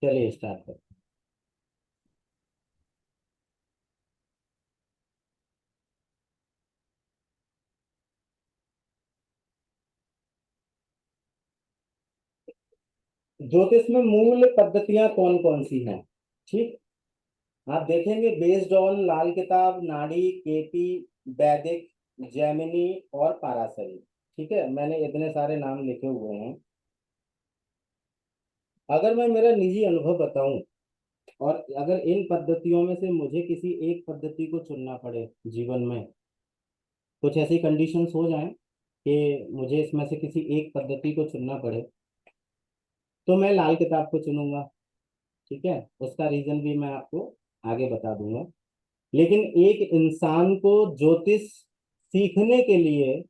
चलिए स्टार्ट करते हैं। ज्योतिष में मूल पद्धतियां कौन कौन सी हैं? ठीक। आप देखेंगे बेस्ड ऑन लाल किताब, नाड़ी, केपी, वैदिक, जैमिनी और पाराशरी। ठीक है, मैंने इतने सारे नाम लिखे हुए हैं। अगर मैं मेरा निजी अनुभव बताऊं, और अगर इन पद्धतियों में से मुझे किसी एक पद्धति को चुनना पड़े जीवन में, कुछ ऐसी कंडीशंस हो जाएं कि मुझे इसमें से किसी एक पद्धति को चुनना पड़े, तो मैं लाल किताब को चुनूंगा। ठीक है, उसका रीजन भी मैं आपको आगे बता दूंगा। लेकिन एक इंसान को ज्योतिष सीखने के लिए,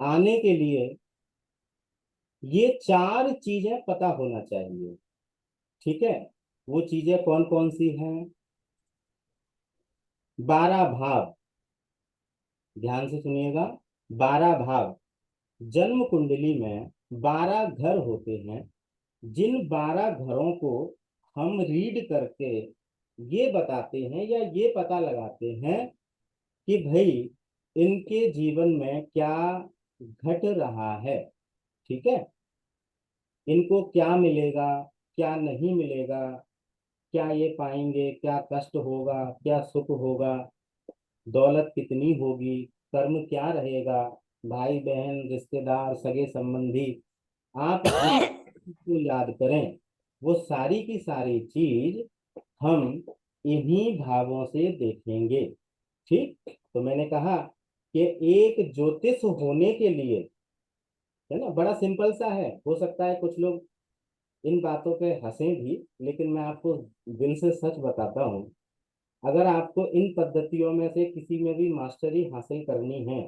आने के लिए, ये चार चीजें पता होना चाहिए। ठीक है, वो चीजें कौन कौन सी हैं? 12 भाव, ध्यान से सुनिएगा। 12 भाव, जन्म कुंडली में 12 घर होते हैं। जिन 12 घरों को हम रीड करके ये बताते हैं या ये पता लगाते हैं कि भाई इनके जीवन में क्या घट रहा है। ठीक है, इनको क्या मिलेगा, क्या नहीं मिलेगा, क्या ये पाएंगे, क्या कष्ट होगा, क्या सुख होगा, दौलत कितनी होगी, कर्म क्या रहेगा, भाई बहन, रिश्तेदार, सगे संबंधी। आप को याद करें, वो सारी की सारी चीज हम इन्हीं भावों से देखेंगे। ठीक, तो मैंने कहा कि एक ज्योतिष होने के लिए, है ना, बड़ा सिंपल सा है। हो सकता है कुछ लोग इन बातों पे हंसें भी, लेकिन मैं आपको दिल से सच बताता हूँ। अगर आपको इन पद्धतियों में से किसी में भी मास्टरी हासिल करनी है,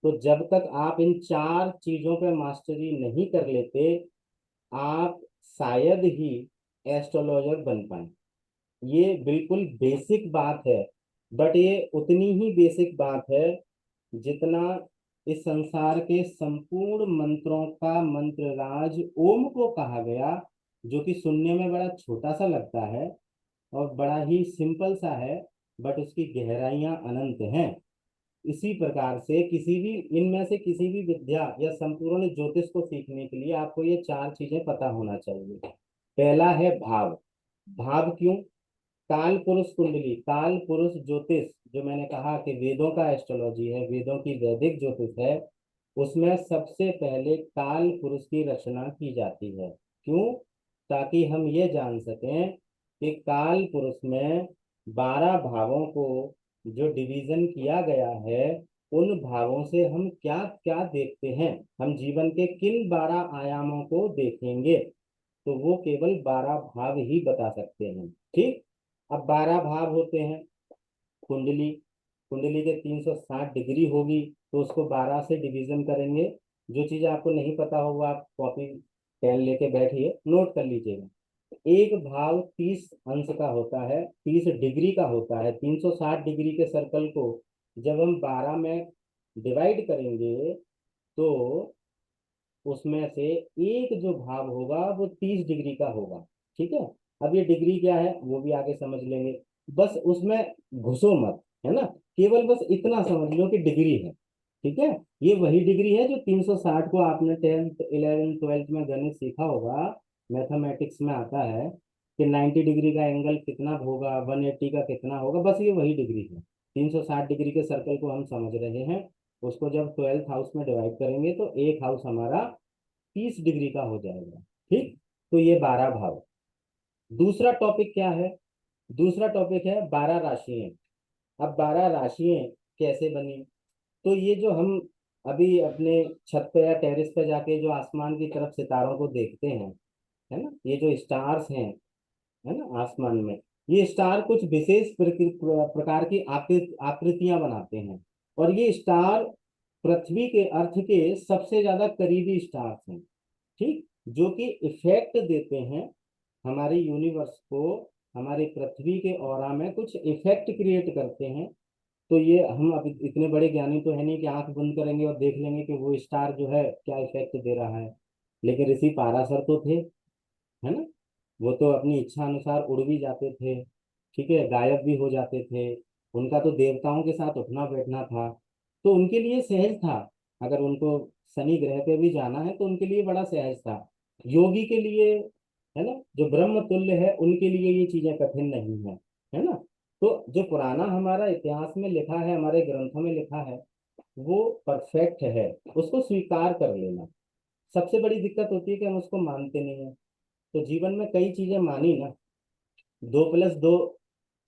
तो जब तक आप इन चार चीजों पे मास्टरी नहीं कर लेते, आप शायद ही एस्ट्रोलॉजर बन पाए। ये बिल्कुल बेसिक बात है, बट ये उतनी ही बेसिक बात है जितना इस संसार के संपूर्ण मंत्रों का मंत्रराज ओम को कहा गया, जो कि सुनने में बड़ा छोटा सा लगता है और बड़ा ही सिंपल सा है, बट उसकी गहराइयां अनंत हैं। इसी प्रकार से किसी भी इनमें से किसी भी विद्या या संपूर्ण ज्योतिष को सीखने के लिए आपको ये चार चीजें पता होना चाहिए। पहला है भाव। भाव क्यों? काल पुरुष कुंडली, काल पुरुष ज्योतिष, जो मैंने कहा कि वेदों का एस्ट्रोलॉजी है, वेदों की वैदिक ज्योतिष है, उसमें सबसे पहले काल पुरुष की रचना की जाती है। क्यों? ताकि हम ये जान सकें कि काल पुरुष में 12 भावों को जो डिवीजन किया गया है, उन भावों से हम क्या क्या देखते हैं, हम जीवन के किन 12 आयामों को देखेंगे, तो वो केवल 12 भाव ही बता सकते हैं। ठीक। अब 12 भाव होते हैं। कुंडली, कुंडली के 360 डिग्री होगी, तो उसको 12 से डिवीजन करेंगे। जो चीज आपको नहीं पता होगा, आप कॉपी पेन लेके बैठिए, नोट कर लीजिएगा। एक भाव 30 अंश का होता है, 30 डिग्री का होता है। 360 डिग्री के सर्कल को जब हम 12 में डिवाइड करेंगे, तो उसमें से एक जो भाव होगा वो 30 डिग्री का होगा। ठीक है, अब ये डिग्री क्या है वो भी आगे समझ लेंगे। बस उसमें घुसो मत, है ना। केवल बस इतना समझ लो कि डिग्री है। ठीक है, ये वही डिग्री है जो 360 को आपने 10th 11th 12th में गणित सीखा होगा, मैथमेटिक्स में आता है कि 90 डिग्री का एंगल कितना होगा, 180 का कितना होगा। बस ये वही डिग्री है। 360 डिग्री के सर्कल को हम समझ रहे हैं। उसको जब 12th हाउस में डिवाइड करेंगे तो एक हाउस हमारा 30 डिग्री का हो जाएगा। ठीक, तो ये 12 भाव। दूसरा टॉपिक क्या है? दूसरा टॉपिक है 12 राशियां। अब 12 राशियां कैसे बनी? तो ये जो हम अभी अपने छत पे या टेरेस पे जाके जो आसमान की तरफ सितारों को देखते हैं, है ना, ये जो स्टार्स हैं, है ना, आसमान में, ये स्टार कुछ विशेष प्रकार की आकृतियां बनाते हैं। और ये स्टार पृथ्वी के अर्थ के सबसे ज्यादा करीबी स्टार्स हैं। ठीक, जो कि इफेक्ट देते हैं हमारे यूनिवर्स को, हमारी पृथ्वी के ऑरा में कुछ इफेक्ट क्रिएट करते हैं। तो ये हम अब इतने बड़े ज्ञानी तो है नहीं कि आंख बंद करेंगे और देख लेंगे कि वो स्टार जो है क्या इफेक्ट दे रहा है। लेकिन ऋषि पाराशर तो थे, है ना। वो तो अपनी इच्छा अनुसार उड़ भी जाते थे, ठीक है, गायब भी हो जाते थे। उनका तो देवताओं के साथ उठना बैठना था, तो उनके लिए सहज था। अगर उनको शनि ग्रह पे भी जाना है तो उनके लिए बड़ा सहज था। योगी के लिए, है ना, जो ब्रह्म तुल्य है, उनके लिए ये चीजें कठिन नहीं है, है ना। तो जो पुराना हमारा इतिहास में लिखा है, हमारे ग्रंथों में लिखा है, वो परफेक्ट है, उसको स्वीकार कर लेना। सबसे बड़ी दिक्कत होती है कि हम उसको मानते नहीं है। तो जीवन में कई चीजें मानी ना, 2+2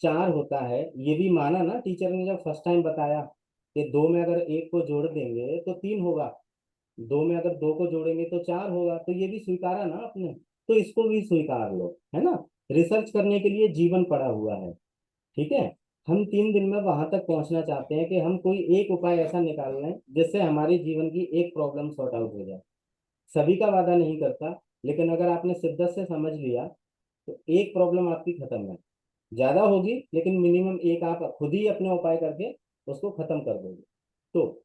4 होता है, ये भी माना ना, टीचर ने जब फर्स्ट टाइम बताया कि दो में अगर एक को जोड़ देंगे तो 3 होगा, दो में अगर दो को जोड़ेंगे तो 4 होगा, तो ये भी स्वीकारा ना आपने, तो इसको भी स्वीकार लो, है ना। रिसर्च करने के लिए जीवन पड़ा हुआ है, ठीक है। हम 3 दिन में वहां तक पहुंचना चाहते हैं कि हम कोई एक उपाय ऐसा निकाल लें जिससे हमारे जीवन की एक प्रॉब्लम सॉर्ट आउट हो जाए। सभी का वादा नहीं करता, लेकिन अगर आपने शिद्दत से समझ लिया तो एक प्रॉब्लम आपकी खत्म है। ज्यादा होगी लेकिन मिनिमम एक आप खुद ही अपने उपाय करके उसको खत्म कर दोगे। तो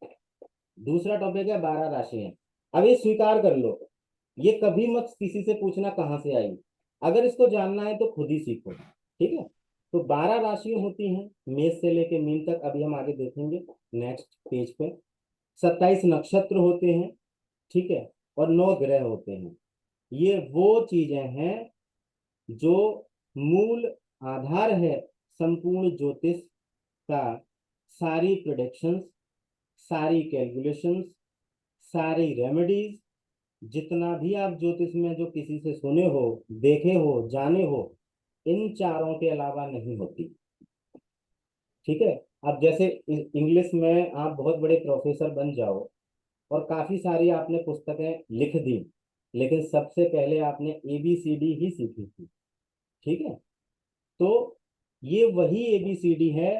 दूसरा टॉपिक है 12 राशियां। अब ये स्वीकार कर लो, ये कभी मत किसी से पूछना कहाँ से आई। अगर इसको जानना है तो खुद ही सीखो, ठीक है। तो 12 राशियां होती हैं, मेष से लेके मीन तक, अभी हम आगे देखेंगे नेक्स्ट पेज पे। 27 नक्षत्र होते हैं, ठीक है, और 9 ग्रह होते हैं। ये वो चीजें हैं जो मूल आधार है संपूर्ण ज्योतिष का। सारी प्रोडिक्शंस, सारी कैलकुलेशंस, सारी रेमेडीज, जितना भी आप ज्योतिष में जो किसी से सुने हो, देखे हो, जाने हो, इन चारों के अलावा नहीं होती, ठीक है। अब जैसे इंग्लिश में आप बहुत बड़े प्रोफेसर बन जाओ और काफी सारी आपने पुस्तकें लिख दी, लेकिन सबसे पहले आपने ABCD ही सीखी थी, ठीक है। तो ये वही ABCD है,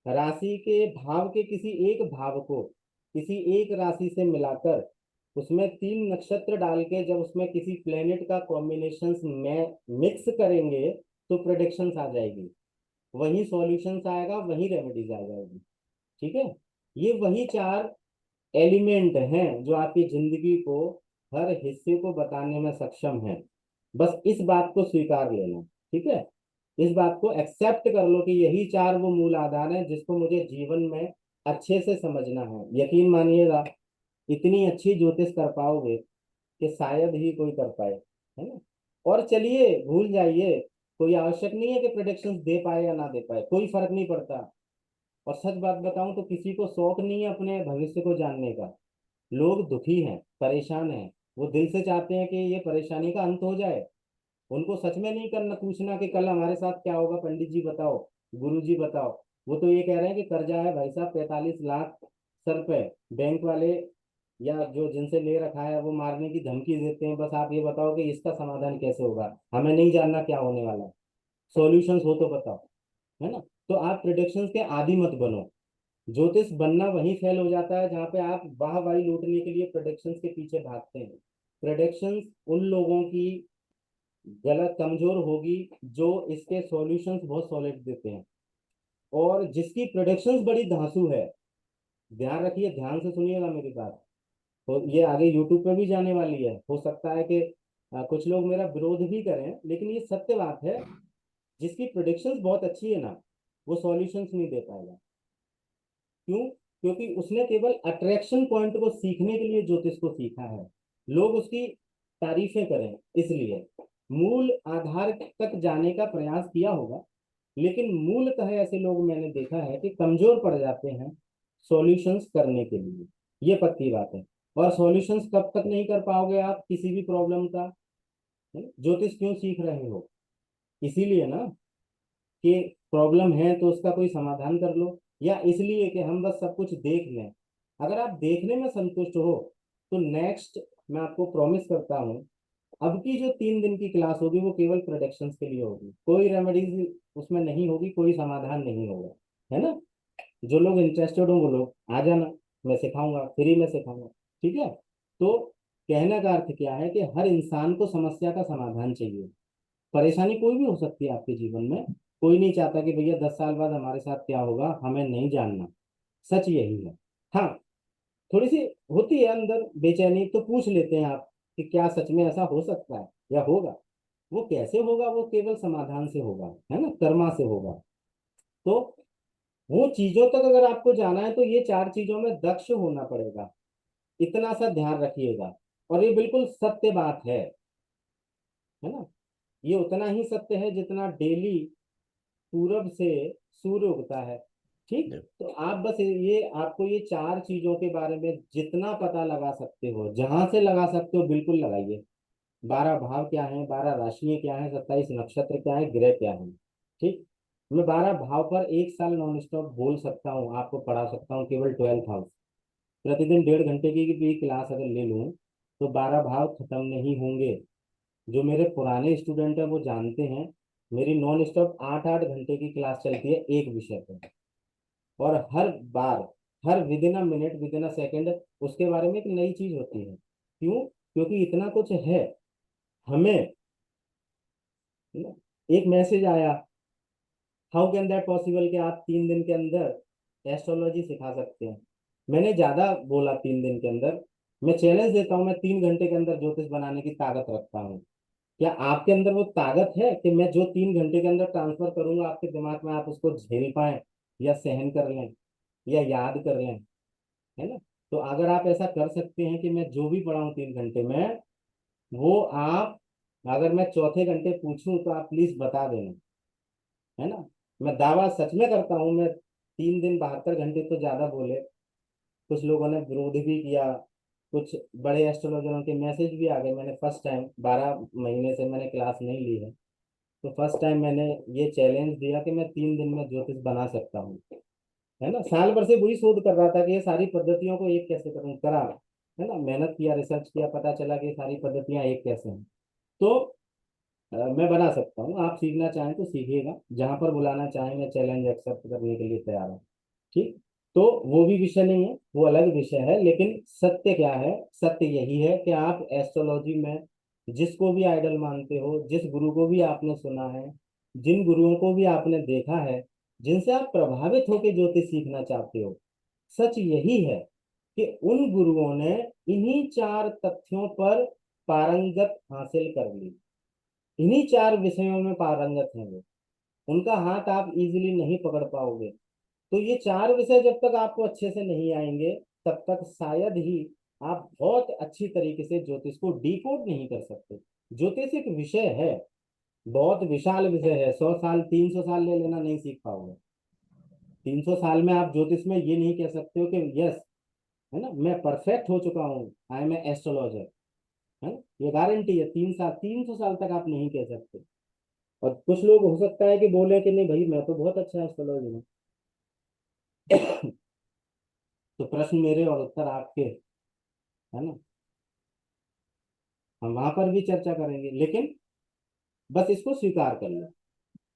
राशि के भाव के किसी एक भाव को किसी एक राशि से मिलाकर उसमें 3 नक्षत्र डाल के जब उसमें किसी प्लेनेट का कॉम्बिनेशन में मिक्स करेंगे तो प्रोडिक्शंस आ जाएगी, वही सॉल्यूशंस आएगा, वही रेमेडीज आ जाएगी, ठीक है। ये वही 4 एलिमेंट हैं जो आपकी जिंदगी को हर हिस्से को बताने में सक्षम है। बस इस बात को स्वीकार लेना, ठीक है। इस बात को एक्सेप्ट कर लो कि यही 4 वो मूल आधार हैं जिसको मुझे जीवन में अच्छे से समझना है। यकीन मानिएगा, इतनी अच्छी ज्योतिष कर पाओगे कि शायद ही कोई कर पाए, है ना। और चलिए भूल जाइए, कोई आवश्यक नहीं है कि प्रोडिक्शंस दे पाए या ना दे पाए, कोई फर्क नहीं पड़ता। और सच बात बताऊं तो किसी को शौक नहीं है अपने भविष्य को जानने का। लोग दुखी हैं, परेशान हैं, वो दिल से चाहते हैं कि ये परेशानी का अंत हो जाए। उनको सच में नहीं करना पूछना कि कल हमारे साथ क्या होगा, पंडित जी बताओ, गुरु जी बताओ। वो तो ये कह रहे हैं कि कर्जा है भाई साहब 45 लाख सर पे, बैंक वाले या जो जिनसे ले रखा है वो मारने की धमकी देते हैं, बस आप ये बताओ कि इसका समाधान कैसे होगा, हमें नहीं जानना क्या होने वाला है, सॉल्यूशंस हो तो बताओ, है ना। तो आप प्रिडिक्शंस के आदी मत बनो। ज्योतिष बनना वहीं फेल हो जाता है जहां पे आप वाहवाही लूटने के लिए प्रोडिक्शंस के पीछे भागते हैं। प्रोडिक्शंस उन लोगों की गलत कमजोर होगी जो इसके सॉल्यूशंस बहुत सॉलिड देते हैं, और जिसकी प्रोडिक्शंस बड़ी धांसू है। ध्यान रखिए, ध्यान से सुनिएगा मेरी बात। तो ये आगे यूट्यूब पे भी जाने वाली है, हो सकता है कि कुछ लोग मेरा विरोध भी करें, लेकिन ये सत्य बात है। जिसकी प्रोडिक्शंस बहुत अच्छी है ना, वो सॉल्यूशंस नहीं दे पाएगा। क्यों? क्योंकि उसने केवल अट्रैक्शन पॉइंट को सीखने के लिए ज्योतिष को सीखा है, लोग उसकी तारीफें करें इसलिए। मूल आधार तक जाने का प्रयास किया होगा, लेकिन मूलतः ऐसे लोग मैंने देखा है कि कमजोर पड़ जाते हैं सॉल्यूशंस करने के लिए। ये पक्की बात है। और सॉल्यूशंस कब तक नहीं कर पाओगे आप किसी भी प्रॉब्लम का? ज्योतिष क्यों सीख रहे हो? इसीलिए ना कि प्रॉब्लम है तो उसका कोई समाधान कर लो, या इसलिए कि हम बस सब कुछ देख लें? अगर आप देखने में संतुष्ट हो तो नेक्स्ट मैं आपको प्रॉमिस करता हूँ, अब की जो 3 दिन की क्लास होगी वो केवल प्रोडक्शंस के लिए होगी, कोई रेमेडीज उसमें नहीं होगी, कोई समाधान नहीं होगा, है ना। जो लोग इंटरेस्टेड हो वो लोग आ जाना, मैं सिखाऊंगा, फ्री में सिखाऊंगा, ठीक है। तो कहने का अर्थ क्या है कि हर इंसान को समस्या का समाधान चाहिए। परेशानी कोई भी हो सकती है आपके जीवन में, कोई नहीं चाहता कि भैया 10 साल बाद हमारे साथ क्या होगा हमें नहीं जानना। सच यही है। हाँ, थोड़ी सी होती है अंदर बेचैनी, तो पूछ लेते हैं आप कि क्या सच में ऐसा हो सकता है या होगा। वो कैसे होगा? वो केवल समाधान से होगा, है ना, कर्मा से होगा। तो वो चीजों तक अगर आपको जाना है तो ये चार चीजों में दक्ष होना पड़ेगा, इतना सा ध्यान रखिएगा। और ये बिल्कुल सत्य बात है ना। ये उतना ही सत्य है जितना डेली पूरब से सूर्य उगता है। ठीक। तो आप बस ये आपको ये चार चीजों के बारे में जितना पता लगा सकते हो, जहां से लगा सकते हो, बिल्कुल लगाइए। 12 भाव क्या है, 12 राशियां क्या है, 27 नक्षत्र क्या है, ग्रह क्या है। ठीक। मैं 12 भाव पर 1 साल नॉन स्टॉप बोल सकता हूँ, आपको पढ़ा सकता हूँ, केवल 12 हाउस। प्रतिदिन 1.5 घंटे की भी क्लास अगर ले लूँ तो 12 भाव खत्म नहीं होंगे। जो मेरे पुराने स्टूडेंट हैं वो जानते हैं, मेरी नॉन स्टॉप 8-8 घंटे की क्लास चलती है एक विषय पर। और हर बार, हर within a minute, within a second, उसके बारे में एक नई चीज होती है। क्यों? क्योंकि इतना कुछ है हमें। एक मैसेज आया, हाउ कैन दैट पॉसिबल कि आप 3 दिन के अंदर एस्ट्रोलॉजी सिखा सकते हैं। मैंने ज्यादा बोला 3 दिन के अंदर। मैं चैलेंज देता हूँ, मैं 3 घंटे के अंदर ज्योतिष बनाने की ताकत रखता हूँ। क्या आपके अंदर वो ताकत है कि मैं जो 3 घंटे के अंदर ट्रांसफर करूंगा आपके दिमाग में, आप उसको झेल पाए, या सहन कर लें, या याद कर लें, है ना। तो अगर आप ऐसा कर सकते हैं कि मैं जो भी पढ़ाऊँ 3 घंटे में, वो आप, अगर मैं चौथे घंटे पूछूं तो आप प्लीज बता देना, है ना। मैं दावा सच में करता हूँ, मैं 3 दिन 72 घंटे तो ज्यादा बोले। कुछ लोगों ने विरोध भी किया, कुछ बड़े एस्ट्रोलॉजरों के मैसेज भी आ गए। मैंने फर्स्ट टाइम, 12 महीने से मैंने क्लास नहीं ली है, तो फर्स्ट टाइम मैंने ये चैलेंज दिया कि मैं 3 दिन में ज्योतिष बना सकता हूँ, है ना। साल भर से बुरी शोध कर रहा था कि ये सारी पद्धतियों को एक कैसे करूँ, करा, है ना, मेहनत किया, रिसर्च किया, पता चला कि ये सारी पद्धतियां एक कैसे हैं। तो मैं बना सकता हूँ, आप सीखना चाहें तो सीखिएगा, जहां पर बुलाना चाहें मैं चैलेंज एक्सेप्ट करने के लिए तैयार हूँ। ठीक। तो वो भी विषय नहीं है, वो अलग विषय है, लेकिन सत्य क्या है? सत्य यही है कि आप एस्ट्रोलॉजी में जिसको भी आइडल मानते हो, जिस गुरु को भी आपने सुना है, जिन गुरुओं को भी आपने देखा है, जिनसे आप प्रभावित होकर ज्योतिष सीखना चाहते हो, सच यही है कि उन गुरुओं ने इन्हीं चार तथ्यों पर पारंगत हासिल कर ली। इन्हीं चार विषयों में पारंगत हैं वो। उनका हाथ आप इजीली नहीं पकड़ पाओगे। तो ये चार विषय जब तक आपको अच्छे से नहीं आएंगे, तब तक शायद ही आप बहुत अच्छी तरीके से ज्योतिष को डिकोड नहीं कर सकते। ज्योतिष एक विषय है, बहुत विशाल विषय है। 100 साल, 300 साल ले लेना, नहीं सीख पाओगे। 300 साल में आप ज्योतिष में ये नहीं कह सकते हो कि यस, है ना, मैं परफेक्ट हो चुका हूँ, आई एम ए एस्ट्रोलॉजर, है ना। ये गारंटी है, 3 साल, 300 साल तक आप नहीं कह सकते। और कुछ लोग हो सकता है कि बोले कि नहीं भाई, मैं तो बहुत अच्छा एस्ट्रोलॉजी में। तो प्रश्न मेरे और उत्तर आपके, है ना। हम वहां पर भी चर्चा करेंगे, लेकिन बस इसको स्वीकार कर लो,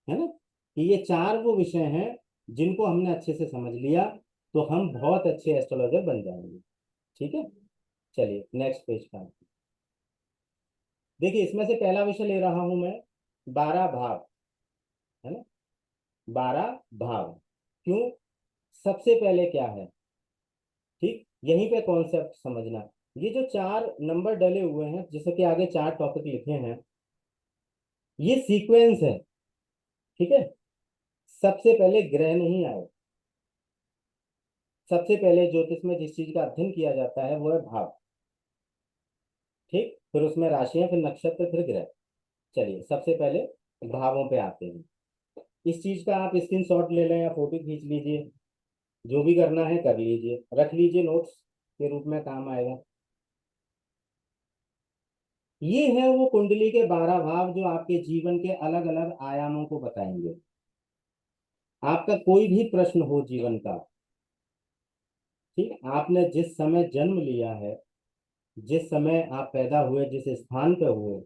है ना, कि ये चार वो विषय हैं जिनको हमने अच्छे से समझ लिया तो हम बहुत अच्छे एस्ट्रोलॉजर बन जाएंगे। ठीक है। चलिए नेक्स्ट पेज का देखिए, इसमें से पहला विषय ले रहा हूं मैं, 12 भाव, है ना। 12 भाव क्यों? सबसे पहले क्या है? ठीक, यहीं पे कॉन्सेप्ट समझना। ये जो चार नंबर डले हुए हैं, जैसे कि आगे चार टॉपिक लिखे हैं, ये सीक्वेंस है। ठीक है। सबसे पहले ग्रह नहीं आए। सबसे पहले ज्योतिष में जिस चीज का अध्ययन किया जाता है वो है भाव। ठीक, फिर उसमें राशियां, फिर नक्षत्र, फिर ग्रह। चलिए सबसे पहले भावों पे आते हैं। इस चीज का आप स्क्रीन शॉट ले लें या फोटो खींच लीजिए, जो भी करना है कर लीजिए, रख लीजिए, नोट्स के रूप में काम आएगा। ये है वो कुंडली के 12 भाव जो आपके जीवन के अलग अलग आयामों को बताएंगे। आपका कोई भी प्रश्न हो जीवन का, ठीक, आपने जिस समय जन्म लिया है, जिस समय आप पैदा हुए, जिस स्थान पे हुए,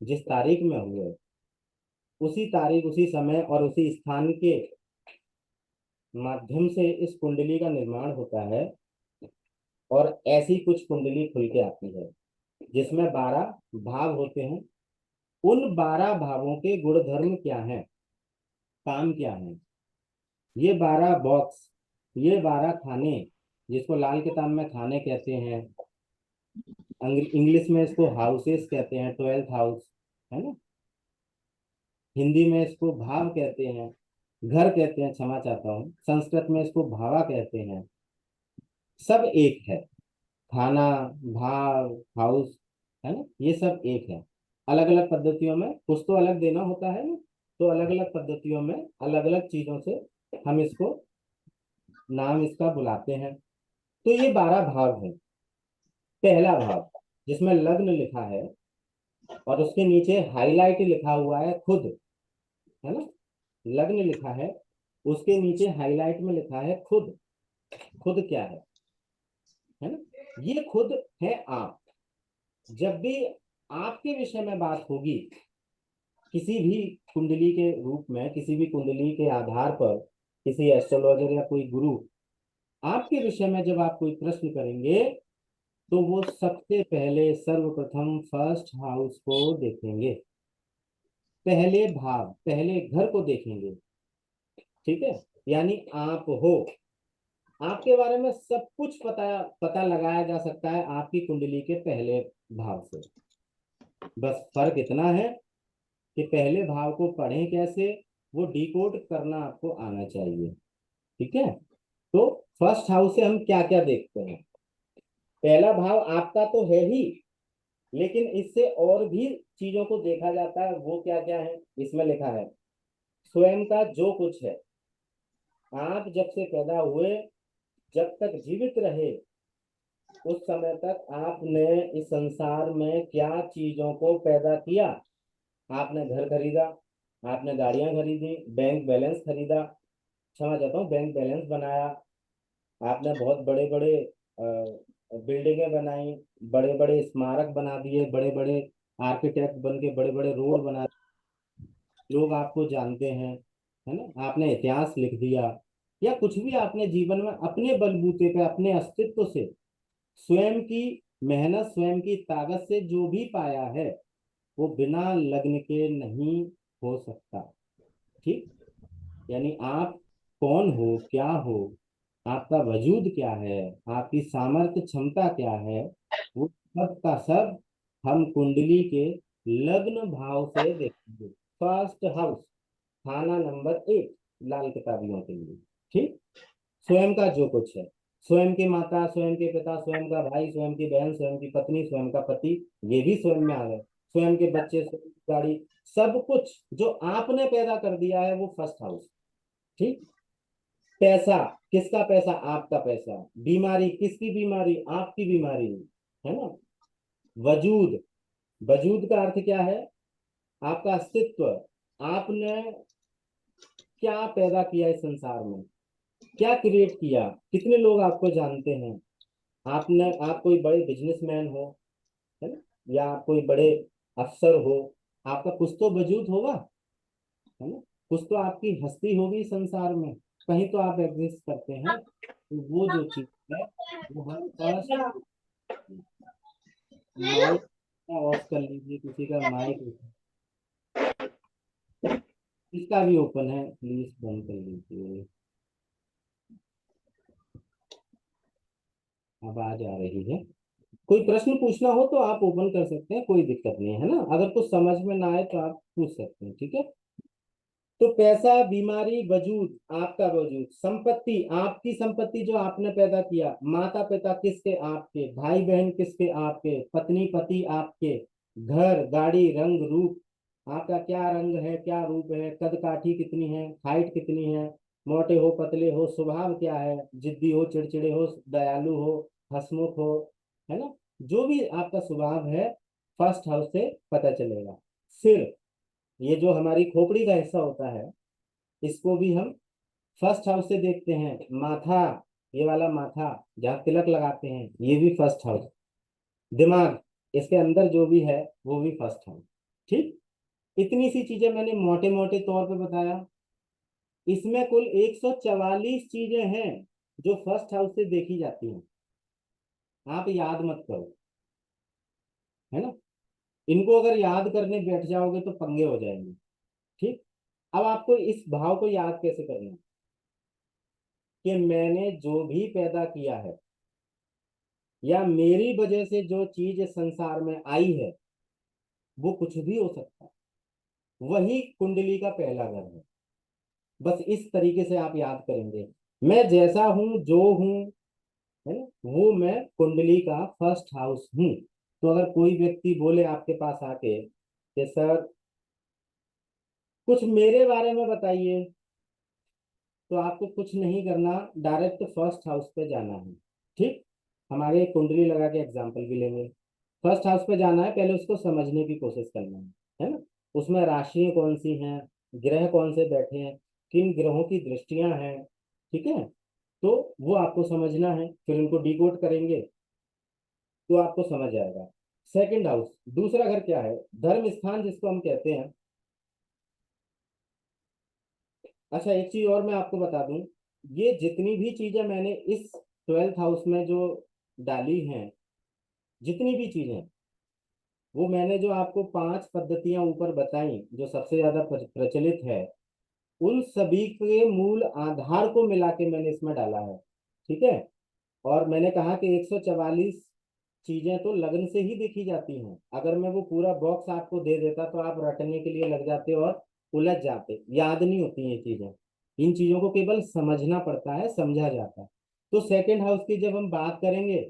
जिस तारीख में हुए, उसी तारीख, उसी समय और उसी स्थान के माध्यम से इस कुंडली का निर्माण होता है। और ऐसी कुछ कुंडली खुल के आती है जिसमें 12 भाव होते हैं। उन 12 भावों के गुण धर्म क्या है, काम क्या है? ये 12 बॉक्स, ये 12 खाने, जिसको लाल किताब में खाने कहते हैं, इंग्लिश में इसको हाउसेस कहते हैं, 12th हाउस, है ना। हिंदी में इसको भाव कहते हैं, घर कहते हैं, क्षमा चाहता हूँ, संस्कृत में इसको भावा कहते हैं। सब एक है। खाना, भाव, हाउस, है ना, ये सब एक है। अलग अलग पद्धतियों में कुछ तो अलग देना होता है ना, तो अलग अलग पद्धतियों में अलग अलग चीजों से हम इसको नाम इसका बुलाते हैं। तो ये 12 भाव है। पहला भाव जिसमें लग्न लिखा है और उसके नीचे हाईलाइट लिखा हुआ है खुद, है ना, लग्न लिखा है, उसके नीचे हाईलाइट में लिखा है खुद। खुद क्या है ना, ये खुद है आप। जब भी आपके विषय में बात होगी, किसी भी कुंडली के रूप में, किसी भी कुंडली के आधार पर, किसी एस्ट्रोलॉजर या कोई गुरु आपके विषय में जब आप कोई प्रश्न करेंगे, तो वो सबसे पहले सर्वप्रथम फर्स्ट हाउस को देखेंगे, पहले भाव, पहले घर को देखेंगे। ठीक है, यानी आप हो, आपके बारे में सब कुछ पता पता लगाया जा सकता है आपकी कुंडली के पहले भाव से। बस फर्क इतना है कि पहले भाव को पढ़ें कैसे, वो डिकोड करना आपको आना चाहिए। ठीक है, तो फर्स्ट हाउस से हम क्या क्या देखते हैं। पहला भाव आपका तो है ही, लेकिन इससे और भी चीजों को देखा जाता है। वो क्या क्या है, इसमें लिखा है स्वयं का जो कुछ है। आप जब से पैदा हुए, जब तक जीवित रहे, उस समय तक आपने इस संसार में क्या चीजों को पैदा किया। आपने घर खरीदा, आपने गाड़ियां खरीदी, बैंक बैलेंस खरीदा, क्षमा चाहता हूँ, बैंक बैलेंस बनाया, आपने बहुत बड़े बड़े बिल्डिंगें बनाई, बड़े बड़े स्मारक बना दिए, बड़े बड़े आर्किटेक्ट बन के बड़े बड़े रोड बना, लोग आपको जानते हैं, है ना, आपने इतिहास लिख दिया। या कुछ भी आपने जीवन में अपने बलबूते पे, अपने अस्तित्व से, स्वयं की मेहनत, स्वयं की ताकत से जो भी पाया है, वो बिना लग्न के नहीं हो सकता। ठीक, यानी आप कौन हो, क्या हो, आपका वजूद क्या है, आपकी सामर्थ्य क्षमता क्या है, वो सब का सब हम कुंडली के लग्न भाव से देखेंगे। फर्स्ट हाउस, खाना नंबर 1 लाल किताबियों के लिए। ठीक, स्वयं का जो कुछ है, स्वयं की माता, स्वयं के पिता, स्वयं का भाई, स्वयं की बहन, स्वयं की पत्नी, स्वयं का पति, ये भी स्वयं में आ गए, स्वयं के बच्चे, स्वयं की गाड़ी, सब कुछ जो आपने पैदा कर दिया है वो फर्स्ट हाउस। ठीक, पैसा, किसका पैसा, आपका पैसा। बीमारी, किसकी बीमारी, आपकी बीमारी, है ना। वजूद, वजूद का अर्थ क्या है, आपका अस्तित्व। आपने क्या पैदा किया इस संसार में, क्या क्रिएट किया, कितने लोग आपको जानते हैं। आपने, आप कोई बड़े बिजनेसमैन हो, है ना, या आप कोई बड़े अफसर हो, आपका कुछ तो वजूद होगा, है ना, कुछ तो आपकी हस्ती होगी संसार में, कहीं तो आप एग्जिस्ट करते हैं। तो वो जो चीज है, वो हम फर्स्ट। माइक ऑफ कर लीजिए, किसी का माइक, इसका भी ओपन है, प्लीज बंद कर लीजिए, आवाज आ रही है। कोई प्रश्न पूछना हो तो आप ओपन कर सकते हैं, कोई दिक्कत नहीं है ना, अगर कुछ समझ में ना आए तो आप पूछ सकते हैं। ठीक है, तो पैसा, बीमारी, वजूद, आपका वजूद, संपत्ति, आपकी संपत्ति जो आपने पैदा किया, माता पिता किसके, आपके, भाई बहन किसके, आपके, पत्नी पति आपके, घर गाड़ी, रंग रूप, आपका क्या रंग है, क्या रूप है, कद काठी कितनी है, हाइट कितनी है, मोटे हो पतले हो, स्वभाव क्या है, जिद्दी हो, चिड़चिड़े हो, दयालु हो, हंसमुख हो, है ना, जो भी आपका स्वभाव है, फर्स्ट हाउस से पता चलेगा। सिर, ये जो हमारी खोपड़ी का हिस्सा होता है, इसको भी हम फर्स्ट हाउस से देखते हैं। माथा, ये वाला माथा जहाँ तिलक लगाते हैं, ये भी फर्स्ट हाउस। दिमाग, इसके अंदर जो भी है वो भी फर्स्ट हाउस। ठीक, इतनी सी चीजें मैंने मोटे मोटे तौर पे बताया। इसमें कुल 144 चीजें हैं जो फर्स्ट हाउस से देखी जाती हैं। आप याद मत करो, है ना, इनको अगर याद करने बैठ जाओगे तो पंगे हो जाएंगे। ठीक, अब आपको इस भाव को याद कैसे करना है, कि मैंने जो भी पैदा किया है, या मेरी वजह से जो चीज इस संसार में आई है, वो कुछ भी हो सकता है। वही कुंडली का पहला घर है। बस इस तरीके से आप याद करेंगे, मैं जैसा हूं जो हूं, है ना, वो मैं कुंडली का फर्स्ट हाउस हूँ। तो अगर कोई व्यक्ति बोले आपके पास आके कि सर कुछ मेरे बारे में बताइए, तो आपको कुछ नहीं करना, डायरेक्ट फर्स्ट हाउस पे जाना है। ठीक, हमारे कुंडली लगा के एग्जांपल भी लेंगे। फर्स्ट हाउस पे जाना है, पहले उसको समझने की कोशिश करना है ना। उसमें राशियां कौन सी हैं, ग्रह कौन से बैठे हैं, किन ग्रहों की दृष्टियां हैं, ठीक है। तो वो आपको समझना है, फिर उनको डिकोड करेंगे तो आपको समझ आएगा। सेकंड हाउस, दूसरा घर क्या है, धर्म स्थान जिसको हम कहते हैं। अच्छा एक चीज और मैं आपको बता दूं, ये जितनी भी चीजें मैंने इस 12th हाउस में जो डाली हैं, जितनी भी चीजें, वो मैंने जो आपको 5 पद्धतियां ऊपर बताई जो सबसे ज्यादा प्रचलित है, उन सभी के मूल आधार को मिला के मैंने इसमें डाला है। ठीक है। और मैंने कहा कि 144 चीजें तो लगन से ही देखी जाती हैं। अगर मैं वो पूरा बॉक्स आपको दे देता तो आप रटने के लिए लग जाते और उलझ जाते, याद नहीं होती ये चीजें। इन चीजों को केवल समझना पड़ता है, समझा जाता है। तो सेकंड हाउस की जब हम बात करेंगे,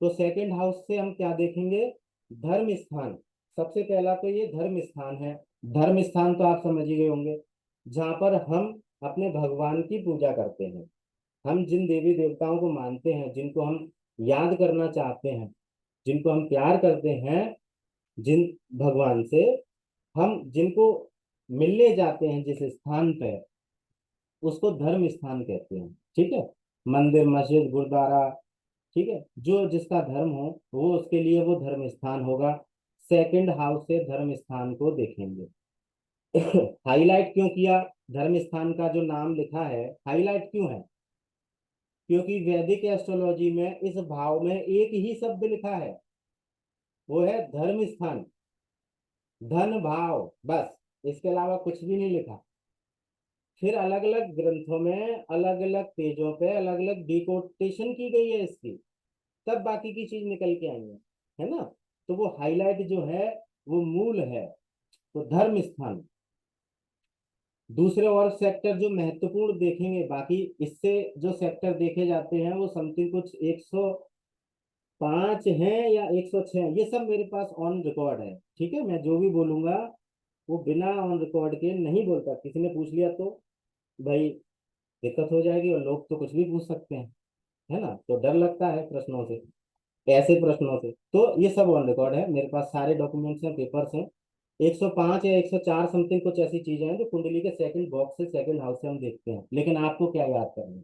तो सेकंड हाउस से हम क्या देखेंगे, धर्म स्थान। सबसे पहला तो ये धर्म स्थान है। धर्म स्थान तो आप समझ ही गए होंगे, जहां पर हम अपने भगवान की पूजा करते हैं। हम जिन देवी देवताओं को मानते हैं, जिनको हम याद करना चाहते हैं, जिनको हम प्यार करते हैं, जिन भगवान से हम जिनको मिलने जाते हैं जिस स्थान पे, उसको धर्म स्थान कहते हैं। ठीक है। मंदिर, मस्जिद, गुरुद्वारा, ठीक है, जो जिसका धर्म हो वो उसके लिए वो धर्म स्थान होगा। सेकंड हाउस से धर्म स्थान को देखेंगे। हाईलाइट क्यों किया, धर्म स्थान का जो नाम लिखा है हाईलाइट क्यों है, क्योंकि वैदिक एस्ट्रोलॉजी में इस भाव में एक ही शब्द लिखा है, वो है धर्म स्थान, धन भाव, बस इसके अलावा कुछ भी नहीं लिखा। फिर अलग अलग ग्रंथों में अलग अलग पेजों पे अलग अलग डिकोटेशन की गई है इसकी, तब बाकी की चीज निकल के आई है ना। तो वो हाईलाइट जो है वो मूल है। तो धर्म स्थान। दूसरे और सेक्टर जो महत्वपूर्ण देखेंगे, बाकी इससे जो सेक्टर देखे जाते हैं वो समथिंग कुछ 105 है या 106, ये सब मेरे पास ऑन रिकॉर्ड है। ठीक है, मैं जो भी बोलूंगा वो बिना ऑन रिकॉर्ड के नहीं बोलता। किसी ने पूछ लिया तो भाई दिक्कत हो जाएगी, और लोग तो कुछ भी पूछ सकते हैं, है ना। तो डर लगता है प्रश्नों से, ऐसे प्रश्नों से। तो ये सब ऑन रिकॉर्ड है, मेरे पास सारे डॉक्यूमेंट्स हैं, पेपर्स हैं। 105 या 104 समथिंग कुछ ऐसी चीजें हैं जो कुंडली के सेकंड बॉक्स से सेकंड हाउस से हम देखते हैं। लेकिन आपको क्या याद करना है,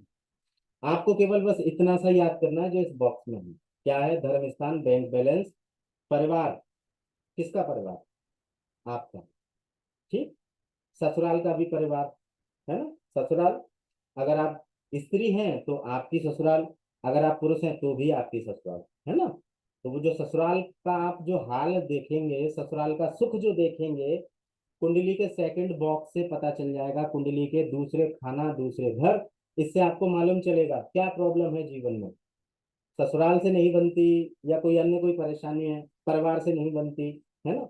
आपको केवल बस इतना सा याद करना है जो इस बॉक्स में है। क्या है, धर्म स्थान, बैंक बैलेंस, परिवार, किसका परिवार, आपका। ठीक, ससुराल का भी परिवार, है ना, ससुराल। अगर आप स्त्री हैं तो आपकी ससुराल, अगर आप पुरुष हैं तो भी आपकी ससुराल, है ना। तो वो जो ससुराल का आप जो हाल देखेंगे, ससुराल का सुख जो देखेंगे, कुंडली के सेकंड बॉक्स से पता चल जाएगा। कुंडली के दूसरे खाना, दूसरे घर, इससे आपको मालूम चलेगा क्या प्रॉब्लम है जीवन में। ससुराल से नहीं बनती, या कोई अन्य कोई परेशानी है, परिवार से नहीं बनती, है ना।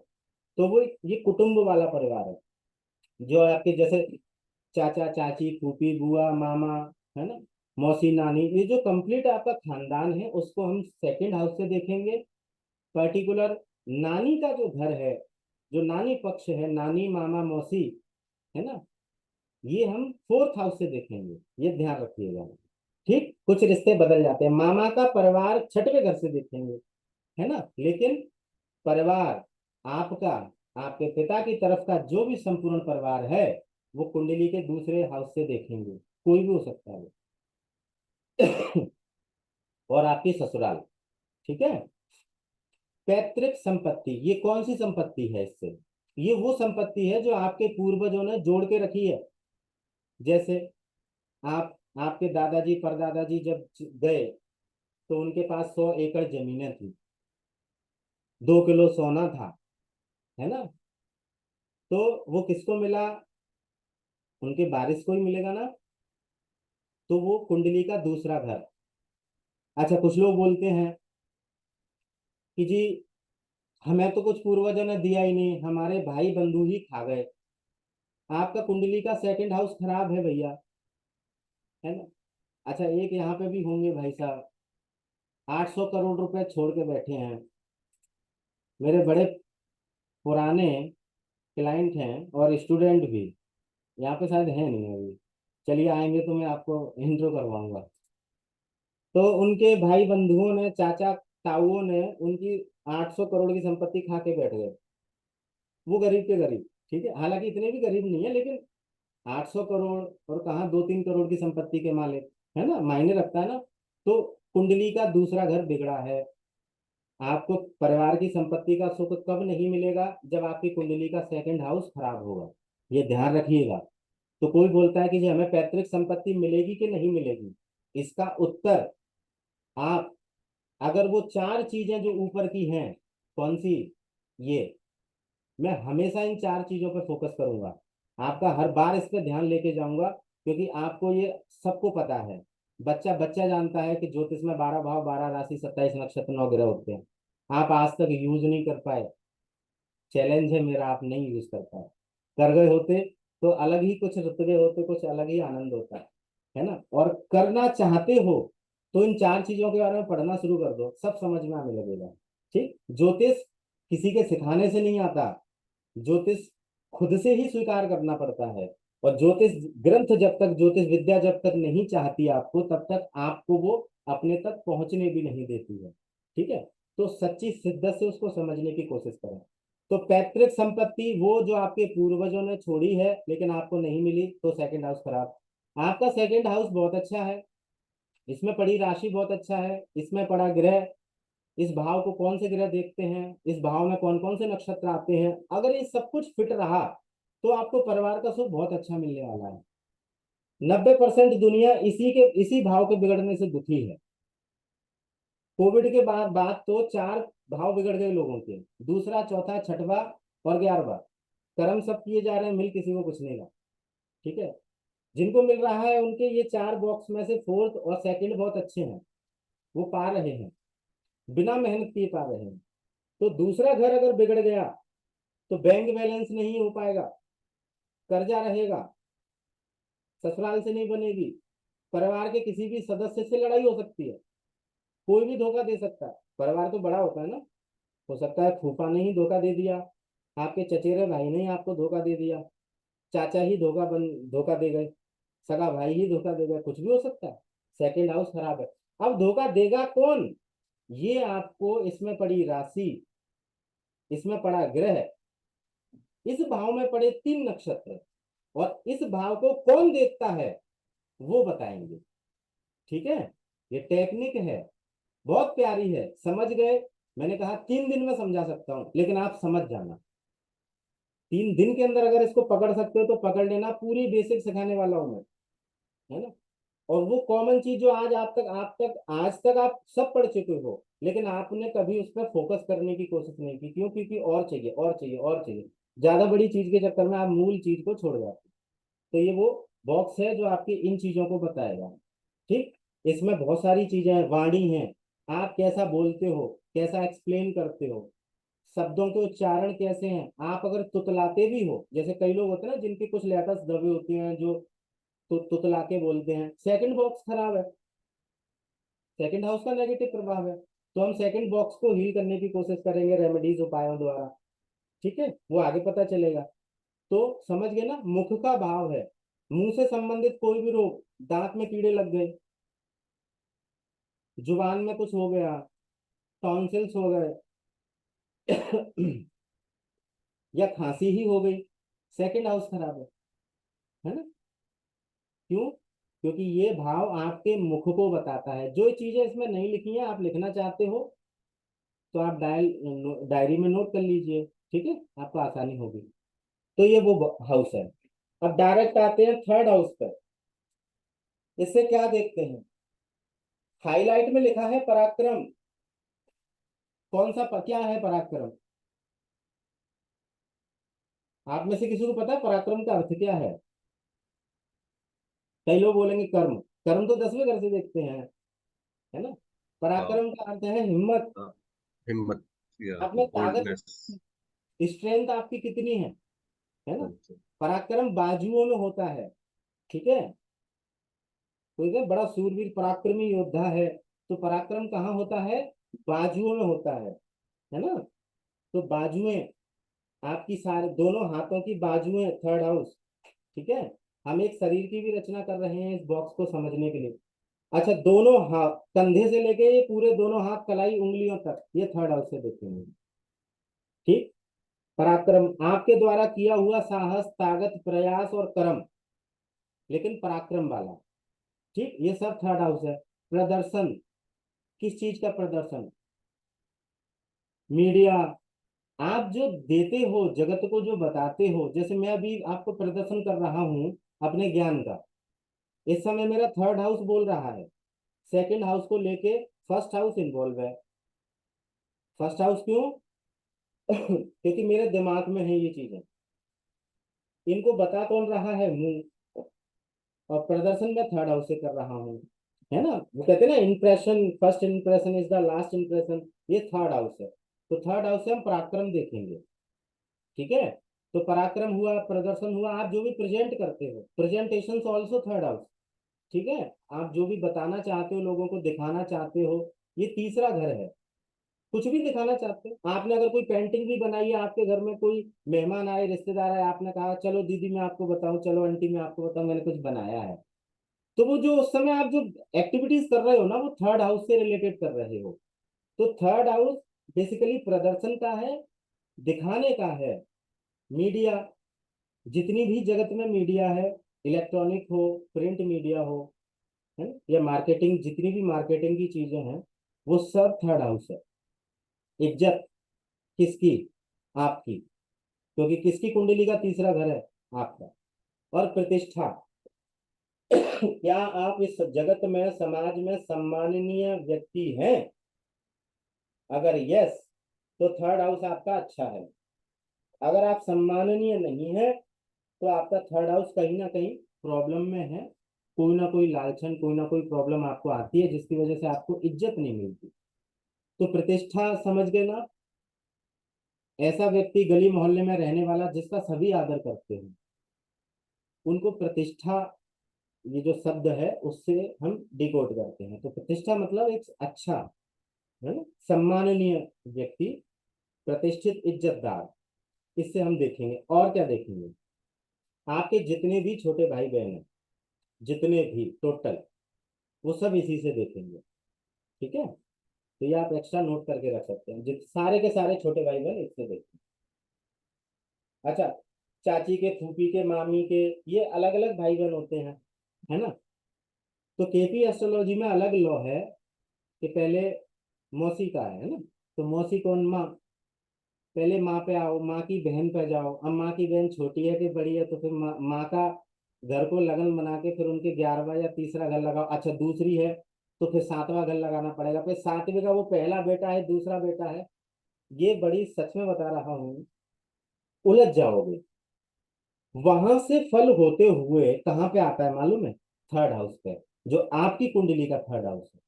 तो वो ये कुटुंब वाला परिवार है, जो आपके जैसे चाचा चाची, फूफी, बुआ, मामा, है ना, मौसी, नानी, ये जो कंप्लीट आपका खानदान है उसको हम सेकंड हाउस से देखेंगे। पर्टिकुलर नानी का जो घर है, जो नानी पक्ष है, नानी, मामा, मौसी, है ना, ये हम फोर्थ हाउस से देखेंगे। ये ध्यान रखिएगा। ठीक, कुछ रिश्ते बदल जाते हैं। मामा का परिवार छठवें घर से देखेंगे, है ना, लेकिन परिवार आपका, आपके पिता की तरफ का जो भी संपूर्ण परिवार है, वो कुंडली के दूसरे हाउस से देखेंगे। कोई भी हो सकता है। और आपकी ससुराल, ठीक है। पैतृक संपत्ति, ये कौन सी संपत्ति है इससे, ये वो संपत्ति है जो आपके पूर्वजों ने जोड़ के रखी है। जैसे आप, आपके दादाजी परदादाजी जब गए तो उनके पास 100 एकड़ जमीनें थी, 2 किलो सोना था, है ना। तो वो किसको मिला, उनके वारिस को ही मिलेगा ना। तो वो कुंडली का दूसरा घर। अच्छा कुछ लोग बोलते हैं कि जी हमें तो कुछ पूर्वजों ने दिया ही नहीं, हमारे भाई बंधु ही खा गए। आपका कुंडली का सेकंड हाउस खराब है भैया, है ना। अच्छा, एक यहाँ पे भी होंगे भाई साहब, 800 करोड़ रुपए छोड़ के बैठे हैं, मेरे बड़े पुराने क्लाइंट हैं और स्टूडेंट भी, यहाँ पे शायद है नहीं अभी, चलिए आएंगे तो मैं आपको इंट्रो करवाऊंगा। तो उनके भाई बंधुओं ने, चाचा ताऊओं ने उनकी 800 करोड़ की संपत्ति खा के बैठ गए। वो गरीब के गरीब, ठीक है, हालांकि इतने भी गरीब नहीं है, लेकिन 800 करोड़ और कहाँ 2-3 करोड़ की संपत्ति के मालिक, है ना, मायने रखता है ना। तो कुंडली का दूसरा घर बिगड़ा है। आपको परिवार की संपत्ति का सुख कब नहीं मिलेगा? जब आपकी कुंडली का सेकंड हाउस खराब होगा, ये ध्यान रखिएगा। तो कोई बोलता है कि जी हमें पैतृक संपत्ति मिलेगी कि नहीं मिलेगी, इसका उत्तर आप, अगर वो चार चीजें जो ऊपर की हैं, कौन सी, ये, मैं हमेशा इन चार चीजों पर फोकस करूंगा, आपका हर बार इस पर ध्यान लेके जाऊंगा, क्योंकि आपको ये सबको पता है, बच्चा बच्चा जानता है कि ज्योतिष में 12 भाव, 12 राशि, 27 नक्षत्र, 9 ग्रह होते हैं। आप आज तक यूज नहीं कर पाए, चैलेंज है मेरा, आप नहीं यूज कर पाए। कर गए होते तो अलग ही कुछ रुतबे होते, कुछ अलग ही आनंद होता है ना। और करना चाहते हो तो इन चार चीजों के बारे में पढ़ना शुरू कर दो, सब समझ में आने लगेगा। ठीक, ज्योतिष किसी के सिखाने से नहीं आता, ज्योतिष खुद से ही स्वीकार करना पड़ता है। और ज्योतिष ग्रंथ जब तक, ज्योतिष विद्या जब तक नहीं चाहती आपको, तब तक आपको वो अपने तक पहुंचने भी नहीं देती है। ठीक है, तो सच्ची शिद्दत से उसको समझने की कोशिश करें। तो पैतृक संपत्ति वो जो आपके पूर्वजों ने छोड़ी है लेकिन आपको नहीं मिली, तो सेकंड हाउस खराब। आपका सेकंड हाउस बहुत अच्छा है, इसमें पड़ी राशि बहुत अच्छा है, इसमें पड़ा ग्रह, इस भाव को कौन से ग्रह देखते हैं, इस भाव में कौन कौन से नक्षत्र आते हैं, अगर ये सब कुछ फिट रहा तो आपको परिवार का सुख बहुत अच्छा मिलने वाला है। 90% दुनिया इसी भाव के बिगड़ने से दुखी है। कोविड के बाद बाद तो चार भाव बिगड़ गए लोगों के, दूसरा, चौथा, छठवा और 11वां। कर्म सब किए जा रहे हैं, मिल किसी को कुछ नहीं रहा। ठीक है, जिनको मिल रहा है उनके ये चार बॉक्स में से फोर्थ और सेकंड बहुत अच्छे हैं, वो पा रहे हैं, बिना मेहनत किए पा रहे हैं। तो दूसरा घर अगर बिगड़ गया तो बैंक बैलेंस नहीं हो पाएगा, कर्जा रहेगा, ससुराल से नहीं बनेगी, परिवार के किसी भी सदस्य से लड़ाई हो सकती है, कोई भी धोखा दे सकता है। परिवार तो बड़ा होता है ना, हो सकता है फूफा ने ही धोखा दे दिया, आपके चचेरे भाई ने ही आपको धोखा दे दिया, चाचा ही धोखा दे गए, सगा भाई ही धोखा दे गए, कुछ भी हो सकता है। सेकंड हाउस खराब है। अब धोखा देगा कौन? ये आपको, इसमें पड़ी राशि, इसमें पड़ा ग्रह, इस भाव में पड़े 3 नक्षत्र, और इस भाव को कौन देखता है वो बताएंगे। ठीक है, ये टेक्निक है, बहुत प्यारी है, समझ गए? मैंने कहा 3 दिन में समझा सकता हूं, लेकिन आप समझ जाना, 3 दिन के अंदर अगर इसको पकड़ सकते हो तो पकड़ लेना, पूरी बेसिक सिखाने वाला हूं मैं, है ना। और वो कॉमन चीज जो आज तक आप सब पढ़ चुके हो, लेकिन आपने कभी उस पर फोकस करने की कोशिश नहीं की, क्यों? क्योंकि और चाहिए और चाहिए और चाहिए, ज्यादा बड़ी चीज के चक्कर में आप मूल चीज को छोड़ जाते। तो ये वो बॉक्स है जो आपकी इन चीजों को बताएगा। ठीक, इसमें बहुत सारी चीजें हैं, वाणी है, आप कैसा बोलते हो, कैसा एक्सप्लेन करते हो, शब्दों के उच्चारण कैसे हैं, आप अगर तुतलाते भी हो, जैसे कई लोग होते हैं ना जिनके कुछ लेटर्स दबे होते हैं, जो तुतला के बोलते हैं, सेकंड बॉक्स खराब है, सेकंड हाउस का नेगेटिव प्रभाव है। तो हम सेकंड बॉक्स को हील करने की कोशिश करेंगे रेमेडीज, उपायों द्वारा। ठीक है, वो आगे पता चलेगा। तो समझ गए ना, मुख का भाव है, मुंह से संबंधित कोई भी रोग, दांत में कीड़े लग गए, जुबान में कुछ हो गया, टॉन्सिल्स हो गए या खांसी ही हो गई, सेकंड हाउस खराब है ना। क्यों? क्योंकि ये भाव आपके मुख को बताता है। जो चीजें इसमें नहीं लिखी हैं, आप लिखना चाहते हो तो आप डायरी में नोट कर लीजिए, ठीक है, आपको आसानी होगी। तो ये वो हाउस है। अब डायरेक्ट आते हैं थर्ड हाउस पर। इससे क्या देखते हैं? हाईलाइट में लिखा है पराक्रम। कौन सा क्या है पराक्रम? आप में से किसी को पता है पराक्रम का अर्थ क्या है? कई लोग बोलेंगे कर्म, कर्म तो 10वें घर से देखते हैं, है ना। हाँ, पराक्रम का अर्थ है हिम्मत। हाँ, हिम्मत या आप में ताकत, बोल्डनेस। स्ट्रेंथ आपकी कितनी है? है ना। पराक्रम बाजुओं में होता है, ठीक है। कोई है बड़ा सूरवीर पराक्रमी योद्धा है, तो पराक्रम कहाँ होता है, बाजुओं में होता है ना। तो बाजुएं, आपकी सारे दोनों हाथों की बाजुएं, थर्ड हाउस, ठीक है। हम एक शरीर की भी रचना कर रहे हैं इस बॉक्स को समझने के लिए। अच्छा, दोनों हाथ, कंधे से लेके ये पूरे दोनों हाथ कलाई उंगलियों तक, ये थर्ड हाउस से देखेंगे, ठीक। पराक्रम, आपके द्वारा किया हुआ साहस, ताकत, प्रयास और कर्म, लेकिन पराक्रम वाला, ठीक, ये सब थर्ड हाउस है। प्रदर्शन, किस चीज का प्रदर्शन, मीडिया, आप जो देते हो जगत को, जो बताते हो, जैसे मैं अभी आपको प्रदर्शन कर रहा हूं अपने ज्ञान का, इस समय मेरा थर्ड हाउस बोल रहा है, सेकंड हाउस को लेके फर्स्ट हाउस इन्वॉल्व है। फर्स्ट हाउस क्यों? क्योंकि मेरे दिमाग में है ये चीजें, इनको बता कौन रहा है, मुंह, और प्रदर्शन मैं थर्ड हाउस से कर रहा हूँ, है ना। वो कहते हैं ना, impression, first impression is the last impression, ये थर्ड हाउस है। तो थर्ड हाउस से हम पराक्रम देखेंगे, ठीक है। तो पराक्रम हुआ, प्रदर्शन हुआ, आप जो भी प्रेजेंट करते हो, प्रेजेंटेशन ऑल्सो थर्ड हाउस, ठीक है। आप जो भी बताना चाहते हो, लोगों को दिखाना चाहते हो, ये तीसरा घर है। कुछ भी दिखाना चाहते हो, आपने अगर कोई पेंटिंग भी बनाई है, आपके घर में कोई मेहमान आए, रिश्तेदार आए, आपने कहा चलो दीदी मैं आपको बताऊं, चलो आंटी मैं आपको बताऊं, मैंने कुछ बनाया है, तो वो जो उस समय आप जो एक्टिविटीज कर रहे हो ना, वो थर्ड हाउस से रिलेटेड कर रहे हो। तो थर्ड हाउस बेसिकली प्रदर्शन का है, दिखाने का है। मीडिया, जितनी भी जगत में मीडिया है, इलेक्ट्रॉनिक हो, प्रिंट मीडिया हो, है ना, या मार्केटिंग, जितनी भी मार्केटिंग की चीजें हैं, वो सब थर्ड हाउस है। इज्जत किसकी, आपकी, क्योंकि किसकी कुंडली का तीसरा घर है, आपका। और प्रतिष्ठा, क्या आप इस जगत में, समाज में सम्माननीय व्यक्ति हैं? अगर यस, तो थर्ड हाउस आपका अच्छा है। अगर आप सम्माननीय नहीं है, तो आपका थर्ड हाउस कहीं ना कहीं प्रॉब्लम में है। कोई ना कोई लालचन, कोई ना कोई प्रॉब्लम आपको आती है, जिसकी वजह से आपको इज्जत नहीं मिलती। तो प्रतिष्ठा समझ गए ना, ऐसा व्यक्ति गली मोहल्ले में रहने वाला जिसका सभी आदर करते हैं, उनको प्रतिष्ठा, ये जो शब्द है उससे हम डिकोड करते हैं। तो प्रतिष्ठा मतलब एक अच्छा, है ना, सम्माननीय व्यक्ति, प्रतिष्ठित, इज्जतदार, इससे हम देखेंगे। और क्या देखेंगे, आपके जितने भी छोटे भाई बहन हैं, जितने भी टोटल, वो सब इसी से देखेंगे, ठीक है। तो ये आप एक्स्ट्रा नोट करके रख सकते हैं, जित सारे के सारे छोटे भाई बहन इससे देखेंगे। अच्छा, चाची के, फूफी के, मामी के, ये अलग अलग भाई बहन होते हैं, है ना। तो केपी एस्ट्रोलॉजी में अलग लॉ है कि पहले मौसी का है ना। तो मौसी कौन, माँ, पहले माँ पे आओ, माँ की बहन पे जाओ। अब माँ की बहन छोटी है कि बड़ी है, तो फिर माँ का घर को लगन बना के फिर उनके 11वां या तीसरा घर लगाओ। अच्छा, दूसरी है तो फिर 7वां घर लगाना पड़ेगा, फिर 7वें का वो पहला बेटा है, दूसरा बेटा है। ये बड़ी सच में बता रहा हूँ, उलझ जाओगे। वहां से फल होते हुए कहाँ पे आता है मालूम है, थर्ड हाउस पे, जो आपकी कुंडली का थर्ड हाउस है।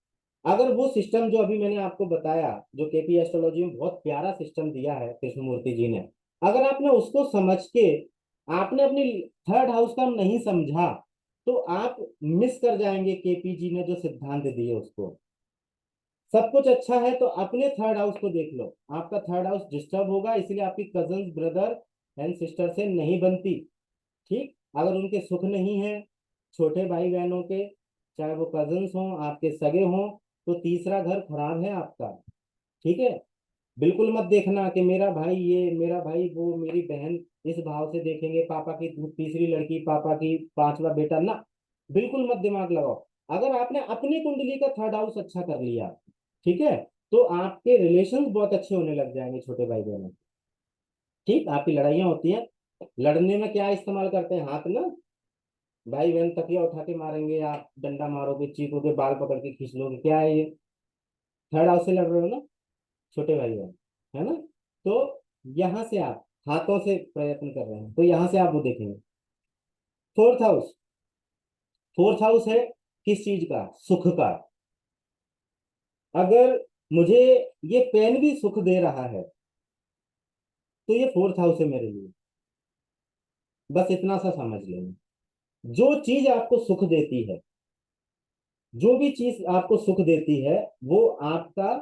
अगर वो सिस्टम जो अभी मैंने आपको बताया, जो केपी एस्ट्रोलॉजी में बहुत प्यारा सिस्टम दिया है कृष्णमूर्ति जी ने, अगर आपने उसको समझ के, आपने अपनी थर्ड हाउस का नहीं समझा, तो आप मिस कर जाएंगे केपी जी ने जो सिद्धांत दिए उसको। सब कुछ अच्छा है तो अपने थर्ड हाउस को देख लो, आपका थर्ड हाउस डिस्टर्ब होगा, इसलिए आपकी कजन, ब्रदर एंड सिस्टर से नहीं बनती, ठीक। अगर उनके सुख नहीं है, छोटे भाई बहनों के, चाहे वो कजन्स हों, आपके सगे हों, तो तीसरा घर खराब है आपका, ठीक है। बिल्कुल मत देखना कि मेरा भाई ये, मेरा भाई वो, मेरी बहन, इस भाव से देखेंगे, पापा की तीसरी लड़की, पापा की पांचवा बेटा ना, बिल्कुल मत दिमाग लगाओ। अगर आपने अपनी कुंडली का थर्ड हाउस अच्छा कर लिया, ठीक है, तो आपके रिलेशन बहुत अच्छे होने लग जाएंगे छोटे भाई बहनों, ठीक। आपकी लड़ाइयाँ होती हैं, लड़ने में क्या इस्तेमाल करते हैं, हाथ ना। भाई बहन तकिया उठा के मारेंगे, आप डंडा मारोगे, चीखोगे, बाल पकड़ के खींच लोगे, क्या है ये, थर्ड हाउस से लड़ रहे हो ना, छोटे भाई बहन, है ना। तो यहां से आप हाथों से प्रयत्न कर रहे हैं, तो यहां से आप वो देखेंगे। फोर्थ हाउस, फोर्थ हाउस है किस चीज का, सुख का। अगर मुझे ये पेन भी सुख दे रहा है, तो ये फोर्थ हाउस है मेरे लिए। बस इतना सा समझ लेना। जो चीज आपको सुख देती है, जो भी चीज आपको सुख देती है, वो आपका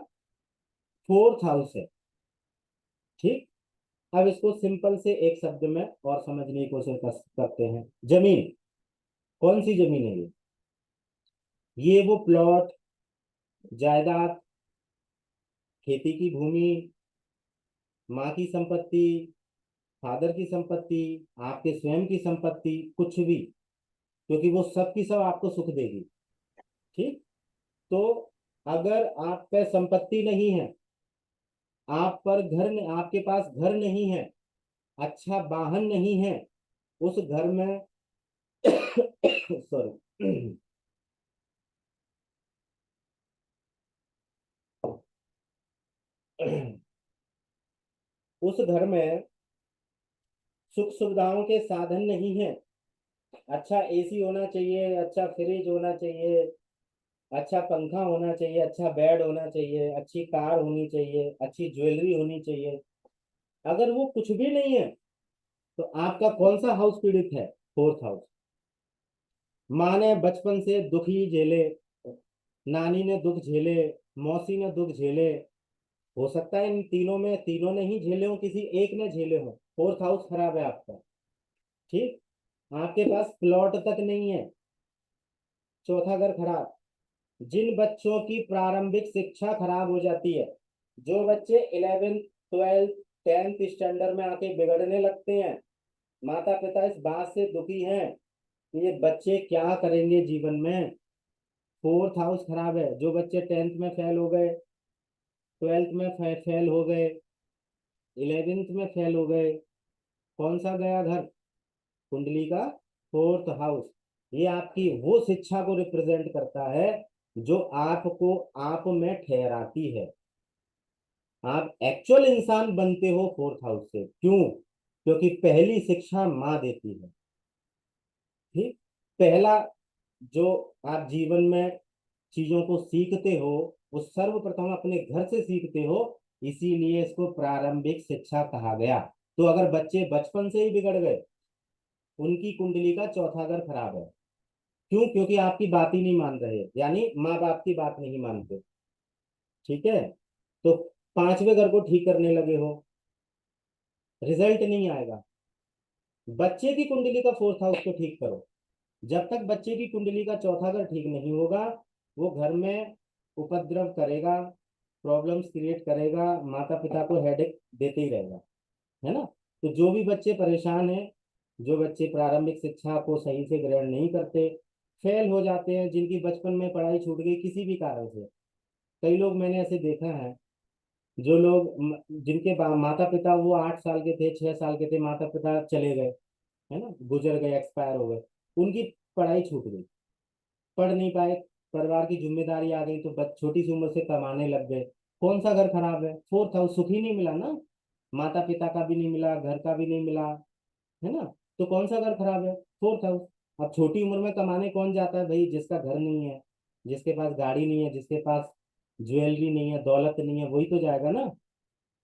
फोर्थ हाउस है। ठीक। अब इसको सिंपल से एक शब्द में और समझने की कोशिश करते हैं। जमीन। कौन सी जमीन है ये वो प्लॉट, जायदाद, खेती की भूमि, माँ की संपत्ति, फादर की संपत्ति, आपके स्वयं की संपत्ति, कुछ भी, क्योंकि वो सब की सब आपको सुख देगी। ठीक। तो अगर आप पे संपत्ति नहीं है, आप पर आपके पास घर नहीं है, अच्छा वाहन नहीं है, उस घर में सॉरी उस घर में सुख सुविधाओं के साधन नहीं है, अच्छा एसी होना चाहिए, अच्छा फ्रिज होना चाहिए, अच्छा पंखा होना चाहिए, अच्छा बेड होना चाहिए, अच्छी कार होनी चाहिए, अच्छी ज्वेलरी होनी चाहिए, अगर वो कुछ भी नहीं है, तो आपका कौन सा हाउस पीड़ित है? Fourth house. माँ ने बचपन से दुख ही झेले, नानी ने दुख झेले, मौसी ने दुख झेले, हो सकता है इन तीनों में तीनों ने ही झेले हो, किसी एक ने झेले हो, फोर्थ हाउस खराब है आपका। ठीक। आपके पास प्लॉट तक नहीं है, चौथा घर खराब। जिन बच्चों की प्रारंभिक शिक्षा खराब हो जाती है, जो बच्चे 11th 12th 10th स्टैंडर्ड में आके बिगड़ने लगते हैं, माता पिता इस बात से दुखी हैं कि ये बच्चे क्या करेंगे जीवन में, फोर्थ हाउस खराब है। जो बच्चे 10th में फेल हो गए, 12th में फेल हो गए, 11th में फेल हो गए, कौन सा गया घर? कुंडली का फोर्थ हाउस। ये आपकी वो शिक्षा को रिप्रेजेंट करता है जो आपको आप में ठहराती है। आप एक्चुअल इंसान बनते हो फोर्थ हाउस से। क्यों? क्योंकि पहली शिक्षा माँ देती है। ठीक। पहला जो आप जीवन में चीजों को सीखते हो, वो सर्वप्रथम अपने घर से सीखते हो, इसीलिए इसको प्रारंभिक शिक्षा कहा गया। तो अगर बच्चे बचपन से ही बिगड़ गए, उनकी कुंडली का चौथा घर खराब है। क्यों? क्योंकि आपकी बात ही नहीं मान रहे, यानी माँ बाप की बात नहीं मानते। ठीक है। तो पांचवें घर को ठीक करने लगे हो, रिजल्ट नहीं आएगा। बच्चे की कुंडली का फोर्थ हाउस को ठीक करो। जब तक बच्चे की कुंडली का चौथा घर ठीक नहीं होगा, वो घर में उपद्रव करेगा, प्रॉब्लम्स क्रिएट करेगा, माता पिता को हेडेक देते ही रहेगा। है ना? तो जो भी बच्चे परेशान हैं, जो बच्चे प्रारंभिक शिक्षा को सही से ग्रहण नहीं करते, फेल हो जाते हैं, जिनकी बचपन में पढ़ाई छूट गई किसी भी कारण से, कई लोग मैंने ऐसे देखा है, जो लोग जिनके माता पिता वो 8 साल के थे, 6 साल के थे, माता पिता चले गए, है ना, गुजर गए, एक्सपायर हो गए, उनकी पढ़ाई छूट गई, पढ़ नहीं पाए, परिवार की जिम्मेदारी आ गई, तो छोटी सी उम्र से कमाने लग गए। कौन सा घर खराब है? Fourth house. सुख ही नहीं मिला ना, माता पिता का भी नहीं मिला, घर का भी नहीं मिला, है ना? तो कौन सा घर खराब है? Fourth house. अब छोटी उम्र में कमाने कौन जाता है भाई? जिसका घर नहीं है, जिसके पास गाड़ी नहीं है, जिसके पास ज्वेलरी नहीं है, दौलत नहीं है, वही तो जाएगा ना।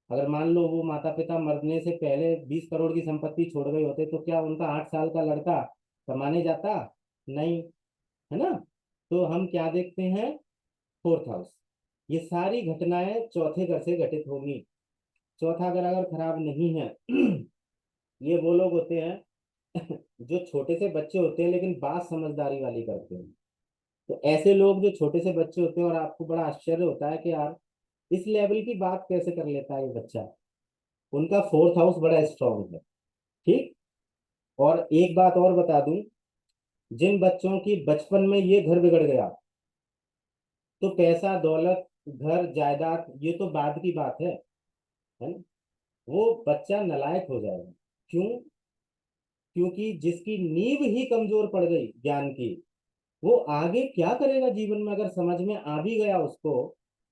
अगर मान लो वो माता पिता मरने से पहले 20 करोड़ की संपत्ति छोड़ गए होते, तो क्या उनका 8 साल का लड़का कमाने जाता? नहीं। है ना? तो हम क्या देखते हैं? Fourth house. ये सारी घटनाएं चौथे घर से घटित होंगी। चौथा घर अगर खराब नहीं है ये वो लोग होते हैं जो छोटे से बच्चे होते हैं लेकिन बात समझदारी वाली करते हैं। तो ऐसे लोग जो छोटे से बच्चे होते हैं, और आपको बड़ा आश्चर्य होता है कि यार इस लेवल की बात कैसे कर लेता है ये बच्चा, उनका फोर्थ हाउस बड़ा स्ट्रांग है। ठीक। और एक बात और बता दूं, जिन बच्चों की बचपन में ये घर बिगड़ गया, तो पैसा दौलत घर जायदाद ये तो बाद की बात है ना? वो बच्चा नालायक हो जाएगा। क्यों? क्योंकि जिसकी नींव ही कमजोर पड़ गई ज्ञान की, वो आगे क्या करेगा जीवन में? अगर समझ में आ भी गया उसको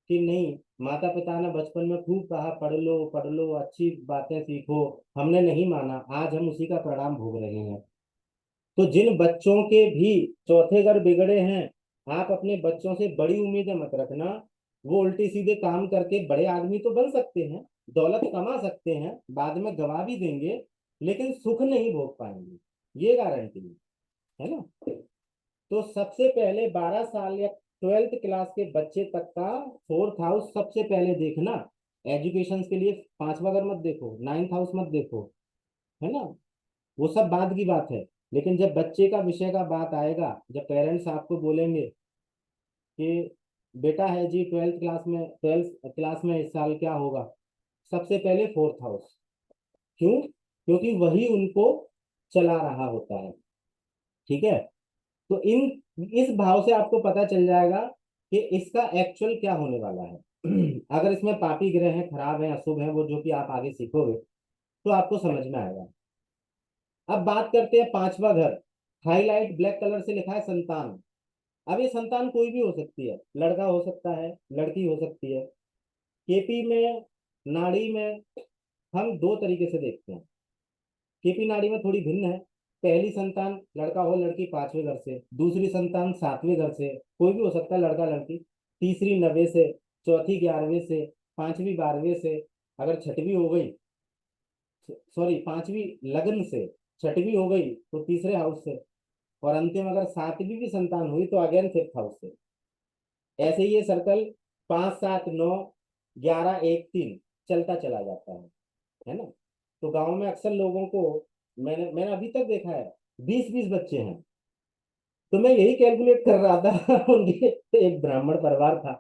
कि नहीं, माता पिता ने बचपन में खूब कहा पढ़ लो अच्छी बातें सीखो, हमने नहीं माना, आज हम उसी का परिणाम भोग रहे हैं। तो जिन बच्चों के भी चौथे घर बिगड़े हैं, आप अपने बच्चों से बड़ी उम्मीदें मत रखना। वो उल्टे सीधे काम करके बड़े आदमी तो बन सकते हैं, दौलत कमा सकते हैं, बाद में गवा भी देंगे, लेकिन सुख नहीं भोग पाएंगे, ये गारंटी है ना। तो सबसे पहले 12 साल या 12th क्लास के बच्चे तक का 4th हाउस सबसे पहले देखना। एजुकेशन के लिए 5वां घर मत देखो, 9th हाउस मत देखो, है ना। वो सब बाद की बात है। लेकिन जब बच्चे का विषय का बात आएगा, जब पेरेंट्स आपको बोलेंगे कि बेटा है जी 12th क्लास में इस साल क्या होगा, सबसे पहले 4th हाउस। क्यों? क्योंकि वही उनको चला रहा होता है। ठीक है। तो इन इस भाव से आपको पता चल जाएगा कि इसका एक्चुअल क्या होने वाला है। अगर इसमें पापी ग्रह हैं, खराब हैं, अशुभ हैं, वो जो कि आप आगे सीखोगे तो आपको समझ में आएगा। अब बात करते हैं 5वां घर। हाईलाइट ब्लैक कलर से लिखा है संतान। अब ये संतान कोई भी हो सकती है, लड़का हो सकता है, लड़की हो सकती है। केपी में, नाड़ी में हम दो तरीके से देखते हैं। केपी नाड़ी में थोड़ी भिन्न है। पहली संतान लड़का हो लड़की 5वें घर से, दूसरी संतान 7वें घर से, कोई भी हो सकता है लड़का लड़की, तीसरी 9वें से, चौथी 11वें से, पांचवी 12वें से, अगर छठवीं हो गई, सॉरी पांचवी लग्न से, छठवीं हो गई तो तीसरे हाउस से, और अंतिम अगर 7वीं भी संतान हुई तो अगेन 5th हाउस से। ऐसे ही ये सर्कल 5 7 9 11 1 3 चलता चला जाता है ना। तो गांव में अक्सर लोगों को, मैंने मैंने अभी तक देखा है 20 20 बच्चे हैं। तो मैं यही कैलकुलेट कर रहा था उनके, एक ब्राह्मण परिवार था,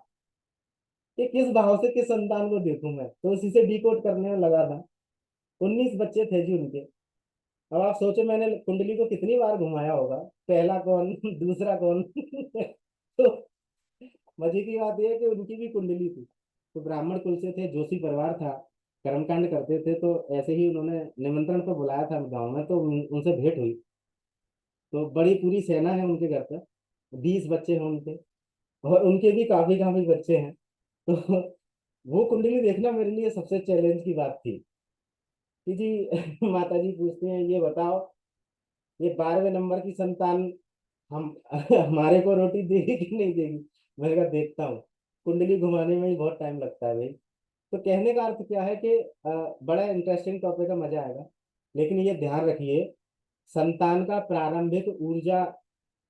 कि किस भाव से किस संतान को देखूं मैं, तो उसी से डिकोड करने में लगा था। 19 बच्चे थे जी उनके। अब आप सोचो मैंने कुंडली को कितनी बार घुमाया होगा, पहला कौन दूसरा कौन तो मजे की बात यह है कि उनकी भी कुंडली थी। तो ब्राह्मण कुल से थे, जोशी परिवार था, कर्मकांड करते थे। तो ऐसे ही उन्होंने निमंत्रण पर बुलाया था गांव में, तो उनसे भेंट हुई। तो बड़ी पूरी सेना है उनके घर पर, 20 बच्चे हैं उनके, और उनके भी काफी काफी बच्चे हैं। तो वो कुंडली देखना मेरे लिए सबसे चैलेंज की बात थी कि जी माता जी पूछते हैं ये बताओ, ये 12वें नंबर की संतान हम हमारे को रोटी देगी कि नहीं देगी। मैंने कहा देखता हूँ, कुंडली घुमाने में ही बहुत टाइम लगता है भाई। तो कहने का अर्थ क्या है कि बड़ा इंटरेस्टिंग टॉपिक है, मजा आएगा। लेकिन ये ध्यान रखिए, संतान का प्रारंभिक ऊर्जा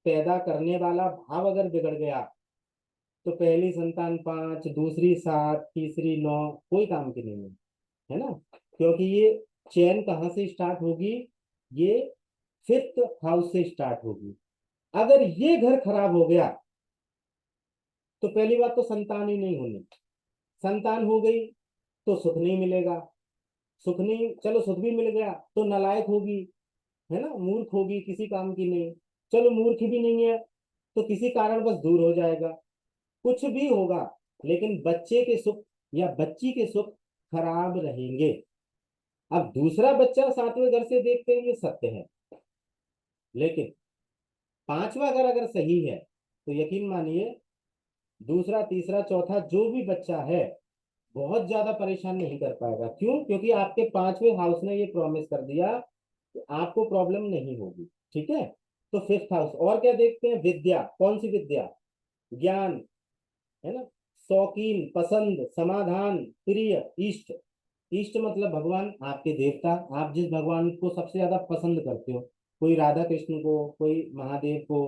पैदा करने वाला भाव अगर बिगड़ गया तो पहली संतान 5, दूसरी 7, तीसरी 9 कोई काम की नहीं है ना। क्योंकि ये चेन कहाँ से स्टार्ट होगी, ये 5th हाउस से स्टार्ट होगी। अगर ये घर खराब हो गया तो पहली बात तो संतान ही नहीं होनी। संतान हो गई तो सुख नहीं मिलेगा, सुख नहीं, चलो सुख भी मिल गया तो नालायक होगी, है ना, मूर्ख होगी, किसी काम की नहीं। चलो मूर्ख भी नहीं है तो किसी कारण बस दूर हो जाएगा, कुछ भी होगा, लेकिन बच्चे के सुख या बच्ची के सुख खराब रहेंगे। अब दूसरा बच्चा 7वें घर से देखते हैं, ये सत्य है। लेकिन 5वां घर अगर सही है तो यकीन मानिए दूसरा तीसरा चौथा जो भी बच्चा है बहुत ज्यादा परेशान नहीं कर पाएगा। क्यों? क्योंकि आपके 5वें हाउस ने ये प्रॉमिस कर दिया कि आपको प्रॉब्लम नहीं होगी। ठीक है। तो 5th हाउस, और क्या देखते हैं? विद्या। कौन सी विद्या? ज्ञान, है ना, शौकीन, पसंद, समाधान, प्रिय, इष्ट। इष्ट मतलब भगवान, आपके देवता, आप जिस भगवान को सबसे ज्यादा पसंद करते हो, कोई राधा कृष्ण को, कोई महादेव को,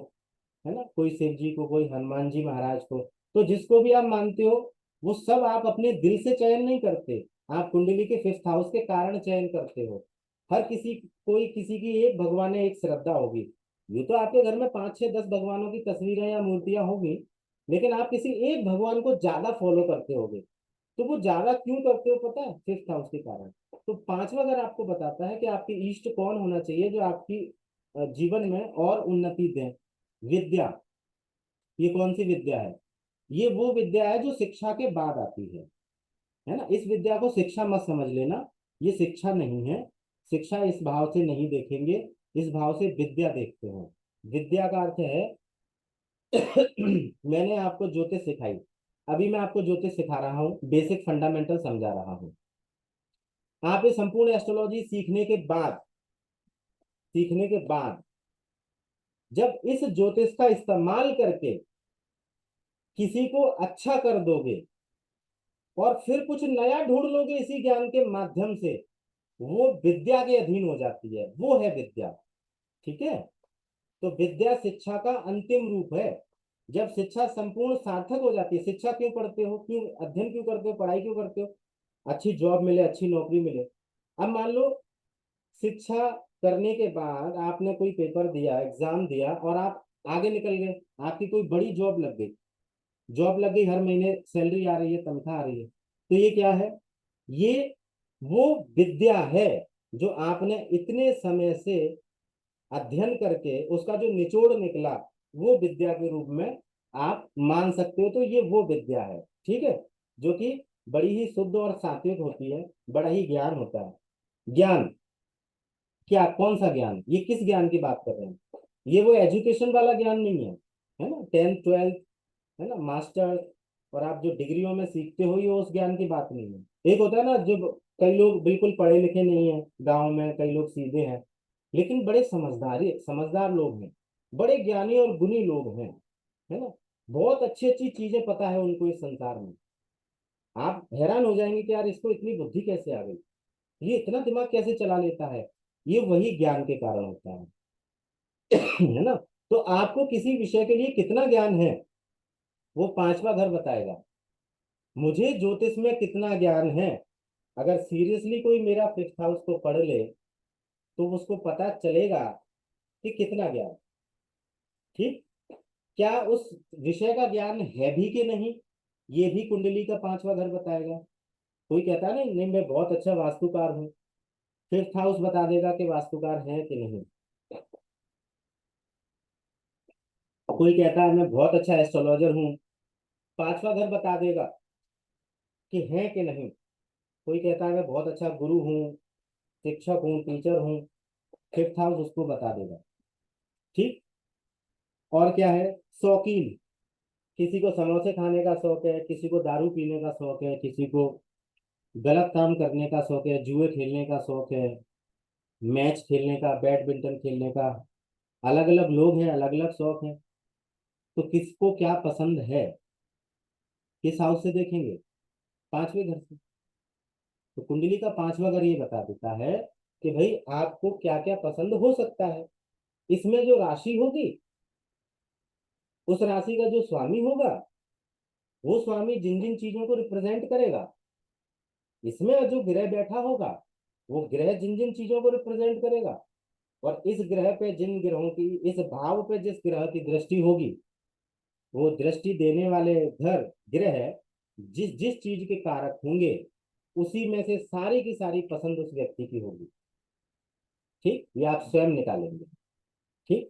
है ना, कोई शिव जी को, कोई हनुमान जी महाराज को। तो जिसको भी आप मानते हो वो सब आप अपने दिल से चयन नहीं करते, आप कुंडली के 5th हाउस के कारण चयन करते हो। हर किसी, कोई किसी की एक भगवान है, एक श्रद्धा होगी। ये तो आपके घर में 5 6 10 भगवानों की तस्वीरें या मूर्तियां होगी, लेकिन आप किसी एक भगवान को ज्यादा फॉलो करते होगे। तो वो ज्यादा क्यों करते हो पता है? 5th हाउस के कारण। तो 5वां घर आपको बताता है कि आपके इष्ट कौन होना चाहिए जो आपकी जीवन में और उन्नति दें। विद्या, ये कौन सी विद्या है? ये वो विद्या है जो शिक्षा के बाद आती है ना। इस विद्या को शिक्षा मत समझ लेना, ये शिक्षा नहीं है। शिक्षा इस भाव से नहीं देखेंगे, इस भाव से विद्या देखते हैं। विद्या का अर्थ है मैंने आपको ज्योतिष सिखाई, अभी मैं आपको ज्योतिष सिखा रहा हूँ, बेसिक फंडामेंटल समझा रहा हूँ। आप ये संपूर्ण एस्ट्रोलॉजी सीखने के बाद जब इस ज्योतिष का इस्तेमाल करके किसी को अच्छा कर दोगे और फिर कुछ नया ढूंढ लोगे इसी ज्ञान के माध्यम से, वो विद्या के अधीन हो जाती है, वो है विद्या। ठीक है। तो विद्या शिक्षा का अंतिम रूप है। जब शिक्षा संपूर्ण सार्थक हो जाती है, शिक्षा क्यों पढ़ते हो, क्यों अध्ययन क्यों करते हो, पढ़ाई क्यों करते हो? अच्छी जॉब मिले, अच्छी नौकरी मिले। अब मान लो शिक्षा करने के बाद आपने कोई पेपर दिया, एग्जाम दिया, और आप आगे निकल गए, आपकी कोई बड़ी जॉब लग गई, जॉब लग गई, हर महीने सैलरी आ रही है, तनख्वाह आ रही है, तो ये क्या है? ये वो विद्या है जो आपने इतने समय से अध्ययन करके उसका जो निचोड़ निकला, वो विद्या के रूप में आप मान सकते हो। तो ये वो विद्या है, ठीक है, जो कि बड़ी ही शुद्ध और सात्विक होती है, बड़ा ही ज्ञान होता है। ज्ञान क्या, कौन सा ज्ञान, ये किस ज्ञान की बात कर रहे हैं? ये वो एजुकेशन वाला ज्ञान नहीं है ना, 10th 12th, है ना, मास्टर्स, और आप जो डिग्रियों में सीखते हो, ये उस ज्ञान की बात नहीं है। एक होता है ना, जो कई लोग बिल्कुल पढ़े लिखे नहीं है, गांव में कई लोग सीधे हैं, लेकिन बड़े समझदार लोग हैं, बड़े ज्ञानी और गुणी लोग हैं, है ना, बहुत अच्छी अच्छी चीजें पता है उनको इस संसार में। आप हैरान हो जाएंगे कि यार इसको इतनी बुद्धि कैसे आ गई, ये इतना दिमाग कैसे चला लेता है। ये वही ज्ञान के कारण होता है है ना। तो आपको किसी विषय के लिए कितना ज्ञान है, वो पांचवा घर बताएगा। मुझे ज्योतिष में कितना ज्ञान है, अगर सीरियसली कोई मेरा फिफ्थ हाउस को पढ़ ले, तो उसको पता चलेगा कि कितना ज्ञान। ठीक। क्या उस विषय का ज्ञान है भी कि नहीं, ये भी कुंडली का पांचवा घर बताएगा। कोई कहता है नहीं नहीं मैं बहुत अच्छा वास्तुकार हूँ, फिफ्थ हाउस बता देगा कि वास्तुकार है कि नहीं। कोई कहता है मैं बहुत अच्छा एस्ट्रोलॉजर हूँ, पांचवा घर बता देगा कि है कि नहीं। कोई कहता है मैं बहुत अच्छा गुरु हूँ, शिक्षक हूँ, टीचर हूँ, फिफ्थ हाउस उसको बता देगा। ठीक। और क्या है, शौकीन, किसी को समोसे खाने का शौक है, किसी को दारू पीने का शौक है, किसी को गलत काम करने का शौक है, जुए खेलने का शौक है, मैच खेलने का, बैडमिंटन खेलने का। अलग अलग लोग हैं, अलग अलग शौक हैं। तो किसको क्या पसंद है, किस हाउस से देखेंगे? पांचवें घर से। तो कुंडली का पांचवा घर ये बता देता है कि भाई आपको क्या क्या पसंद हो सकता है। इसमें जो राशि होगी, उस राशि का जो स्वामी होगा, वो स्वामी जिन जिन चीजों को रिप्रेजेंट करेगा, इसमें जो ग्रह बैठा होगा, वो ग्रह जिन जिन चीजों को रिप्रेजेंट करेगा, और इस ग्रह पे जिन ग्रहों की, इस भाव पे जिस ग्रह की दृष्टि होगी, वो दृष्टि देने वाले घर, ग्रह, जिस जिस चीज के कारक होंगे, उसी में से सारी की सारी पसंद उस व्यक्ति की होगी। ठीक, ये आप स्वयं निकालेंगे। ठीक।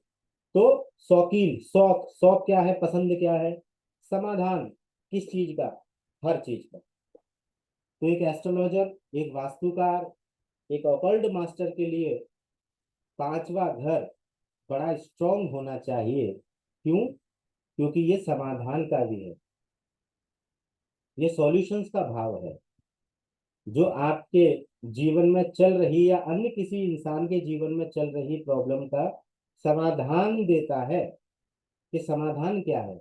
तो शौकीन, शौक, शौक क्या है, पसंद क्या है, समाधान किस चीज का, हर चीज का। तो एक एस्ट्रोलॉजर, एक वास्तुकार, एक ऑकल्ट मास्टर के लिए पांचवा घर बड़ा स्ट्रांग होना चाहिए। क्यों? क्योंकि ये समाधान का भी है, ये सॉल्यूशंस का भाव है। जो आपके जीवन में चल रही या अन्य किसी इंसान के जीवन में चल रही प्रॉब्लम का समाधान देता है, कि समाधान क्या है।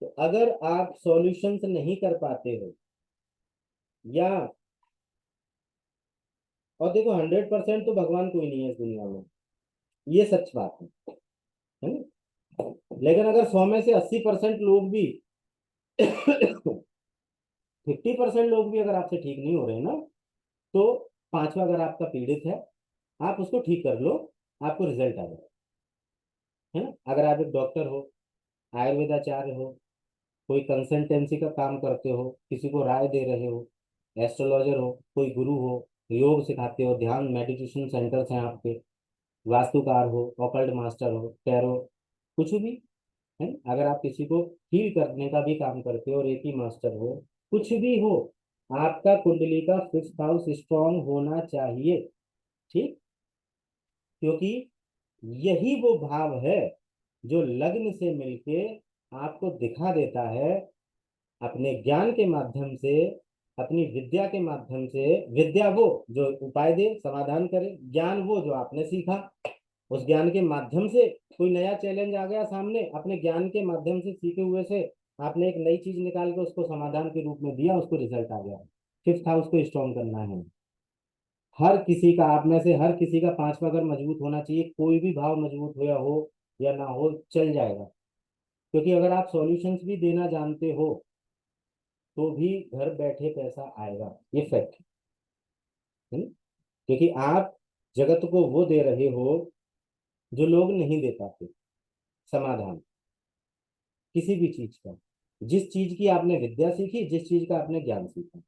तो अगर आप सॉल्यूशंस नहीं कर पाते हो, या, और देखो 100% तो भगवान कोई नहीं है इस दुनिया में, ये सच बात है ना। लेकिन अगर 100 में से 80% लोग भी 50% लोग भी अगर आपसे ठीक नहीं हो रहे ना, तो पांचवा अगर आपका पीड़ित है, आप उसको ठीक कर लो, आपको रिजल्ट आ जाए, है ना। अगर आप एक डॉक्टर हो, आयुर्वेदाचार्य हो, कोई कंसल्टेंसी का काम करते हो, किसी को राय दे रहे हो, एस्ट्रोलॉजर हो, कोई गुरु हो, योग सिखाते हो, ध्यान मेडिटेशन सेंटर्स हैं आपके, वास्तुकार हो, ऑकल्ट मास्टर हो, टैरो, कुछ भी, है ना? अगर आप किसी को हील करने का भी काम करते हो, रेकी मास्टर हो, कुछ भी हो, आपका कुंडली का फिफ्थ हाउस स्ट्रांग होना चाहिए। ठीक। क्योंकि यही वो भाव है जो लग्न से मिलके आपको दिखा देता है, अपने ज्ञान के माध्यम से, अपनी विद्या के माध्यम से। विद्या वो जो उपाय दे, समाधान करे, ज्ञान वो जो आपने सीखा, उस ज्ञान के माध्यम से कोई नया चैलेंज आ गया सामने, अपने ज्ञान के माध्यम से सीखे हुए से आपने एक नई चीज निकाल के उसको समाधान के रूप में दिया, उसको रिजल्ट आ गया। फिफ्थ हाउस को स्ट्रॉन्ग करना है। हर किसी का, आप में से हर किसी का पांचवा घर मजबूत होना चाहिए। कोई भी भाव मजबूत हो या ना हो, चल जाएगा। क्योंकि अगर आप सॉल्यूशंस भी देना जानते हो तो भी घर बैठे पैसा आएगा, ये फैक्ट है ना। क्योंकि आप जगत को वो दे रहे हो जो लोग नहीं दे पाते, समाधान किसी भी चीज का। जिस चीज की आपने विद्या सीखी, जिस चीज का आपने ज्ञान सीखा,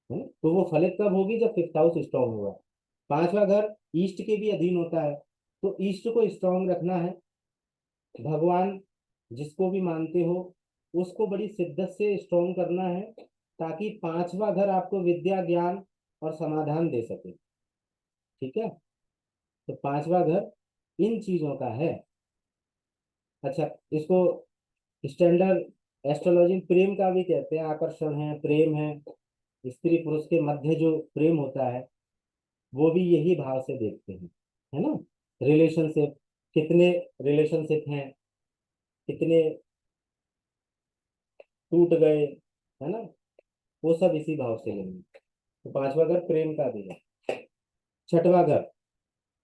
है ना, तो वो फलित कब होगी, जब फिफ्थ हाउस स्ट्रांग होगा। पांचवा घर ईस्ट के भी अधीन होता है, तो ईस्ट को स्ट्रांग रखना है। भगवान जिसको भी मानते हो उसको बड़ी शिद्दत से स्ट्रांग करना है, ताकि पांचवा घर आपको विद्या, ज्ञान और समाधान दे सके। ठीक है, तो पांचवा घर इन चीजों का है। अच्छा, इसको स्टैंडर्ड एस्ट्रोलॉजी प्रेम का भी कहते हैं। आकर्षण है, प्रेम है, स्त्री पुरुष के मध्य जो प्रेम होता है वो भी यही भाव से देखते हैं, है ना। रिलेशनशिप, कितने रिलेशनशिप हैं, कितने टूट गए, है ना, वो सब इसी भाव से लेंगे। तो पांचवा घर प्रेम का भी है। छठवा घर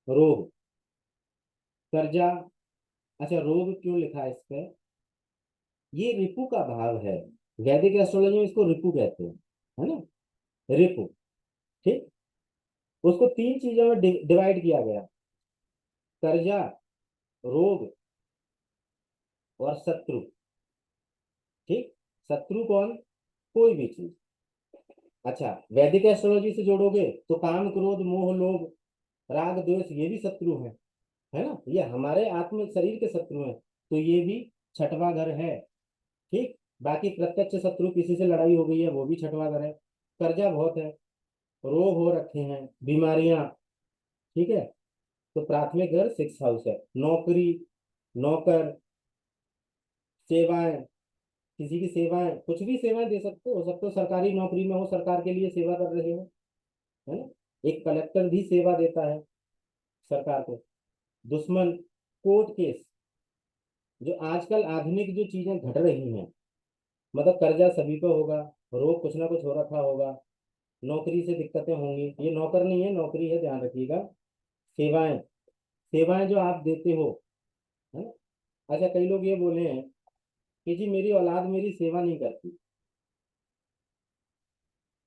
रोग, कर्जा। अच्छा, रोग क्यों लिखा है इस पे, ये रिपु का भाव है। वैदिक एस्ट्रोलॉजी में इसको रिपु कहते हैं, है ना, रिपु। ठीक, उसको तीन चीजों में डिवाइड किया गया, कर्जा, रोग और शत्रु। ठीक, शत्रु कौन, कोई भी चीज। अच्छा, वैदिक एस्ट्रोलॉजी से जोड़ोगे तो काम, क्रोध, मोह, लोभ, राग, द्वेष, ये भी शत्रु है ना, ये हमारे आत्म शरीर के शत्रु हैं, तो ये भी छठवां घर है। ठीक, बाकी प्रत्यक्ष शत्रु, किसी से लड़ाई हो गई है, वो भी छठवां घर है। कर्जा बहुत है, रोग हो रखे हैं, बीमारियां। ठीक है, तो प्राथमिक घर सिक्स हाउस है। नौकरी, नौकर, सेवाएं, किसी की सेवाएं, कुछ भी सेवाएं दे सकते हो सकते हो, सरकारी नौकरी में हो, सरकार के लिए सेवा कर रहे हो, है ना। एक कलेक्टर भी सेवा देता है सरकार को। दुश्मन, कोर्ट केस, जो आजकल आधुनिक जो चीजें घट रही हैं, मतलब कर्जा सभी को होगा, रोग कुछ ना कुछ हो रखा होगा, नौकरी से दिक्कतें होंगी। ये नौकर नहीं है, नौकरी है, ध्यान रखिएगा। सेवाएं, सेवाएं जो आप देते हो, है ना। अच्छा, कई लोग ये बोले हैं कि जी मेरी औलाद मेरी सेवा नहीं करती,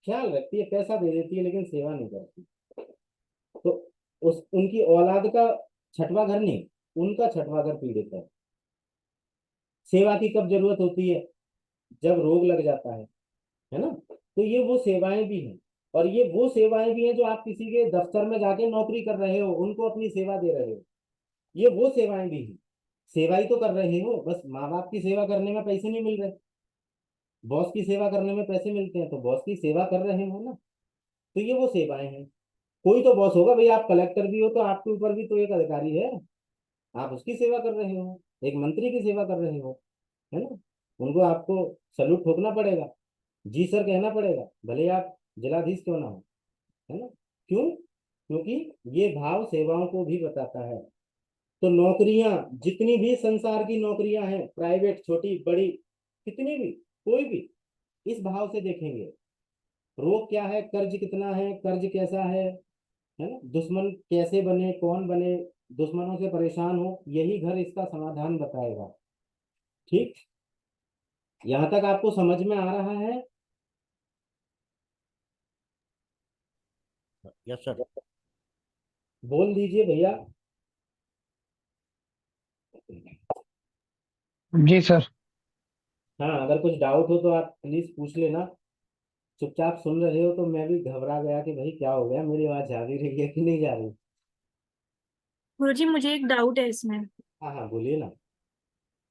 ख्याल रखती है, पैसा दे देती है लेकिन सेवा नहीं करती। तो उस उनकी औलाद का छठवां घर नहीं, उनका छठवां घर पीड़ित है। सेवा की कब जरूरत होती है, जब रोग लग जाता है ना। तो ये वो सेवाएं भी हैं, और ये वो सेवाएं भी हैं जो आप किसी के दफ्तर में जाके नौकरी कर रहे हो, उनको अपनी सेवा दे रहे हो। ये वो सेवाएं भी हैं। सेवा ही तो कर रहे हो, बस माँ बाप की सेवा करने में पैसे नहीं मिल रहे, बॉस की सेवा करने में पैसे मिलते हैं, तो बॉस की सेवा कर रहे हो ना। तो ये वो सेवाएं हैं। कोई तो बॉस होगा भाई, आप कलेक्टर भी हो तो आपके ऊपर भी तो एक अधिकारी है, आप उसकी सेवा कर रहे हो, एक मंत्री की सेवा कर रहे हो, है ना। उनको आपको सलूट ठोकना पड़ेगा, जी सर कहना पड़ेगा, भले आप जिलाधीश क्यों ना हो, है ना। क्यों, क्योंकि ये भाव सेवाओं को भी बताता है। तो नौकरियां, जितनी भी संसार की नौकरियां हैं, प्राइवेट, छोटी बड़ी, कितनी भी, कोई भी, इस भाव से देखेंगे। रोग क्या है, कर्ज कितना है, कर्ज कैसा है ना, दुश्मन कैसे बने, कौन बने, दुश्मनों से परेशान हो, यही घर इसका समाधान बताएगा। ठीक, यहां तक आपको समझ में आ रहा है। Yes sir. बोल दीजिए भैया। जी सर। हाँ, अगर कुछ डाउट हो तो आप प्लीज पूछ लेना। चुपचाप सुन रहे हो तो मैं भी घबरा गया कि भाई क्या हो गया, मेरी आवाज जा भी रही है कि नहीं जा रही। गुरुजी मुझे एक डाउट है इसमें। हाँ हाँ, बोलिए ना।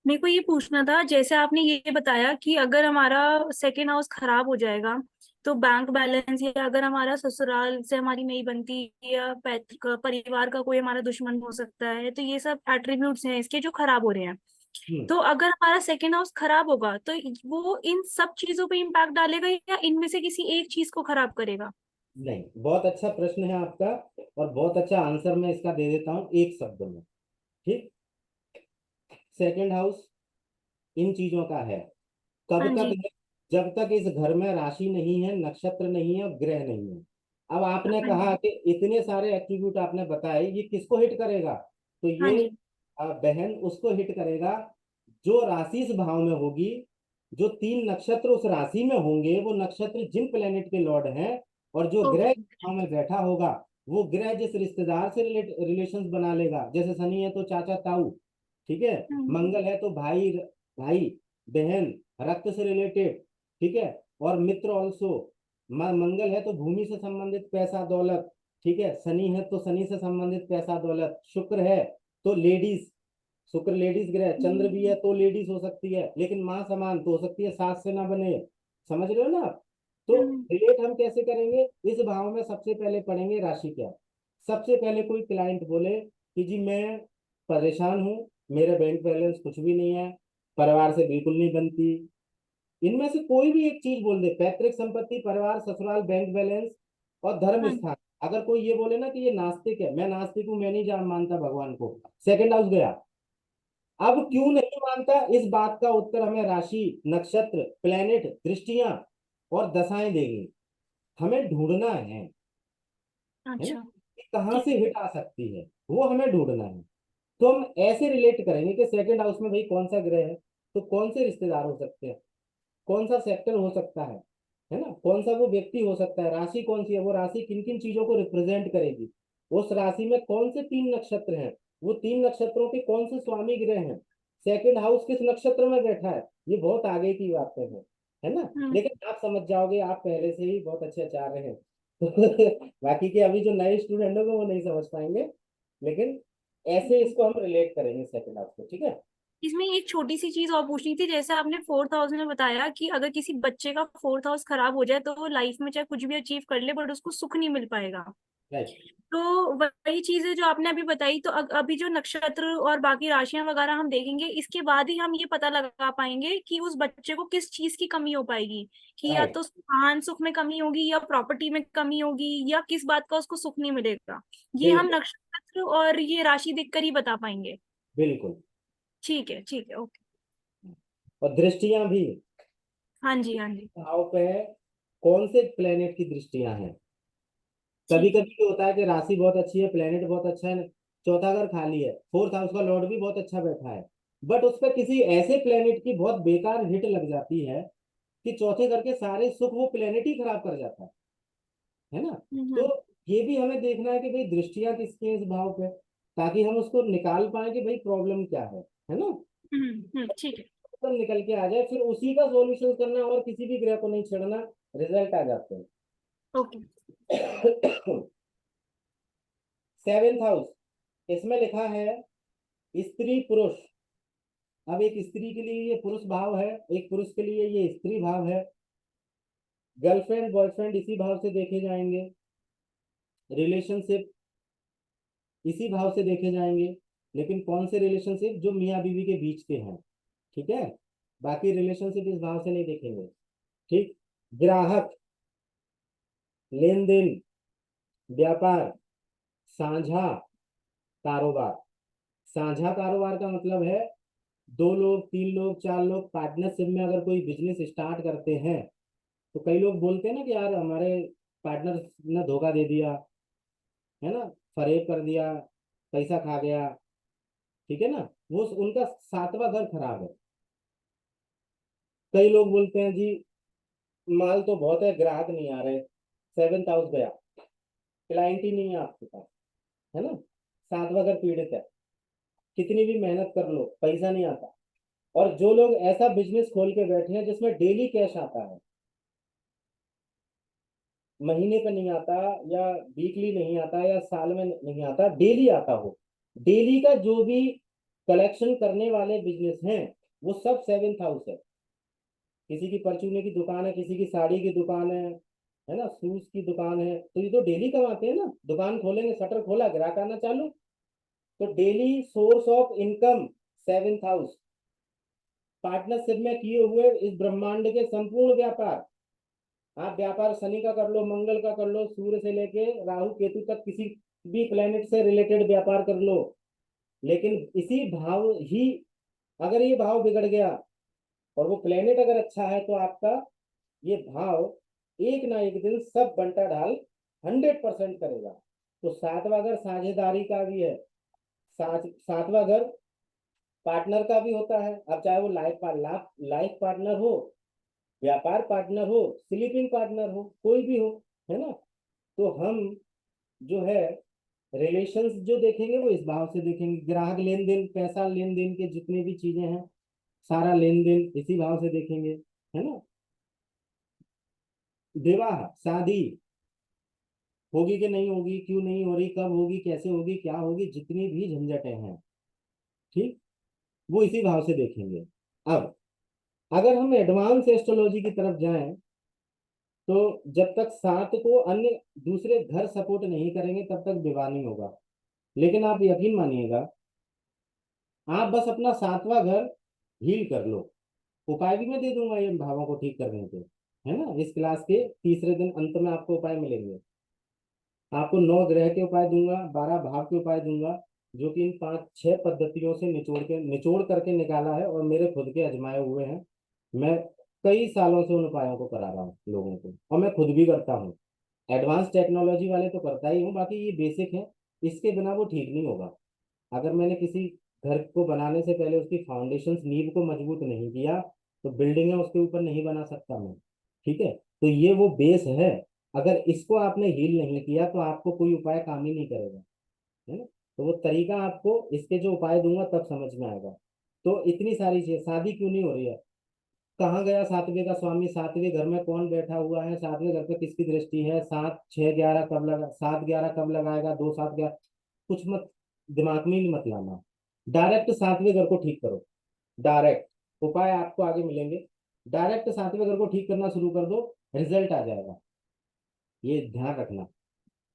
मेरे को ये पूछना था, जैसे आपने ये बताया कि अगर हमारा सेकेंड हाउस खराब हो जाएगा तो बैंक बैलेंस, या अगर हमारा ससुराल से हमारी नहीं बनती, या परिवार का कोई हमारा दुश्मन हो सकता है, तो ये सब एट्रीब्यूट्स हैं इसके जो खराब हो रहे हैं। हम्म, तो अगर हमारा सेकेंड हाउस खराब होगा तो वो इन सब चीजों पे इम्पैक्ट डालेगा, या इनमें से किसी एक चीज को खराब करेगा? नहीं, बहुत अच्छा प्रश्न है आपका, और बहुत अच्छा आंसर मैं इसका दे देता हूँ एक शब्द में। ठीक, सेकंड हाउस इन चीजों का है। कब हाँ तक जी। है, जब तक इस घर में राशि नहीं है, नक्षत्र नहीं है और ग्रह नहीं है। अब आपने हाँ कहा जी। कि इतने सारे एट्रीब्यूट आपने बताए, ये किसको हिट करेगा? तो हाँ ये जी। बहन उसको हिट करेगा जो राशि इस भाव में होगी, जो 3 नक्षत्र उस राशि में होंगे, वो नक्षत्र जिन प्लेनेट के लॉर्ड हैं, और जो ग्रह इस ओके। भाव में बैठा होगा, वो ग्रह जिस रिश्तेदार से रिलेशंस बना लेगा, जैसे शनि है तो चाचा ताऊ, ठीक है, हम्म। मंगल है तो भाई, भाई बहन, रक्त से रिलेटेड, ठीक है, और मित्र ऑल्सो। मंगल है तो भूमि से संबंधित पैसा दौलत, ठीक है, शनि है तो शनि से संबंधित पैसा दौलत, शुक्र है तो लेडीज, शुक्र लेडीज ग्रह, चंद्र भी है हम्म। तो लेडीज हो सकती है, लेकिन माँ समान तो हो सकती है, सास से ना बने। समझ रहे हो ना आप? तो हम्म। रिलेट हम कैसे करेंगे? इस भाव में सबसे पहले पढ़ेंगे राशि क्या। सबसे पहले कोई क्लाइंट बोले कि जी मैं परेशान हूँ, मेरे बैंक बैलेंस कुछ भी नहीं है, परिवार से बिल्कुल नहीं बनती, इनमें से कोई भी एक चीज बोल दे, पैतृक संपत्ति, परिवार, ससुराल, बैंक बैलेंस और धर्म हाँ जी। स्थान। अगर कोई ये बोले ना कि ये नास्तिक है, मैं नास्तिक हूं, मैं नहीं जान मानता भगवान को, सेकंड हाउस गया। अब क्यों नहीं मानता, इस बात का उत्तर हमें राशि, नक्षत्र, प्लेनेट, दृष्टियां और दशाएं देंगी। हमें ढूंढना है ना, अच्छा। कि कहाँ ठीक से है। हिट आ सकती है, वो हमें ढूंढना है। तो हम ऐसे रिलेट करेंगे कि सेकंड हाउस में भाई कौन सा ग्रह है, तो कौन से रिश्तेदार हो सकते हैं, कौन सा सेक्टर हो सकता है ना, कौन सा वो व्यक्ति हो सकता है, राशि कौन सी है, वो राशि किन किन चीजों को रिप्रेजेंट करेगी, उस राशि में कौन से 3 नक्षत्र हैं, वो 3 नक्षत्रों के कौन से स्वामी ग्रह हैं, सेकंड हाउस किस नक्षत्र में बैठा है, ये बहुत आगे की बातें हैं, है ना। हम्म। लेकिन आप समझ जाओगे, आप पहले से ही बहुत अच्छे आचार्य हैं। बाकी के अभी जो नए स्टूडेंट होंगे वो नहीं समझ पाएंगे, लेकिन ऐसे इसको हम रिलेट करेंगे सेकंड हाउस को, ठीक है। इसमें एक छोटी सी चीज और पूछनी थी, जैसे आपने 4th हाउस में बताया कि अगर किसी बच्चे का 4th हाउस खराब हो जाए तो वो लाइफ में चाहे कुछ भी अचीव कर ले बट उसको सुख नहीं मिल पाएगा। राइट। तो वही चीज है जो आपने अभी बताई, तो अभी जो नक्षत्र और बाकी राशियां वगैरह हम देखेंगे, इसके बाद ही हम ये पता लगा पाएंगे कि उस बच्चे को किस चीज की कमी हो पाएगी, कि या राइट। तो स्थान सुख में कमी होगी या प्रॉपर्टी में कमी होगी या किस बात का उसको सुख नहीं मिलेगा। ये हम बिल्कुल। नक्षत्र और ये राशि देखकर ही बता पाएंगे। बिल्कुल। ठीक है, ठीक है, ओके। और दृष्टियां भी, हाँ जी, हाँ जी। भाव पे कौन से प्लेनेट की दृष्टियां हैं। कभी ठीक है। कभी होता है कि राशि बहुत अच्छी है, प्लेनेट बहुत अच्छा है, चौथा घर खाली है, फोर्थ हाउस का लॉर्ड भी बहुत अच्छा बैठा है, बट उस पर किसी ऐसे प्लेनेट की बहुत बेकार हिट लग जाती है कि चौथे घर के सारे सुख वो प्लेनेट ही खराब कर जाता है ना। तो हम्म। ये भी हमें देखना है कि भाई दृष्टियां किसकी हैं इस भाव पे, ताकि हम उसको निकाल पाए कि भाई प्रॉब्लम क्या है ना। ठीक है। तो निकल के आ जाए, फिर उसी का सॉल्यूशन करना, और किसी भी ग्रह को नहीं छेड़ना, रिजल्ट आ जाते ओके। हैं। सेवेंथ हाउस, इसमें लिखा है स्त्री पुरुष। अब एक स्त्री के लिए ये पुरुष भाव है, एक पुरुष के लिए ये स्त्री भाव है। गर्लफ्रेंड बॉयफ्रेंड इसी भाव से देखे जाएंगे, रिलेशनशिप इसी भाव से देखे जाएंगे, लेकिन कौन से रिलेशनशिप, जो मियाँ बीवी के बीच के हैं, ठीक है, बाकी रिलेशनशिप इस भाव से नहीं देखेंगे। ठीक। ग्राहक, लेन देन, व्यापार, साझा कारोबार। साझा कारोबार का मतलब है 2 लोग, 3 लोग, 4 लोग पार्टनरशिप में अगर कोई बिजनेस स्टार्ट करते हैं, तो कई लोग बोलते हैं ना कि यार हमारे पार्टनर ने धोखा दे दिया, है ना, फरेब कर दिया, पैसा खा गया, ठीक है ना, वो उनका 7वां घर खराब है। कई लोग बोलते हैं जी माल तो बहुत है, ग्राहक नहीं आ रहे, 7th हाउस गया, क्लाइंट ही नहीं है आपके पास, है ना, 7वां घर पीड़ित है, कितनी भी मेहनत कर लो पैसा नहीं आता। और जो लोग ऐसा बिजनेस खोल के बैठे हैं जिसमें डेली कैश आता है, महीने पे नहीं आता, या वीकली नहीं आता, या साल में नहीं आता, डेली आता हो, डेली का जो भी कलेक्शन करने वाले बिजनेस हैं, वो सब 7th हाउस है। किसी की परचूने की दुकान है, किसी की साड़ी की दुकान है ना, शूज की दुकान है, तो ये तो डेली कमाते हैं ना, दुकान खोलेंगे, शटर खोला, ग्राहक आना चालू, तो daily source of income 7th house. Partnership में किए हुए इस ब्रह्मांड के संपूर्ण व्यापार, आप व्यापार शनि का कर लो, मंगल का कर लो, सूर्य से लेके राहु केतु तक किसी भी प्लेनेट से रिलेटेड व्यापार कर लो, लेकिन इसी भाव ही, अगर ये भाव बिगड़ गया और वो प्लेनेट अगर अच्छा है, तो आपका ये भाव एक ना एक दिन सब बंटा ढाल 100% करेगा। तो सातवां घर साझेदारी का भी है, सातवां घर पार्टनर का भी होता है। अब चाहे वो लाइफ पार्टनर हो, व्यापार पार्टनर हो, स्लीपिंग पार्टनर हो, कोई भी हो, है ना। तो हम जो है रिलेशंस जो देखेंगे वो इस भाव से देखेंगे। ग्राहक लेन देन, पैसा लेन देन के जितने भी चीजें हैं, सारा लेन देन इसी भाव से देखेंगे, है ना। विवाह, शादी होगी कि नहीं होगी, क्यों नहीं हो रही, कब होगी, कैसे होगी, क्या होगी, जितनी भी झंझटें हैं, ठीक, वो इसी भाव से देखेंगे। अब अगर हम एडवांस एस्ट्रोलॉजी की तरफ जाएं, तो जब तक सात को अन्य दूसरे घर सपोर्ट नहीं करेंगे तब तक विवाह नहीं होगा। लेकिन आप यकीन मानिएगा, आप बस अपना सातवां घर हील कर लो, उपाय भी मैं दे दूंगा ये भावों को ठीक करने के, है ना। इस क्लास के तीसरे दिन अंत में आपको उपाय मिलेंगे। आपको 9 ग्रह के उपाय दूंगा, 12 भाव के उपाय दूंगा, जो कि इन 5-6 पद्धतियों से निचोड़ करके निकाला है और मेरे खुद के आजमाए हुए हैं। मैं कई सालों से उन उपायों को करा रहा हूँ लोगों को, और मैं खुद भी करता हूँ। एडवांस टेक्नोलॉजी वाले तो करता ही हूँ, बाकी ये बेसिक है, इसके बिना वो ठीक नहीं होगा। अगर मैंने किसी घर को बनाने से पहले उसकी फाउंडेशन नींव को मजबूत नहीं किया, तो बिल्डिंग है उसके ऊपर नहीं बना सकता मैं, ठीक है। तो ये वो बेस है, अगर इसको आपने हील नहीं किया तो आपको कोई उपाय काम ही नहीं करेगा, है ना। तो वो तरीका आपको इसके जो उपाय दूंगा तब समझ में आएगा। तो इतनी सारी चीज, शादी क्यों नहीं हो रही है, कहाँ गया सातवें का स्वामी, सातवें घर में कौन बैठा हुआ है, सातवें घर पे किसकी दृष्टि है, 7-6-11 कब लगा, 7-11 कब लगाएगा, 2-7-11, कुछ मत दिमाग में ही मत लाना। डायरेक्ट सातवें घर को ठीक करो, डायरेक्ट उपाय आपको आगे मिलेंगे। डायरेक्ट सातवें घर को ठीक करना शुरू कर दो, रिजल्ट आ जाएगा, ये ध्यान रखना।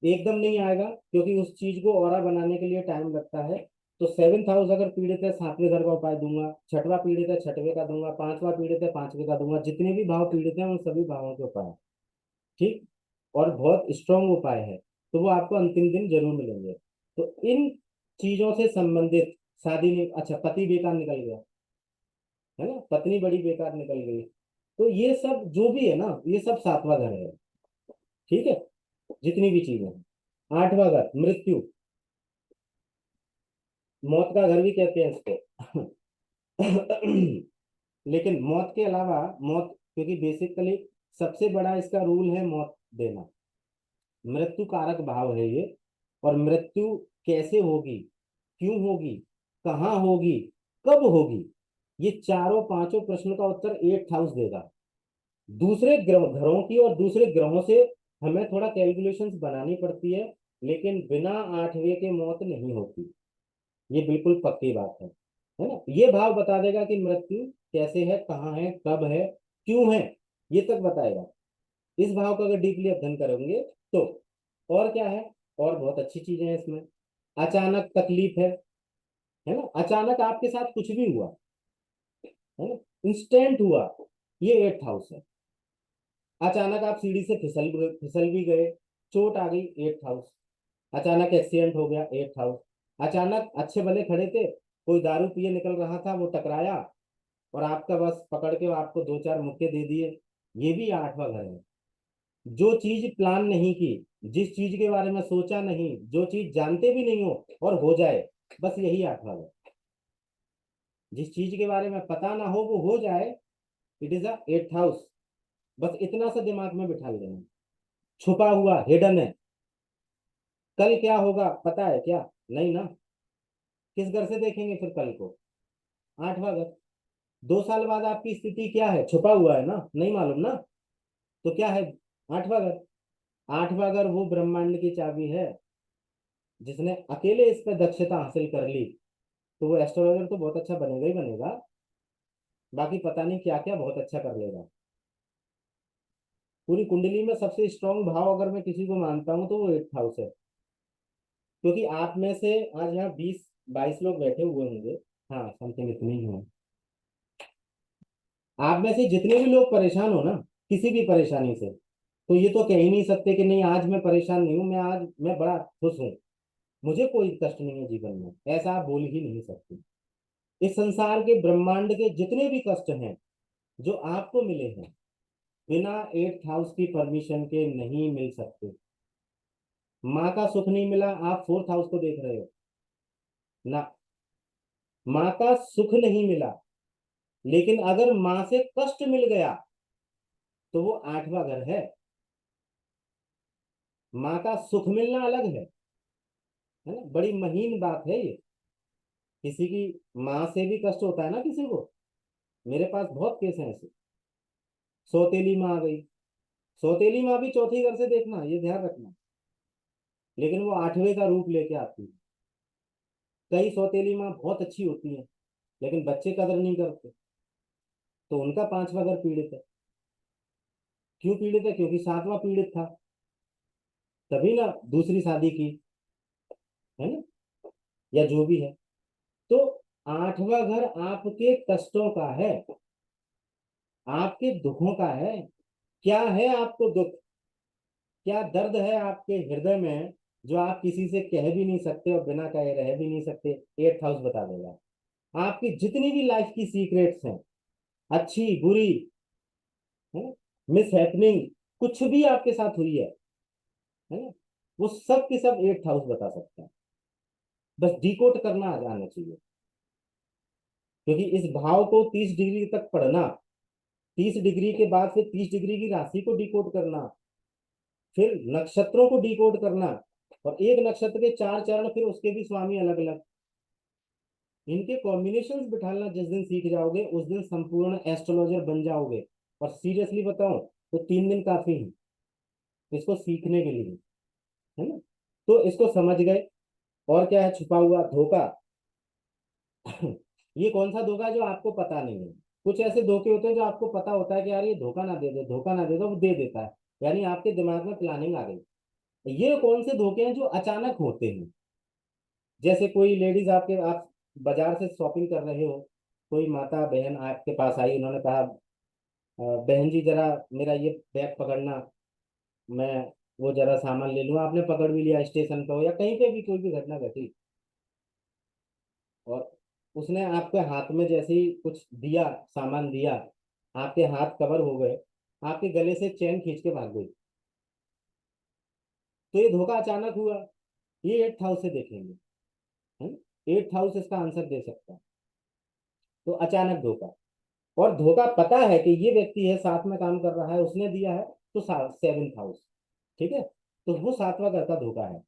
एकदम नहीं आएगा, क्योंकि उस चीज को ऑरा बनाने के लिए टाइम लगता है। तो 7th हाउस अगर पीड़ित है, सातवें घर का उपाय दूंगा, छठवां पीड़ित है, छठवें का दूंगा, पांचवा पीड़ित है, पांचवें का दूंगा, जितने भी भाव पीड़ित हैं उन सभी भावों के उपाय, ठीक। और बहुत स्ट्रॉन्ग उपाय है, तो वो आपको अंतिम दिन जरूर मिलेंगे। तो इन चीजों से संबंधित, शादी में, अच्छा पति बेकार निकल गया, है ना, पत्नी बड़ी बेकार निकल गई, तो ये सब जो भी है ना, ये सब सातवां घर है, ठीक है, जितनी भी चीजें हैं। आठवां घर मृत्यु, मौत का घर भी कहते हैं इसको। लेकिन मौत के अलावा, मौत क्योंकि बेसिकली सबसे बड़ा इसका रूल है मौत देना, मृत्यु कारक भाव है ये। और मृत्यु कैसे होगी, क्यों होगी, कहाँ होगी, कब होगी, ये चारों पांचों प्रश्न का उत्तर 8th हाउस देगा। दूसरे घरों की और दूसरे ग्रहों से हमें थोड़ा कैलकुलेशंस बनानी पड़ती है, लेकिन बिना 8वें के मौत नहीं होती, ये बिल्कुल पक्की बात है ना। ये भाव बता देगा कि मृत्यु कैसे है, कहाँ है, कब है, क्यों है, ये तक बताएगा। इस भाव का अगर डीपली अध्ययन करेंगे तो। और क्या है, और बहुत अच्छी चीजें हैं इसमें। अचानक तकलीफ है ना, अचानक आपके साथ कुछ भी हुआ, है ना, इंस्टेंट हुआ, ये 8th हाउस है। अचानक आप सीढ़ी से फिसल भी गए, चोट आ गई, 8th हाउस। अचानक एक्सीडेंट हो गया, 8th हाउस। अचानक अच्छे भले खड़े थे, कोई दारू पिए निकल रहा था, वो टकराया और आपका बस पकड़ के आपको 2-4 मुक्के दे दिए, ये भी 8वां घर है। जो चीज प्लान नहीं की, जिस चीज के बारे में सोचा नहीं, जो चीज जानते भी नहीं हो और हो जाए, बस यही 8वां घर। जिस चीज के बारे में पता ना हो वो हो जाए, it is a 8th house. बस इतना सा दिमाग में बिठा लेना, छुपा हुआ हिडन है। कल क्या होगा पता है क्या, नहीं ना। किस घर से देखेंगे फिर कल को, 8वां घर। 2 साल बाद आपकी स्थिति क्या है, छुपा हुआ है ना, नहीं मालूम ना, तो क्या है, 8वां घर। 8वां घर वो ब्रह्मांड की चाबी है, जिसने अकेले इस पर दक्षता हासिल कर ली, तो वो एस्ट्रोलॉजर तो बहुत अच्छा बनेगा ही बनेगा, बाकी पता नहीं क्या क्या बहुत अच्छा कर लेगा। पूरी कुंडली में सबसे स्ट्रांग भाव अगर मैं किसी को मानता हूँ तो वो 8th हाउस है। क्योंकि आप में से आज यहाँ 20-22 लोग बैठे हुए होंगे, हाँ समथिंग इतने ही हैं। आप में से जितने भी लोग परेशान हो ना, किसी भी परेशानी से, तो ये तो कह ही नहीं सकते कि नहीं आज मैं परेशान नहीं हूँ, मैं बड़ा खुश हूँ, मुझे कोई कष्ट नहीं है जीवन में, ऐसा आप बोल ही नहीं सकते। इस संसार के ब्रह्मांड के जितने भी कष्ट हैं जो आपको मिले हैं, बिना 8th हाउस की परमिशन के नहीं मिल सकते। माँ का सुख नहीं मिला, आप फोर्थ हाउस को देख रहे हो ना। माँ का सुख नहीं मिला, लेकिन अगर माँ से कष्ट मिल गया तो वो आठवां घर है। माँ का सुख मिलना अलग है ना, बड़ी महीन बात है ये। किसी की माँ से भी कष्ट होता है ना किसी को। मेरे पास बहुत केस हैं ऐसे। सौतेली माँ आ गई, सौतेली माँ भी चौथी घर से देखना, ये ध्यान रखना, लेकिन वो आठवें का रूप लेके आती है। कई सौतेली माँ बहुत अच्छी होती हैं, लेकिन बच्चे कदर नहीं करते, तो उनका पांचवा घर पीड़ित है। क्यों पीड़ित है? क्योंकि सातवां पीड़ित था, तभी ना दूसरी शादी की, है ना, या जो भी है। तो आठवां घर आपके कष्टों का है, आपके दुखों का है। क्या है आपको दुख, क्या दर्द है आपके हृदय में, जो आप किसी से कह भी नहीं सकते और बिना कहे रह भी नहीं सकते? एट्थ हाउस बता देगा। आपकी जितनी भी लाइफ की सीक्रेट्स हैं, अच्छी बुरी, है ना, मिस हैपनिंग, कुछ भी आपके साथ हुई है ना, वो सब के सब एट्थ हाउस बता सकता है। बस डिकोड करना आ जाना चाहिए। क्योंकि इस भाव को 30 डिग्री तक पढ़ना, 30 डिग्री के बाद फिर 30 डिग्री की राशि को डिकोड करना, फिर नक्षत्रों को डिकोड करना, और एक नक्षत्र के 4 चरण, फिर उसके भी स्वामी अलग अलग, इनके कॉम्बिनेशंस बिठाना जिस दिन सीख जाओगे उस दिन संपूर्ण एस्ट्रोलॉजर बन जाओगे। और सीरियसली बताओ तो 3 दिन काफी है इसको सीखने के लिए, है ना। तो इसको समझ गए। और क्या है छुपा हुआ धोखा? ये कौन सा धोखा है जो आपको पता नहीं है? कुछ ऐसे धोखे होते हैं जो आपको पता होता है कि यार ये धोखा ना दे दे, धोखा ना दे दो, वो दे देता है, यानी आपके दिमाग में प्लानिंग आ गई। ये कौन से धोखे हैं जो अचानक होते हैं? जैसे कोई लेडीज आपके, आप बाजार से शॉपिंग कर रहे हो, कोई माता बहन आपके पास आई, उन्होंने कहा बहन जी जरा मेरा ये बैग पकड़ना, मैं वो जरा सामान ले लूँ। आपने पकड़ भी लिया, स्टेशन पे हो या कहीं पे भी कोई भी घटना घटी, और उसने आपके हाथ में जैसे ही कुछ दिया, सामान दिया, आपके हाथ कवर हो गए, आपके गले से चेन खींच के भाग गई, तो ये धोखा अचानक हुआ। ये एट्थ हाउस से देखेंगे, है ना, एट्थ हाउस इसका आंसर दे सकता है। तो अचानक धोखा, और धोखा पता है कि ये व्यक्ति है साथ में काम कर रहा है, उसने दिया है, तो सेवेंथ हाउस, ठीक है, तो वो सातवां घर का धोखा है।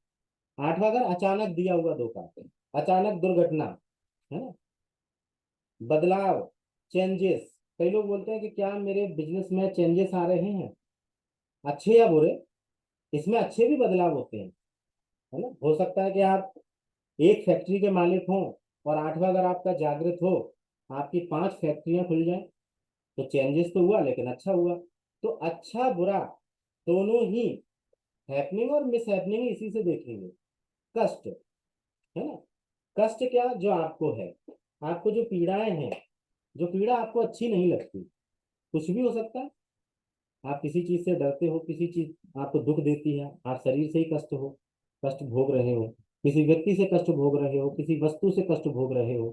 आठवां घर अचानक दिया हुआ धोखा, अचानक दुर्घटना, है ना, बदलाव, चेंजेस। कई लोग बोलते हैं कि क्या मेरे बिजनेस में चेंजेस आ रहे हैं, अच्छे या बुरे? इसमें अच्छे भी बदलाव होते हैं, है ना। हो सकता है कि आप एक फैक्ट्री के मालिक हों और आठवां अगर आपका जागृत हो, आपकी 5 फैक्ट्रियां खुल जाएं, तो चेंजेस तो हुआ लेकिन अच्छा हुआ। तो अच्छा बुरा दोनों ही, हैपनिंग और मिस हैपनिंग इसी से देखेंगे। कष्ट, है ना, कष्ट क्या जो आपको है, आपको जो पीड़ाएं हैं, जो पीड़ा आपको अच्छी नहीं लगती, कुछ भी हो सकता है। आप किसी चीज से डरते हो, किसी चीज आपको दुख देती है, आप शरीर से ही कष्ट हो, कष्ट भोग रहे हो, किसी व्यक्ति से कष्ट भोग रहे हो, किसी वस्तु से कष्ट भोग रहे हो,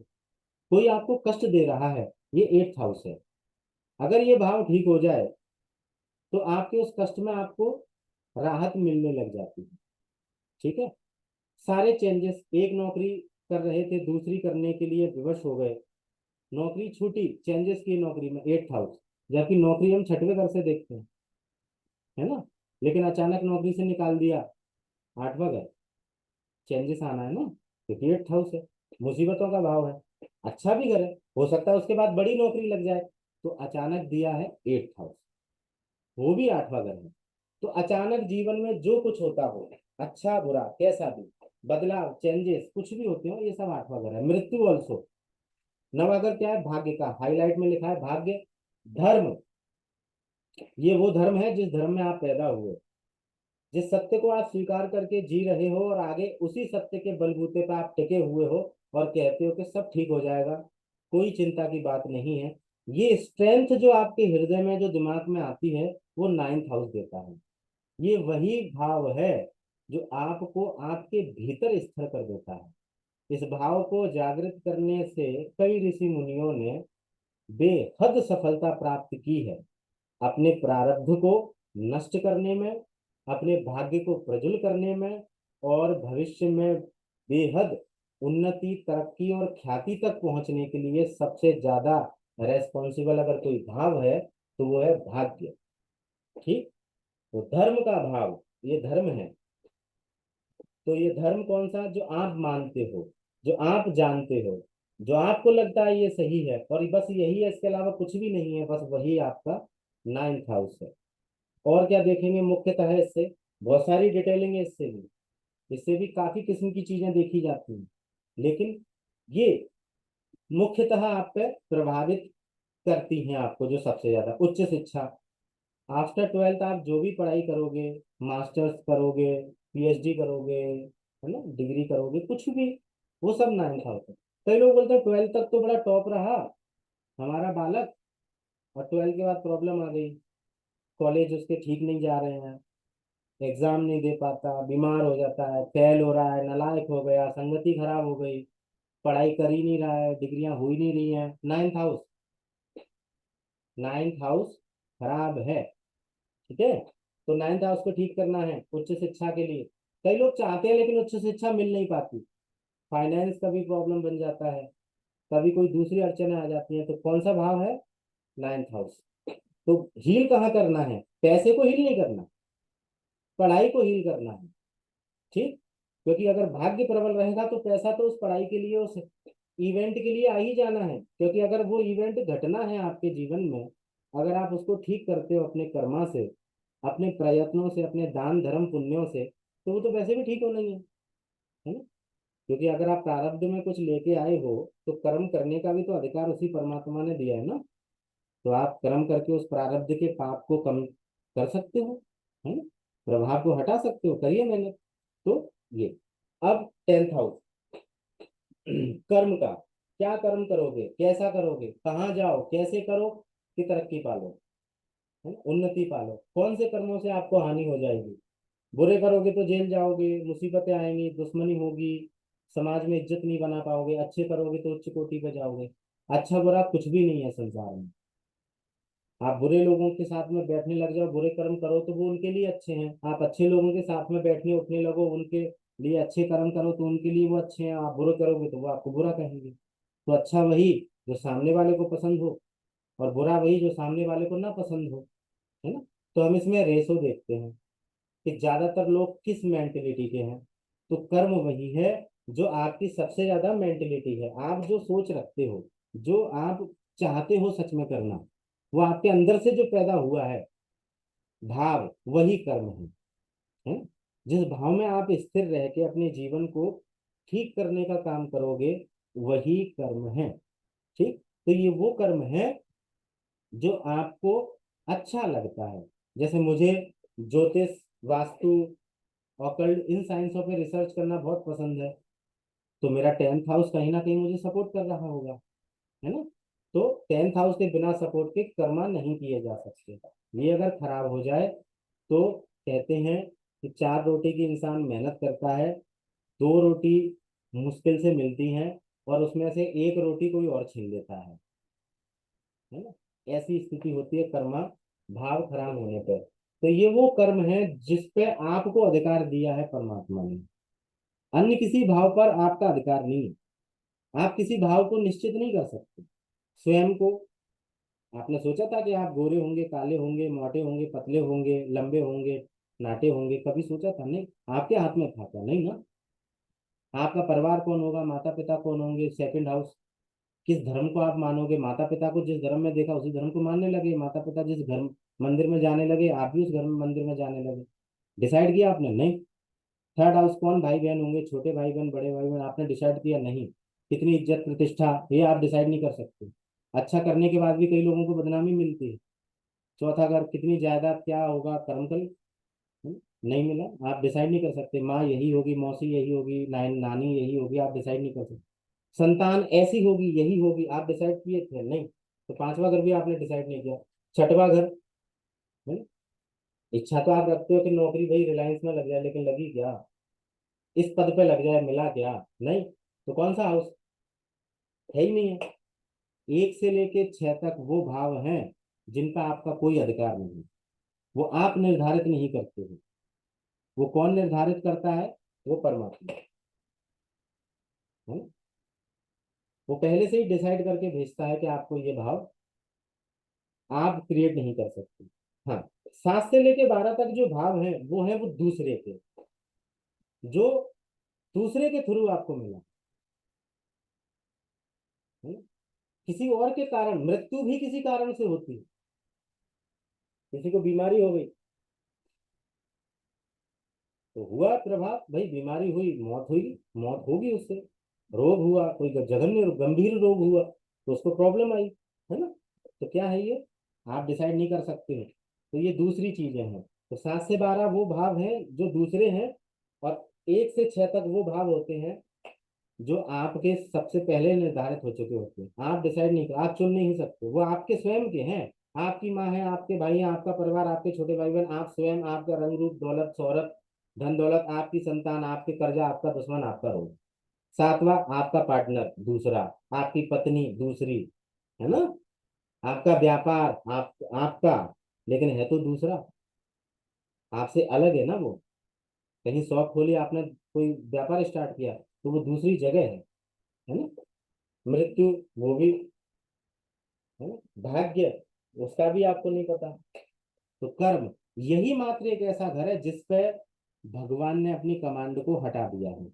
कोई आपको कष्ट दे रहा है, ये एट्थ हाउस है। अगर ये भाव ठीक हो जाए तो आपके उस कष्ट में आपको राहत मिलने लग जाती है, ठीक है। सारे चेंजेस, एक नौकरी कर रहे थे दूसरी करने के लिए विवश हो गए, नौकरी छूटी, चेंजेस की नौकरी में, एट्थ हाउस। जबकि नौकरी हम छठवें घर से देखते हैं, है ना, लेकिन अचानक नौकरी से निकाल दिया, आठवां घर, चेंजेस आना है ना, क्योंकि एट्थ हाउस है, मुसीबतों का भाव है। अच्छा भी घर है, हो सकता है उसके बाद बड़ी नौकरी लग जाए, तो अचानक दिया है एट्थ हाउस, वो भी आठवां घर है। तो अचानक जीवन में जो कुछ होता हो, अच्छा बुरा कैसा भी, बदलाव चेंजेस कुछ भी होते हो, ये सब आठवां घर है। मृत्यु ऑल्सो, नवा घर क्या है? भाग्य का, हाईलाइट में लिखा है भाग्य। धर्म, ये वो धर्म है जिस धर्म में आप पैदा हुए, जिस सत्य को आप स्वीकार करके जी रहे हो, और आगे उसी सत्य के बलबूते पर आप टिके हुए हो, और कहते हो कि सब ठीक हो जाएगा, कोई चिंता की बात नहीं है। ये स्ट्रेंथ जो आपके हृदय में, जो दिमाग में आती है, वो नाइन्थ हाउस देता है। ये वही भाव है जो आपको आपके भीतर स्थिर कर देता है। इस भाव को जागृत करने से कई ऋषि मुनियों ने बेहद सफलता प्राप्त की है, अपने प्रारब्ध को नष्ट करने में, अपने भाग्य को प्रज्वल करने में, और भविष्य में बेहद उन्नति, तरक्की और ख्याति तक पहुंचने के लिए सबसे ज्यादा रेस्पॉन्सिबल अगर कोई भाव है तो वो है भाग्य। ठीक। तो धर्म का भाव, ये धर्म है। तो ये धर्म कौन सा? जो आप मानते हो, जो आप जानते हो, जो आपको लगता है ये सही है, और बस यही है, इसके अलावा कुछ भी नहीं है, बस वही आपका 9th हाउस है। और क्या देखेंगे मुख्यतः इससे? बहुत सारी डिटेलिंग है इससे भी, इससे भी काफी किस्म की चीजें देखी जाती हैं, लेकिन ये मुख्यतः आप पे प्रभावित करती हैं, आपको जो सबसे ज्यादा उच्च शिक्षा। आफ्टर 12th आप जो भी पढ़ाई करोगे, मास्टर्स करोगे, पीएचडी करोगे, है ना, डिग्री करोगे, कुछ भी, वो सब 9th हाउस है। कई लोग बोलते हैं 12th तक तो बड़ा टॉप रहा हमारा बालक, और 12th के बाद प्रॉब्लम आ गई, कॉलेज उसके ठीक नहीं जा रहे हैं, एग्जाम नहीं दे पाता, बीमार हो जाता है, फेल हो रहा है, नालायक हो गया, संगति खराब हो गई, पढ़ाई कर ही नहीं रहा है, डिग्रियां हो ही नहीं रही हैं। 9th हाउस, 9th हाउस खराब है। ठीक है। तो 9th हाउस को ठीक करना है उच्च शिक्षा के लिए। कई लोग चाहते हैं लेकिन उच्च शिक्षा मिल नहीं पाती, फाइनेंस का भी प्रॉब्लम बन जाता है, कभी कोई दूसरी अड़चनें आ जाती हैं। तो कौन सा भाव है? 9th house. तो हील कहाँ करना है? पैसे को हील नहीं करना, पढ़ाई को हील करना है। ठीक। क्योंकि अगर भाग्य प्रबल रहेगा तो पैसा तो उस पढ़ाई के लिए, उस इवेंट के लिए आ ही जाना है, क्योंकि अगर वो इवेंट घटना है आपके जीवन में, अगर आप उसको ठीक करते हो अपने कर्मा से, अपने प्रयत्नों से, अपने दान धर्म पुण्यों से, तो वो तो वैसे भी ठीक होना ही है ना। क्योंकि अगर आप प्रारब्ध में कुछ लेके आए हो, तो कर्म करने का भी तो अधिकार उसी परमात्मा ने दिया है ना। तो आप कर्म करके उस प्रारब्ध के पाप को कम कर सकते हो, है ना, प्रभाव को हटा सकते हो, करिए मेहनत। तो ये, अब 10th हाउस कर्म का, क्या कर्म करोगे, कैसा करोगे, कहाँ जाओ, कैसे करो कि तरक्की पालो, है ना, उन्नति पालो। कौन से कर्मों से आपको हानि हो जाएगी? बुरे करोगे तो जेल जाओगे, मुसीबतें आएंगी, दुश्मनी होगी, समाज में इज्जत नहीं बना पाओगे। अच्छे करोगे तो उच्च कोटि पे जाओगे। अच्छा बुरा कुछ भी नहीं है संसार में। आप बुरे लोगों के साथ में बैठने लग जाओ, बुरे कर्म करो तो वो उनके लिए अच्छे हैं। आप अच्छे लोगों के साथ में बैठने उठने लगो, उनके लिए अच्छे कर्म करो तो उनके लिए वो अच्छे हैं। आप बुरे करोगे तो वो आपको बुरा कहेंगे। तो अच्छा वही जो सामने वाले को पसंद हो, और बुरा वही जो सामने वाले को ना पसंद हो, है ना। तो हम इसमें रेशो देखते हैं कि ज्यादातर लोग किस मेंटेलिटी के हैं। तो कर्म वही है जो आपकी सबसे ज्यादा मेंटेलिटी है। आप जो सोच रखते हो, जो आप चाहते हो सच में करना, वो आपके अंदर से जो पैदा हुआ है भाव, वही कर्म है। जिस भाव में आप स्थिर रह के अपने जीवन को ठीक करने का काम करोगे, वही कर्म है। ठीक। तो ये वो कर्म है जो आपको अच्छा लगता है। जैसे मुझे ज्योतिष, वास्तु, ऑकल्ट, इन साइंसों पे रिसर्च करना बहुत पसंद है, तो मेरा 10th हाउस कहीं ना कहीं मुझे सपोर्ट कर रहा होगा, है ना। तो 10th हाउस के बिना सपोर्ट के कर्मा नहीं किए जा सकते। ये अगर खराब हो जाए तो कहते हैं कि 4 रोटी की इंसान मेहनत करता है, 2 रोटी मुश्किल से मिलती हैं, और उसमें से 1 रोटी कोई और छीन लेता है ना। ऐसी स्थिति होती है कर्मा भाव खराब होने पर। तो ये वो कर्म है जिस पे आपको अधिकार दिया है परमात्मा ने। अन्य किसी भाव पर आपका अधिकार नहीं है। आप किसी भाव को निश्चित नहीं कर सकते स्वयं को। आपने सोचा था कि आप गोरे होंगे, काले होंगे, मोटे होंगे, पतले होंगे, लंबे होंगे, नाटे होंगे? कभी सोचा था? नहीं। आपके हाथ में था क्या? नहीं ना। आपका परिवार कौन होगा, माता पिता कौन होंगे, 2nd हाउस, किस धर्म को आप मानोगे, माता पिता को जिस धर्म में देखा उसी धर्म को मानने लगे, माता पिता जिस घर मंदिर में जाने लगे आप भी उस घर मंदिर में जाने लगे। डिसाइड किया आपने? नहीं। 3rd हाउस कौन, भाई बहन होंगे, छोटे भाई बहन, बड़े भाई बहन, आपने डिसाइड किया? नहीं। कितनी इज्जत प्रतिष्ठा, ये आप डिसाइड नहीं कर सकते। अच्छा करने के बाद भी कई लोगों को बदनामी मिलती है। चौथा घर, कितनी जायदाद, क्या होगा, कर्म कल, नहीं मिला, आप डिसाइड नहीं कर सकते। माँ यही होगी, मौसी यही होगी, नानी यही होगी, आप डिसाइड नहीं कर सकते। संतान ऐसी होगी, यही होगी, आप डिसाइड किए थे? नहीं। तो 5वां घर भी आपने डिसाइड नहीं किया। 6वां घर, है? इच्छा तो आप रखते हो कि नौकरी भाई रिलायंस में लग जाए, लेकिन लगी क्या? इस पद पे लग जाए, मिला क्या? नहीं। तो कौन सा हाउस? है ही नहीं है। 1 से लेके 6 तक वो भाव हैं जिनका आपका कोई अधिकार नहीं, वो आप निर्धारित नहीं करते हो। वो कौन निर्धारित करता है? वो परमात्मा है। वो पहले से ही डिसाइड करके भेजता है कि आपको ये भाव आप क्रिएट नहीं कर सकते। हाँ, 7 से लेके 12 तक जो भाव है वो है वो दूसरे के, जो दूसरे के थ्रू आपको मिला है ना? किसी और के कारण, मृत्यु भी किसी कारण से होती है। किसी को बीमारी हो गई तो हुआ प्रभाव, भाई बीमारी हुई, मौत हुई, मौत होगी उससे। रोग हुआ, कोई जघन्य गंभीर रोग हुआ तो उसको प्रॉब्लम आई, है ना? तो क्या है ये, आप डिसाइड नहीं कर सकते हैं। तो ये दूसरी चीजें हैं। तो 7 से 12 वो भाव हैं जो दूसरे हैं, और 1 से 6 तक वो भाव होते हैं जो आपके सबसे पहले निर्धारित हो चुके होते हैं। आप डिसाइड नहीं कर, आप चुन नहीं सकते, वो आपके स्वयं के हैं। आपकी माँ है, आपके भाई हैं, आपका परिवार, आपके छोटे भाई बहन, आप स्वयं, आपका रंग रूप दौलत शोहरत धन दौलत, आपकी संतान, आपके कर्जा, आपका दुश्मन, आपका रोग। 7वां आपका पार्टनर दूसरा, आपकी पत्नी दूसरी, है ना? आपका व्यापार आपका, लेकिन है तो दूसरा, आपसे अलग है ना वो। कहीं शॉप खोली आपने, कोई व्यापार स्टार्ट किया, तो वो दूसरी जगह है ना? मृत्यु वो भी, है ना? भाग्य उसका भी आपको नहीं पता। तो कर्म, यही मात्र एक ऐसा घर है जिस पे भगवान ने अपनी कमांड को हटा दिया है।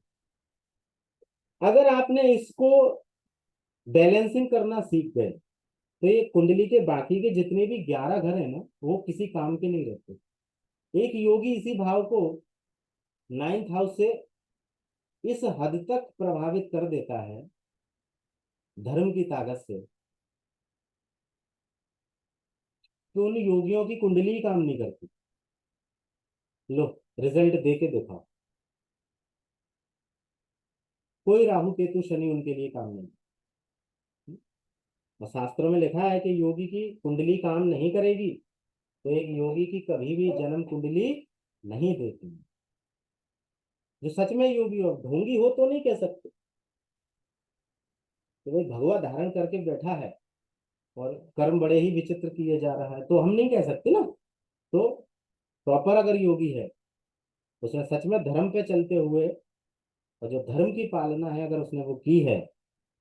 अगर आपने इसको बैलेंसिंग करना सीख गए तो ये कुंडली के बाकी के जितने भी 11 घर है ना, वो किसी काम के नहीं रहते। एक योगी इसी भाव को 9th हाउस से इस हद तक प्रभावित कर देता है धर्म की ताकत से, कि उन योगियों की कुंडली ही काम नहीं करती। लो, रिजल्ट दे के दिखाओ, कोई राहु केतु शनि उनके लिए काम नहीं। और शास्त्रों में लिखा है कि योगी की कुंडली काम नहीं करेगी तो एक योगी की कभी भी जन्म कुंडली नहीं देती। जो सच में योगी हो, ढोंगी हो तो नहीं कह सकते कि भाई भगवा धारण करके बैठा है और कर्म बड़े ही विचित्र किए जा रहा है, तो हम नहीं कह सकते ना। तो प्रॉपर अगर योगी है, उसने सच में धर्म पे चलते हुए, और जो धर्म की पालना है अगर उसने वो की है,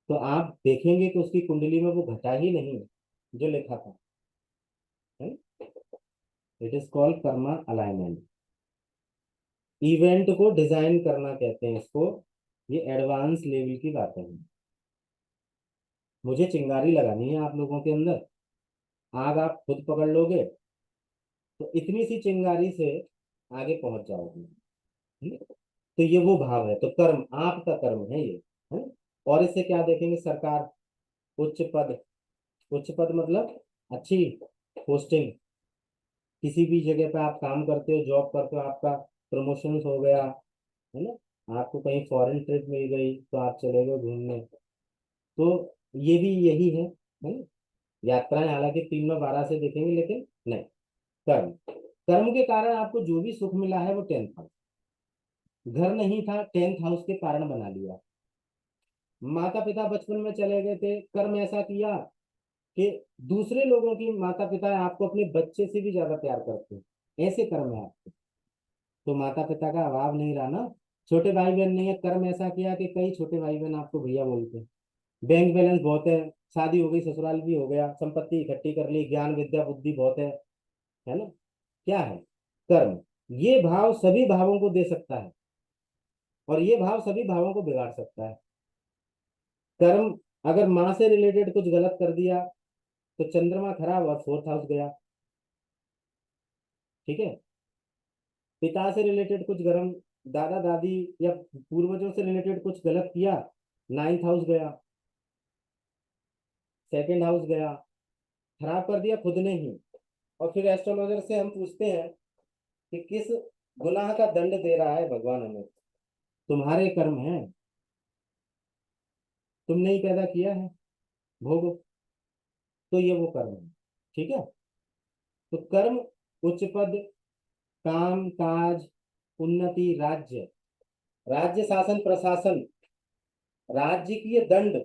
तो आप देखेंगे कि उसकी कुंडली में वो घटा ही नहीं जो लिखा था। It is called Karma alignment. Event को डिजाइन करना कहते हैं इसको। ये एडवांस लेवल की बातें हैं। मुझे चिंगारी लगानी है आप लोगों के अंदर, आग आप खुद पकड़ लोगे तो इतनी सी चिंगारी से आगे पहुंच जाओगे, है ना? तो ये वो भाव है। तो कर्म आपका कर्म है ये, है ना? और इससे क्या देखेंगे, सरकार, उच्च पद। उच्च पद मतलब अच्छी पोस्टिंग, किसी भी जगह पे आप काम करते हो, जॉब करते हो, आपका प्रमोशन हो गया, है ना? आपको कहीं फॉरेन ट्रिप मिल गई तो आप चले गए घूमने, तो ये भी यही है ना? यात्राएं हालांकि 3 में 12 से देखेंगे, लेकिन नहीं, कर्म, कर्म के कारण आपको जो भी सुख मिला है वो 10th हाउस। घर नहीं था, 10th हाउस के कारण बना लिया। माता पिता बचपन में चले गए थे, कर्म ऐसा किया कि दूसरे लोगों की माता पिता आपको अपने बच्चे से भी ज्यादा प्यार करते हैं, ऐसे कर्म है आपके। तो माता पिता का अभाव नहीं रहा ना, छोटे भाई बहन नहीं है, कर्म ऐसा किया कि कई छोटे भाई बहन आपको भैया बोलते हैं। बैंक बैलेंस बहुत है, शादी हो गई, ससुराल भी हो गया, संपत्ति इकट्ठी कर ली, ज्ञान विद्या बुद्धि बहुत है ना? क्या है? कर्म। ये भाव सभी भावों को दे सकता है, और ये भाव सभी भावों को बिगाड़ सकता है। कर्म, अगर माँ से रिलेटेड कुछ गलत कर दिया तो चंद्रमा खराब और 4th हाउस गया। ठीक है? पिता से रिलेटेड कुछ गरम, दादा दादी या पूर्वजों से रिलेटेड कुछ गलत किया, 9th हाउस गया, 2nd हाउस गया, खराब कर दिया खुद ने ही। और फिर एस्ट्रोलॉजर से हम पूछते हैं कि किस गुनाह का दंड दे रहा है भगवान हमें। तुम्हारे कर्म है, तुमने ही पैदा किया है, भोगो। तो ये वो कर्म है। ठीक है? तो कर्म, उच्च पद, काम काज, उन्नति, राज्य, राज्य शासन प्रशासन, राज्य की ये दंड,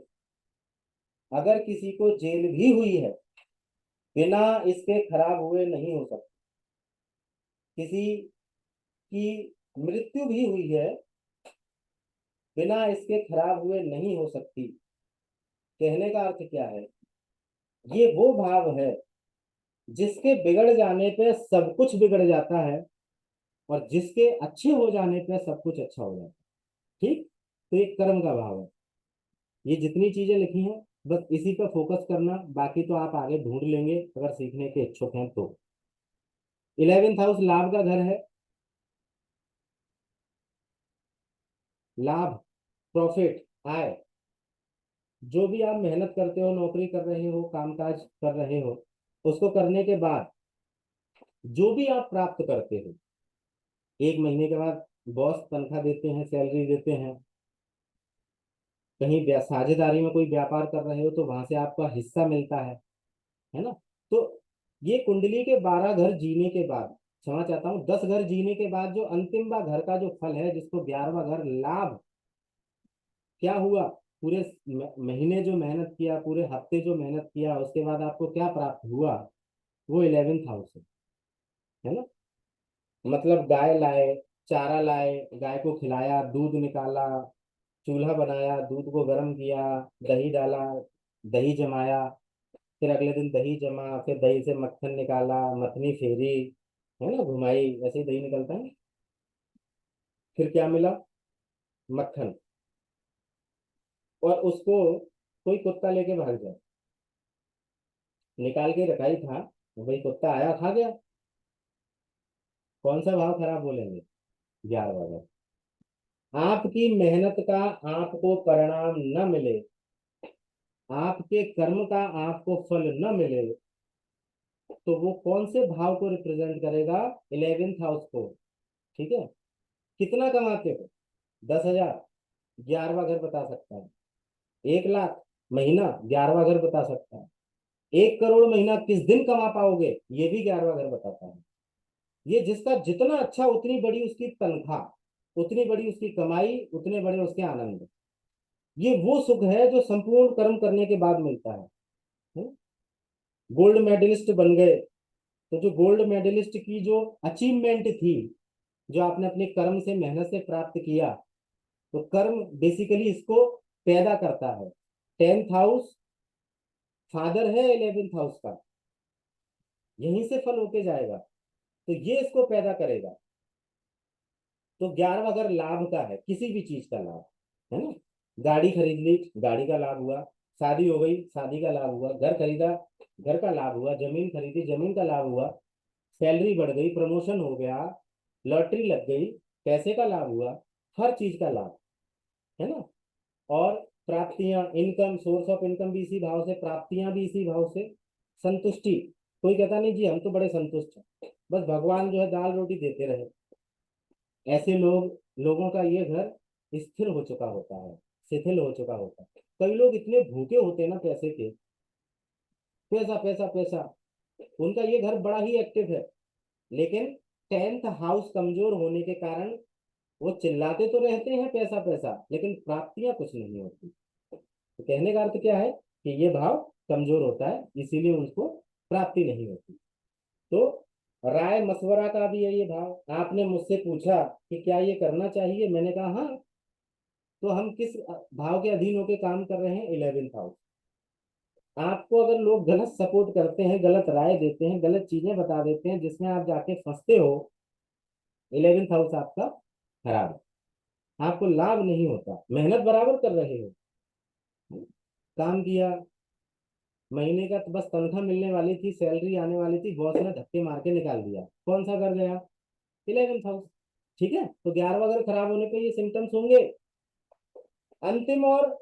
अगर किसी को जेल भी हुई है बिना इसके खराब हुए नहीं हो सकता। किसी की मृत्यु भी हुई है बिना इसके खराब हुए नहीं हो सकती। कहने का अर्थ क्या है? ये वो भाव है जिसके बिगड़ जाने पे सब कुछ बिगड़ जाता है, और जिसके अच्छे हो जाने पे सब कुछ अच्छा हो जाता है। ठीक, तो ये कर्म का भाव है। ये जितनी चीजें लिखी हैं बस इसी पर फोकस करना, बाकी तो आप आगे ढूंढ लेंगे अगर सीखने के इच्छुक हैं तो। 11th हाउस लाभ का घर है। लाभ, प्रॉफिट, आय। जो भी आप मेहनत करते हो, नौकरी कर रहे हो, कामकाज कर रहे हो, उसको करने के बाद जो भी आप प्राप्त करते हो, एक महीने के बाद बॉस तनख्वाह देते हैं, सैलरी देते हैं, कहीं साझेदारी में कोई व्यापार कर रहे हो तो वहां से आपका हिस्सा मिलता है ना। तो ये कुंडली के 12 घर जीने के बाद, क्षमा चाहता हूँ 10 घर जीने के बाद जो अंतिम बा घर का जो फल है, जिसको 11वां घर लाभ, क्या हुआ? पूरे महीने जो मेहनत किया, पूरे हफ्ते जो मेहनत किया, उसके बाद आपको क्या प्राप्त हुआ? वो 11th हाउस है ना। मतलब गाय लाए, चारा लाए, गाय को खिलाया, दूध निकाला, चूल्हा बनाया, दूध को गर्म किया, दही डाला, दही जमाया, फिर अगले दिन दही जमा, फिर दही से मक्खन निकाला, मथनी फेरी, है ना, घुमाई, ऐसे ही दही निकलता है। फिर क्या मिला? मक्खन। और उसको कोई कुत्ता लेके भाग जाए, निकाल के रखा ही था, वही कुत्ता आया खा गया, कौन सा भाव खराब बोलेंगे? 11वां। आपकी मेहनत का आपको परिणाम न मिले, आपके कर्म का आपको फल न मिले, तो वो कौन से भाव को रिप्रेजेंट करेगा? 11th हाउस को। ठीक है। कितना कमाते हो? 10,000, 11वां घर बता सकता है। 1 लाख महीना, 11वां घर बता सकता है। 1 करोड़ महीना किस दिन कमा पाओगे, ये भी 11वां घर बताता है। ये जिसका जितना अच्छा, उतनी बड़ी उसकी तनख्वाह, उतनी बड़ी उसकी कमाई, उतने बड़े उसके आनंद। ये वो सुख है जो संपूर्ण कर्म करने के बाद मिलता है। गोल्ड मेडलिस्ट बन गए, तो जो गोल्ड मेडलिस्ट की जो अचीवमेंट थी, जो आपने अपने कर्म से, मेहनत से प्राप्त किया, तो कर्म बेसिकली इसको पैदा करता है। 10th हाउस फादर है 11th हाउस का, यहीं से फल होके जाएगा, तो ये इसको पैदा करेगा। तो 11वां घर लाभ का है, किसी भी चीज का लाभ, है ना। गाड़ी खरीद ली, गाड़ी का लाभ हुआ। शादी हो गई, शादी का लाभ हुआ। घर खरीदा, घर का लाभ हुआ। जमीन खरीदी, जमीन का लाभ हुआ। सैलरी बढ़ गई, प्रमोशन हो गया, लॉटरी लग गई, पैसे का लाभ हुआ। हर चीज का लाभ, है ना। और प्राप्तियां, इनकम, सोर्स ऑफ इनकम भी इसी भाव से, प्राप्तियां भी इसी भाव से। संतुष्टि, कोई कहता नहीं जी हम तो बड़े संतुष्ट हैं, बस भगवान जो है दाल रोटी देते रहे, ऐसे लोगों का ये घर स्थिर हो चुका होता है, शिथिल हो चुका होता है। कई लोग इतने भूखे होते हैं ना पैसे के, पैसा पैसा पैसा, उनका ये घर बड़ा ही एक्टिव है, लेकिन 10th हाउस कमजोर होने के कारण वो चिल्लाते तो रहते हैं पैसा पैसा, लेकिन प्राप्तियां कुछ नहीं होती। तो कहने का अर्थ क्या है कि ये भाव कमजोर होता है, इसीलिए उसको प्राप्ति नहीं होती। तो राय मशवरा का भी है ये भाव। आपने मुझसे पूछा कि क्या ये करना चाहिए, मैंने कहा हाँ। तो हम किस भाव के अधीन होकर काम कर रहे हैं? 11th house. आपको अगर लोग गलत सपोर्ट करते हैं, गलत राय देते हैं, गलत चीजें बता देते हैं जिसमें आप जाके फंसते हो, 11th हाउस आपका खराब है, आपको लाभ नहीं होता। मेहनत बराबर कर रहे हो, काम किया, महीने का तो बस तनख्वाह मिलने वाली थी, सैलरी आने वाली थी, बॉस ने धक्के मार के निकाल दिया, कौन सा कर गया? 11th house. ठीक है, तो 11वां घर खराब होने पे ये सिम्टम्स होंगे। अंतिम और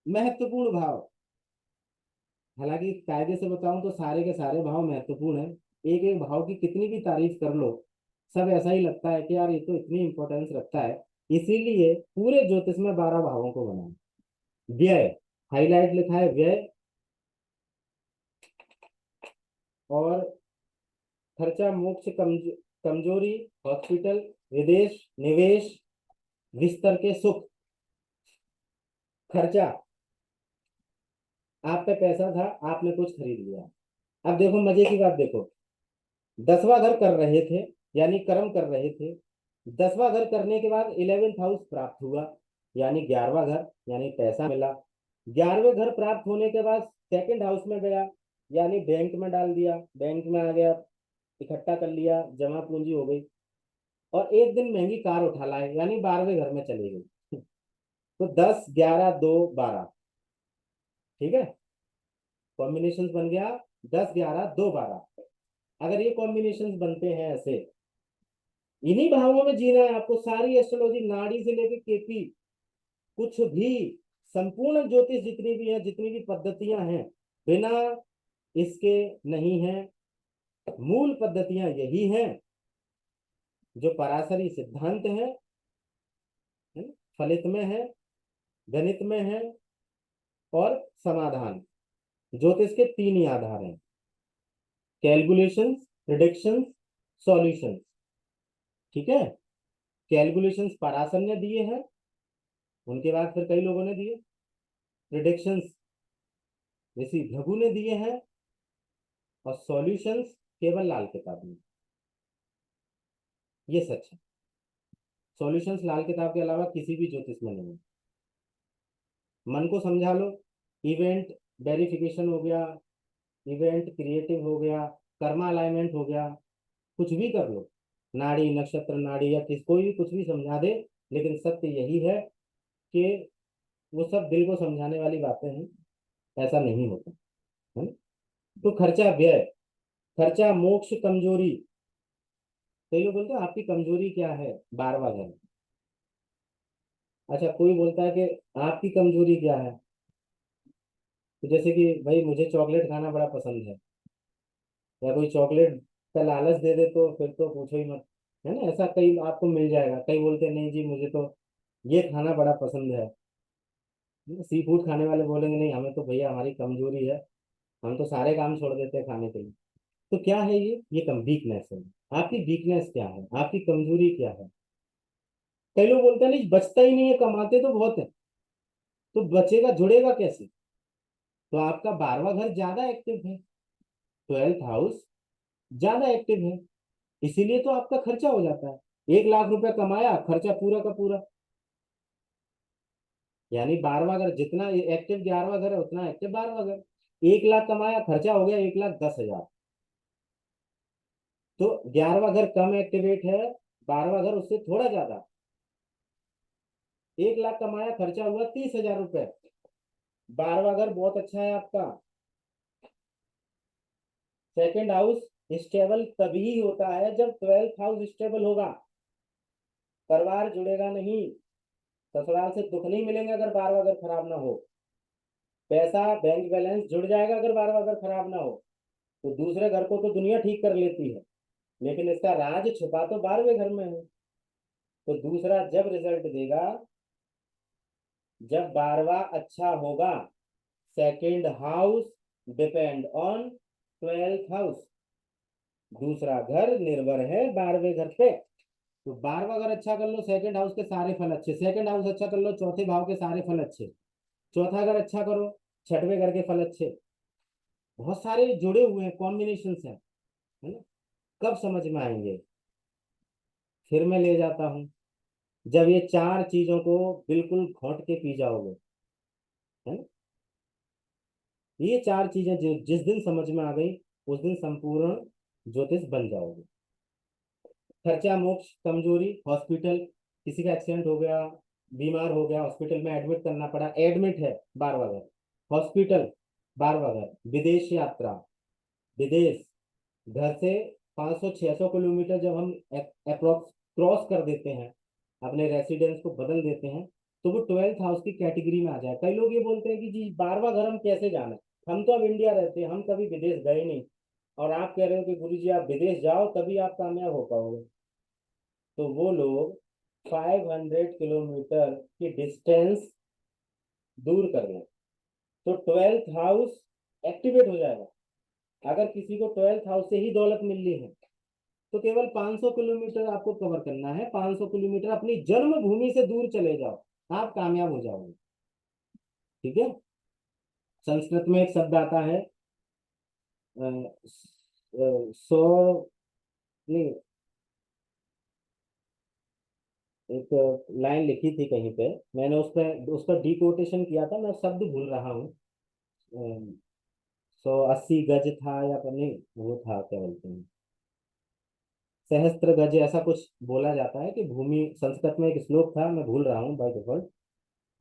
महत्वपूर्ण भाव, हालांकि कायदे से बताऊं तो सारे के सारे भाव महत्वपूर्ण है, एक एक भाव की कितनी भी तारीफ कर लो, सब ऐसा ही लगता है कि यार ये तो इतनी इंपॉर्टेंस रखता है। इसीलिए पूरे ज्योतिष में 12 भावों को बनाया। व्यय, हाईलाइट लिखा है व्यय, और खर्चा, मोक्ष, कमजोरी, हॉस्पिटल, विदेश, निवेश, विस्तर के सुख। खर्चा, आप पे पैसा था, आपने कुछ खरीद लिया। अब देखो मजे की बात देखो, 10वां घर कर रहे थे, यानी कर्म कर रहे थे, 10वां घर करने के बाद 11th हाउस प्राप्त हुआ, यानी 11वां घर, यानी पैसा मिला। 11वें घर प्राप्त होने के बाद सेकंड हाउस में गया, यानी बैंक में डाल दिया, बैंक में आ गया, इकट्ठा कर लिया, जमा पूंजी हो गई। और एक दिन महंगी कार उठा लाए, यानी 12वें घर में चली गई। तो 10 11 2 12, ठीक है, कॉम्बिनेशन बन गया 10 11 2 12। अगर ये कॉम्बिनेशन बनते हैं ऐसे, इन्हीं भावों में जीना है आपको। सारी एस्ट्रोलॉजी नाड़ी से लेके केपी, कुछ भी, संपूर्ण ज्योतिष जितनी भी है, जितनी भी पद्धतियां हैं, बिना इसके नहीं है। मूल पद्धतियां यही हैं जो पराशरी सिद्धांत है ना? फलित में है, गणित में है, और समाधान। ज्योतिष के तीन ही आधार हैं, कैलकुलेशंस, प्रिडिक्शंस, सॉल्यूशंस। ठीक है, कैलकुलेशंस पराशर ने दिए हैं, उनके बाद फिर कई लोगों ने दिए। प्रिडिक्शंस ऋषि भृगु ने दिए हैं, और सॉल्यूशंस केवल लाल किताब में। ये सच है, सॉल्यूशंस लाल किताब के अलावा किसी भी ज्योतिष में नहीं है। मन को समझा लो, इवेंट वेरिफिकेशन हो गया, इवेंट क्रिएटिव हो गया, कर्मा अलाइनमेंट हो गया, कुछ भी कर लो, नाड़ी नक्षत्र नाड़ी या कोई भी कुछ भी समझा दे, लेकिन सत्य यही है कि वो सब दिल को समझाने वाली बातें हैं, ऐसा नहीं होता है ना? तो खर्चा व्यय, खर्चा मोक्ष कमजोरी। कई लोग बोलते हैं आपकी कमजोरी क्या है, 12वां घर। अच्छा, कोई बोलता है कि आपकी कमजोरी क्या है, तो जैसे कि भाई मुझे चॉकलेट खाना बड़ा पसंद है, या कोई चॉकलेट का लालच दे दे तो फिर तो पूछो ही मत, है ना? ऐसा कई आपको मिल जाएगा। कई बोलते हैं नहीं जी मुझे तो ये खाना बड़ा पसंद है। सी फूड खाने वाले बोलेंगे नहीं हमें तो भैया हमारी कमजोरी है, हम तो सारे काम छोड़ देते हैं खाने के लिए। तो क्या है ये कम वीकनेस है। आपकी वीकनेस क्या है, आपकी कमजोरी क्या है? कई लोग बोलते हैं नहीं बचता ही नहीं है, कमाते तो बहुत है, तो बचेगा जुड़ेगा कैसे? तो आपका 12वां घर ज्यादा एक्टिव है, 12th हाउस ज्यादा एक्टिव है, इसीलिए तो आपका खर्चा हो जाता है। 1 लाख रुपए कमाया, खर्चा पूरा का पूरा। यानी 12वां घर जितना एक्टिव 11वां घर है, उतना एक्टिव 12वां घर। 1 लाख कमाया, खर्चा हो गया 1,10,000। तो 11वां घर कम एक्टिवेट है, 12वां घर उससे थोड़ा ज्यादा। 1 लाख कमाया, खर्चा हुआ 30,000 रुपए। 12वां घर बहुत अच्छा है आपका। सेकंड हाउस स्टेबल तभी होता है जब 12th हाउस स्टेबल होगा। परिवार जुड़ेगा नहीं, ससुराल से दुख नहीं मिलेंगे अगर 12वां घर खराब ना हो। पैसा बैंक बैलेंस जुड़ जाएगा अगर 12वां घर खराब ना हो। तो दूसरे घर को तो दुनिया ठीक कर लेती है, लेकिन इसका राज छुपा तो 12वें घर में है। तो दूसरा जब रिजल्ट देगा, जब 12वां अच्छा होगा। Second house depend on 12th house. दूसरा घर निर्भर है 12वें घर पे। तो 12वां घर अच्छा कर लो, सेकंड हाउस के सारे फल अच्छे। सेकंड हाउस अच्छा कर लो, चौथे भाव के सारे फल अच्छे। चौथा घर अच्छा करो, छठवें घर के फल अच्छे। बहुत सारे जुड़े हुए हैं, कॉम्बिनेशन है ना? कब समझ में आएंगे? फिर मैं ले जाता हूँ, जब ये चार चीजों को बिल्कुल घोट के पी जाओगे, है ना? ये चार चीजें जिस दिन समझ में आ गई, उस दिन संपूर्ण ज्योतिष बन जाओगे। खर्चा मोक्ष कमजोरी, हॉस्पिटल, किसी का एक्सीडेंट हो गया, बीमार हो गया, हॉस्पिटल में एडमिट करना पड़ा, एडमिट है 12वां घर। हॉस्पिटल 12वां घर। विदेश यात्रा, विदेश, घर से 500 600 किलोमीटर जब हम अप्रोक्स क्रॉस कर देते हैं, अपने रेसिडेंस को बदल देते हैं, तो वो 12th हाउस की कैटेगरी में आ जाए। कई लोग ये बोलते हैं कि जी 12वां घर हम कैसे जाने, हम तो अब इंडिया रहते हैं, हम कभी विदेश गए नहीं, और आप कह रहे हो कि गुरु जी आप विदेश जाओ तभी आप कामयाब हो पाओगे। तो वो लोग 500 किलोमीटर की डिस्टेंस दूर कर लें तो 12th हाउस एक्टिवेट हो जाएगा। अगर किसी को 12th हाउस से ही दौलत मिलनी है, तो केवल 500 किलोमीटर आपको कवर करना है। 500 किलोमीटर अपनी जन्मभूमि से दूर चले जाओ, आप कामयाब हो जाओगे। ठीक है, संस्कृत में एक शब्द आता है, सौ नहीं, एक लाइन लिखी थी कहीं पे, मैंने उस पर डिकोटेशन किया था, मैं शब्द भूल रहा हूँ। 180 गज था या पता नहीं, वो था क्या बोलते हैं, सहस्त्र गज ऐसा कुछ बोला जाता है कि भूमि, संस्कृत में एक श्लोक था, मैं भूल रहा हूँ बाय डिफॉल्ट,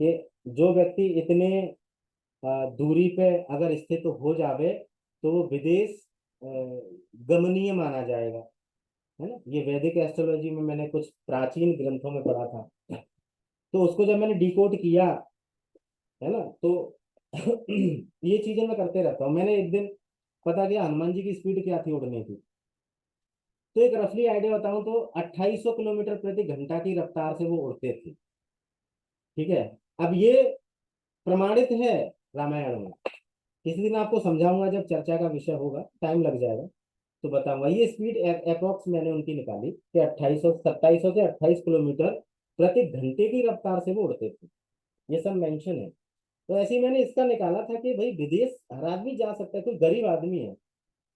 कि जो व्यक्ति इतने दूरी पे अगर स्थित हो जावे तो वो विदेश अ, गमनीय माना जाएगा, है ना। ये वैदिक एस्ट्रोलॉजी में मैंने कुछ प्राचीन ग्रंथों में पढ़ा था। तो उसको जब मैंने डिकोड किया, है ना, तो ये चीजें मैं करते रहता हूँ। मैंने एक दिन पता किया हनुमान जी की स्पीड क्या थी उड़ने की, तो एक रफली आइडिया बताऊं तो 2800 किलोमीटर प्रति घंटा की रफ्तार से वो उड़ते थे। ठीक है। अब ये प्रमाणित है रामायण में। किसी दिन आपको समझाऊंगा जब चर्चा का विषय होगा, टाइम लग जाएगा तो बताऊंगा। ये स्पीड अप्रोक्स मैंने उनकी निकाली कि 2700 से 28 किलोमीटर प्रति घंटे की रफ्तार से वो उड़ते थे। ये सब मेंशन है। तो ऐसे ही मैंने इसका निकाला था कि भाई विदेश हर आदमी जा सकता है, कोई गरीब आदमी है,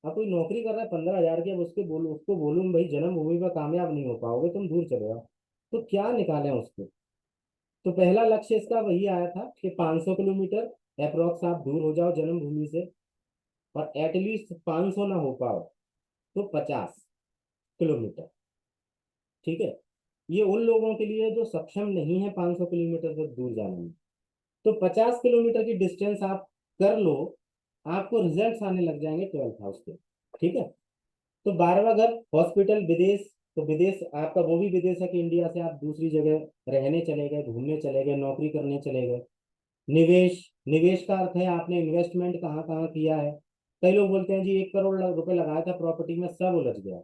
अब कोई नौकरी कर रहा है 15,000 की, अब उसको बोलूं भाई जन्मभूमि पर कामयाब नहीं हो पाओगे, तुम दूर चले जाओ, तो क्या निकालें उसको। तो पहला लक्ष्य इसका वही आया था कि 500 किलोमीटर अप्रोक्स आप दूर हो जाओ जन्मभूमि से, और एटलीस्ट 500 ना हो पाओ तो 50 किलोमीटर। ठीक है। ये उन लोगों के लिए जो सक्षम नहीं है 500 किलोमीटर से दूर जाने में। तो 50 किलोमीटर की डिस्टेंस आप कर लो, आपको रिजल्ट्स आने लग जाएंगे 12th हाउस के। ठीक है। तो 12वां घर हॉस्पिटल, विदेश। तो विदेश आपका वो भी विदेश है कि इंडिया से आप दूसरी जगह रहने चले गए, घूमने चले गए, नौकरी करने चले गए। निवेश, निवेश का अर्थ है आपने इन्वेस्टमेंट कहाँ कहाँ किया है। कई लोग बोलते हैं जी 1 करोड़ रुपए लगाया था प्रॉपर्टी में, सब उलझ गया।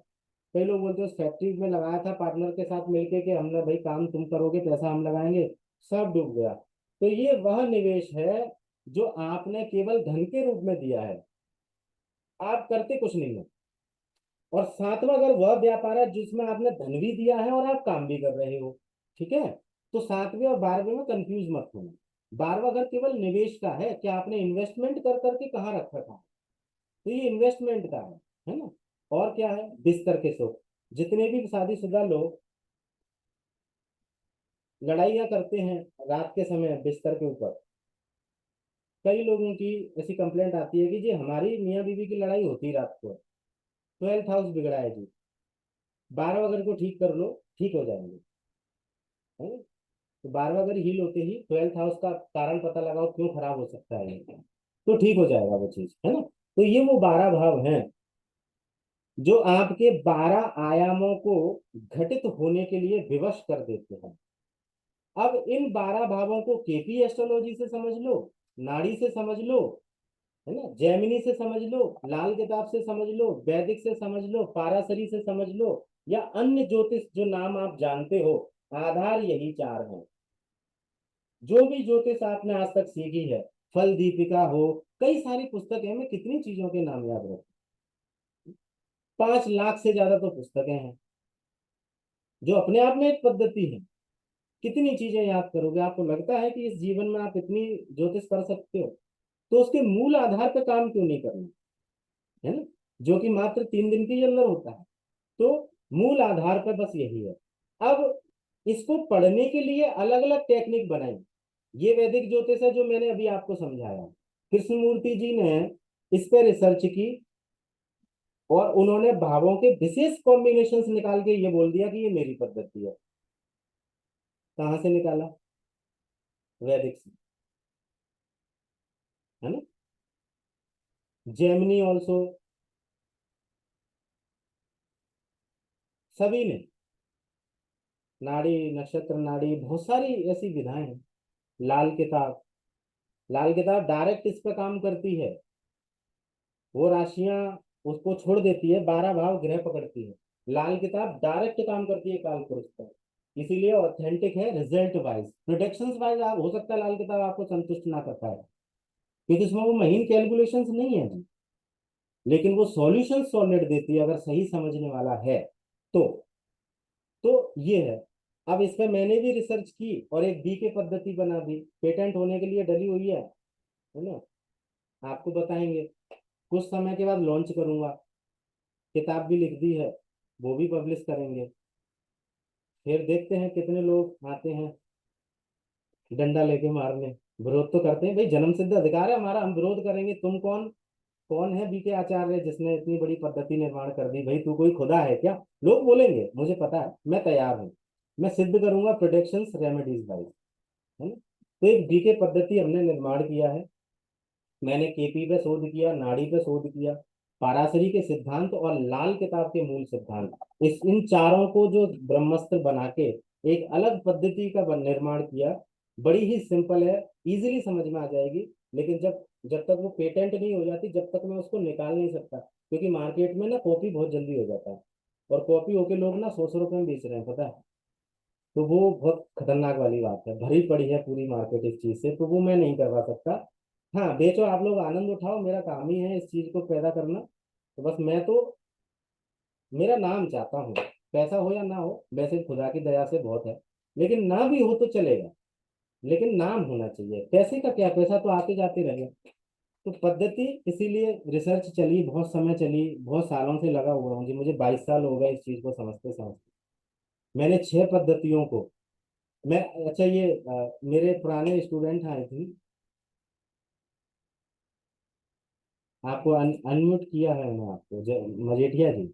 कई लोग बोलते हैं उस फैक्ट्री में लगाया था पार्टनर के साथ मिलके कि हमने भाई काम तुम करोगे पैसा हम लगाएंगे, सब डूब गया। तो ये वह निवेश है जो आपने केवल धन के रूप में दिया है, आप करते कुछ नहीं हो। और 7वां घर वह व्यापार है जिसमें आपने धन भी दिया है और आप काम भी कर रहे हो। ठीक है। तो 7वें और 12वें में कंफ्यूज मत होना। 12वां घर केवल निवेश का है कि आपने इन्वेस्टमेंट कर करके कहाँ रखा था, तो ये इन्वेस्टमेंट का है ना। और क्या है, बिस्तर के सुख। जितने भी शादीशुदा लोग लड़ाइयाँ करते हैं रात के समय बिस्तर के ऊपर, कई लोगों की ऐसी कंप्लेंट आती है कि जी हमारी मियाँ बीवी की लड़ाई होती है रात को, 12th हाउस बिगड़ा है जी। 12वां घर को ठीक कर लो, ठीक हो जाएंगे, है ना। तो 12वां घर हील होते ही 12th हाउस का कारण पता लगाओ क्यों खराब हो सकता है ये, तो ठीक हो जाएगा वो चीज, है ना। तो ये वो 12 भाव हैं जो आपके 12 आयामों को घटित होने के लिए विवश कर देते हैं। अब इन 12 भावों को केपी एस्ट्रोलॉजी से समझ लो, नाड़ी से समझ लो, है ना, जैमिनी से समझ लो, लाल किताब से समझ लो, वैदिक से समझ लो, पाराशरी से समझ लो, या अन्य ज्योतिष जो नाम आप जानते हो, आधार यही चार हैं। जो भी ज्योतिष आपने आज तक सीखी है, फल दीपिका हो, कई सारी पुस्तकें हैं, मैं कितनी चीजों के नाम याद रखूं, 5 लाख से ज्यादा तो पुस्तकें हैं जो अपने आप में एक पद्धति है। कितनी चीजें याद करोगे, आपको लगता है कि इस जीवन में आप इतनी ज्योतिष कर सकते हो, तो उसके मूल आधार पर काम क्यों नहीं करना, है ना, जो कि मात्र 3 दिन के अंदर होता है। तो मूल आधार पर बस यही है। अब इसको पढ़ने के लिए अलग अलग टेक्निक बनाई। ये वैदिक ज्योतिष है जो मैंने अभी आपको समझाया, कृष्णमूर्ति जी ने इस पर रिसर्च की और उन्होंने भावों के विशेष कॉम्बिनेशंस निकाल के ये बोल दिया कि ये मेरी पद्धति है। कहाँ से निकाला, वैदिक से, है ना। जेमिनी ऑल्सो, सभी ने, नाड़ी, नक्षत्र नाड़ी, बहुत सारी ऐसी विधाएं हैं। लाल किताब, लाल किताब डायरेक्ट इस पे काम करती है, वो राशियां उसको छोड़ देती है, 12 भाव ग्रह पकड़ती है। लाल किताब डायरेक्ट काम करती है काल पुरुष पर, इसीलिए ऑथेंटिक है रिजल्ट वाइज, प्रोडक्शन वाइज। आप हो सकता है लाल किताब आपको संतुष्ट ना कर पाए क्योंकि इसमें वो महीन कैलकुलेशंस नहीं है जी, लेकिन वो सॉल्यूशन सॉलिड देती है अगर सही समझने वाला है तो। ये है। अब इस पे मैंने भी रिसर्च की और एक बी के पद्धति बना दी, पेटेंट होने के लिए डली हुई है ना। आपको बताएंगे, कुछ समय के बाद लॉन्च करूंगा, किताब भी लिख दी है, वो भी पब्लिश करेंगे। फिर देखते हैं कितने लोग आते हैं डंडा लेके मारने। विरोध तो करते हैं भाई, जन्म सिद्ध अधिकार है हमारा, हम विरोध करेंगे। तुम कौन कौन है बीके आचार्य जिसने इतनी बड़ी पद्धति निर्माण कर दी? भाई तू कोई खुदा है क्या? लोग बोलेंगे, मुझे पता है, मैं तैयार हूँ। मैं सिद्ध करूंगा प्रोटेक्शन रेमेडीज वाइज, है ना। तो एक बीके पद्धति हमने निर्माण किया है। मैंने केपी पे शोध किया, नाड़ी पे शोध किया, पाराशरी के सिद्धांत और लाल किताब के मूल सिद्धांत, इस इन चारों को जो ब्रह्मास्त्र बना के एक अलग पद्धति का निर्माण किया। बड़ी ही सिंपल है, इजीली समझ में आ जाएगी। लेकिन जब जब तक वो पेटेंट नहीं हो जाती, जब तक मैं उसको निकाल नहीं सकता, क्योंकि मार्केट में ना कॉपी बहुत जल्दी हो जाता है, और कॉपी होके लोग ना 100-100 रुपए में बेच रहे हैं, पता है। तो वो बहुत खतरनाक वाली बात है, भरी पड़ी है पूरी मार्केट इस चीज से, तो वो मैं नहीं करवा सकता। हाँ बेचो, आप लोग आनंद उठाओ, मेरा काम ही है इस चीज को पैदा करना। तो बस मैं तो मेरा नाम चाहता हूँ, पैसा हो या ना हो, वैसे खुदा की दया से बहुत है। लेकिन ना भी हो तो चलेगा, लेकिन नाम होना चाहिए। पैसे का क्या, पैसा तो आते जाते रहेगा। तो पद्धति इसीलिए रिसर्च चली, बहुत समय चली, बहुत सालों से लगा हुआ हूँ। मुझे 22 साल हो गए इस चीज को समझते समझते। मैंने 6 पद्धतियों को, मैं, अच्छा ये मेरे पुराने स्टूडेंट आए थे। आपको अनम्यूट किया है मैंने आपको, मजेठिया जी।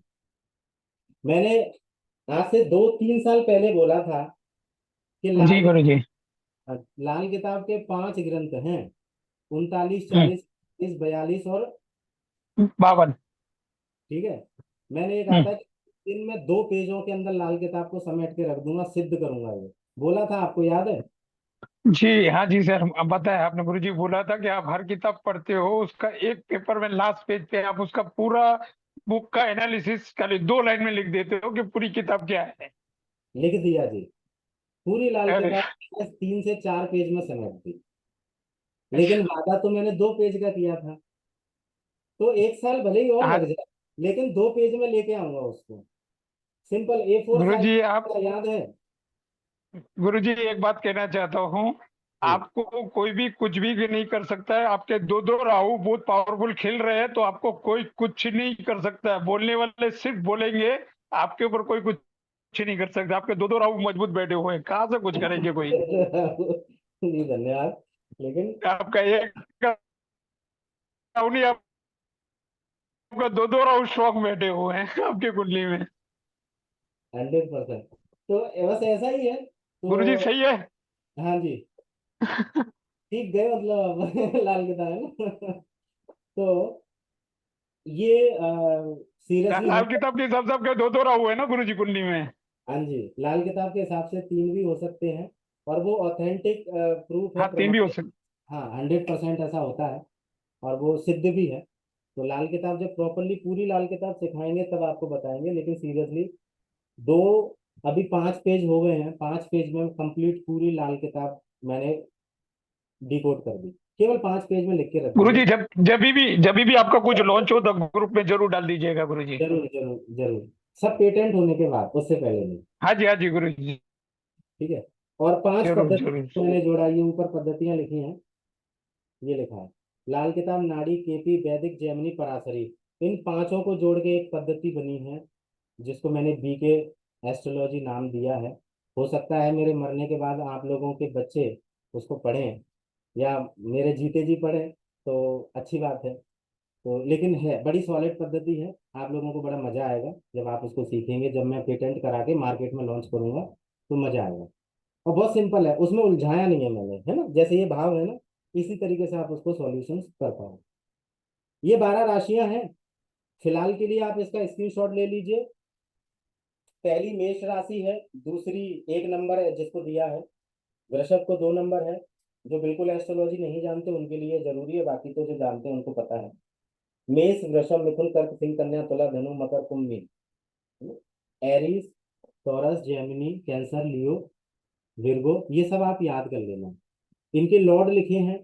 मैंने आज से 2-3 साल पहले बोला था कि जी गुरु जी। लाल किताब के 5 ग्रंथ हैं, 39, हम्म, 40, 42 और, 52। ठीक है। मैंने ये कहा हम्म, था कि दिन में 2 पेजों के अंदर लाल किताब को समेट के रख दूंगा, सिद्ध करूंगा ये, बोला था, आपको याद है? जी हाँ जी सर, अब बताया आपने गुरु जी, बोला था कि आप हर किताब पढ़ते हो, उसका एक पेपर में लास्ट पेज पे आप उसका पूरा बुक का एनालिसिस खाली 2 लाइन में लिख देते हो कि पूरी किताब क्या है। लिख दिया जी, पूरी लाल अरे किताब बस 3 से 4 पेज में समेट दी। लेकिन वादा तो मैंने 2 पेज का किया था। तो 1 साल भले ही और हाँ लग जाए, लेकिन 2 पेज में लेके आऊंगा उसको। सिंपल A4 गुरु साइज जी, आप, का, याद है? गुरु जी एक बात कहना चाहता हूँ। जी। आपको कोई भी कुछ भी नहीं कर सकता है। आपके दो दो राहु बहुत पावरफुल खेल रहे हैं, तो आपको कोई कुछ नहीं कर सकता है। बोलने वाले सिर्फ बोलेंगे, आपके ऊपर कोई कुछ नहीं कर सकता। आपके दो दो राहु मजबूत बैठे हुए हैं, कहाँ से कुछ करेंगे कोई। जी धन्यवाद। लेकिन आपका एक राहु नहीं, आपका दो दो राहु स्ट्रॉन्ग बैठे हुए हैं आपकी कुंडली में। 100%। तो बस ऐसा ही है गुरु जी तो। सही है। हाँ जी, ठीक गए मतलब लाल किताब है ना। तो ये सीरियसली लाल मतलब, किताब के हिसाब से आपके दो दो राहु है ना गुरु जी कुंडली में। हाँ जी, लाल किताब के हिसाब से 3 भी हो सकते हैं, और वो ऑथेंटिक प्रूफ है, हाँ, तीन भी हो प्रमाणित। सकते। हाँ 100% ऐसा होता है, और वो सिद्ध भी है। तो लाल किताब जब प्रॉपरली पूरी लाल किताब सिखाएंगे तब आपको बताएंगे। लेकिन सीरियसली, दो, अभी 5 पेज हो गए हैं, 5 पेज में कंप्लीट पूरी लाल किताब मैंने डिकोड कर दी, केवल 5 पेज में लिख के रख दी गुरु है। जी, जब भी आपका कुछ लॉन्च हो तो ग्रुप में जरूर डाल दीजिएगा गुरु जी। जरूर जरूर जरूर, सब पेटेंट होने के बाद, उससे पहले नहीं। हाँ जी गुरु जी। ठीक है। और 5 पद्धति जरूर। मैंने जोड़ा, ये ऊपर पद्धतियां लिखी हैं, ये लिखा है, लाल किताब, नाड़ी, केपी, वैदिक, जैमिनी, पराशरी। इन पांचों को जोड़ के एक पद्धति बनी है, जिसको मैंने बीके एस्ट्रोलॉजी नाम दिया है। हो सकता है मेरे मरने के बाद आप लोगों के बच्चे उसको पढ़ें, या मेरे जीते जी पढ़ें, तो अच्छी बात है। तो लेकिन है, बड़ी सॉलिड पद्धति है, आप लोगों को बड़ा मजा आएगा जब आप उसको सीखेंगे। जब मैं पेटेंट करा के मार्केट में लॉन्च करूंगा तो मजा आएगा। और बहुत सिंपल है, उसमें उलझाया नहीं है मैंने, है ना, जैसे ये भाव है ना, इसी तरीके से आप उसको सॉल्यूशंस कर पाओ। ये 12 राशियां हैं। फिलहाल के लिए आप इसका स्क्रीनशॉट ले लीजिए। पहली मेष राशि है, दूसरी 1 नंबर है जिसको दिया है, वृषभ को 2 नंबर है। जो बिल्कुल एस्ट्रोलॉजी नहीं जानते उनके लिए जरूरी है, बाकी तो जो जानते हैं उनको पता है। मेष, वृषभ, मिथुन, कर्क, सिंह, कन्या, तुला, धनु, मकर, कुंभ, मीन, Aries, Taurus, Gemini, cancer, Leo, Virgo, ये सब आप याद कर लेना। इनके लॉर्ड लिखे हैं,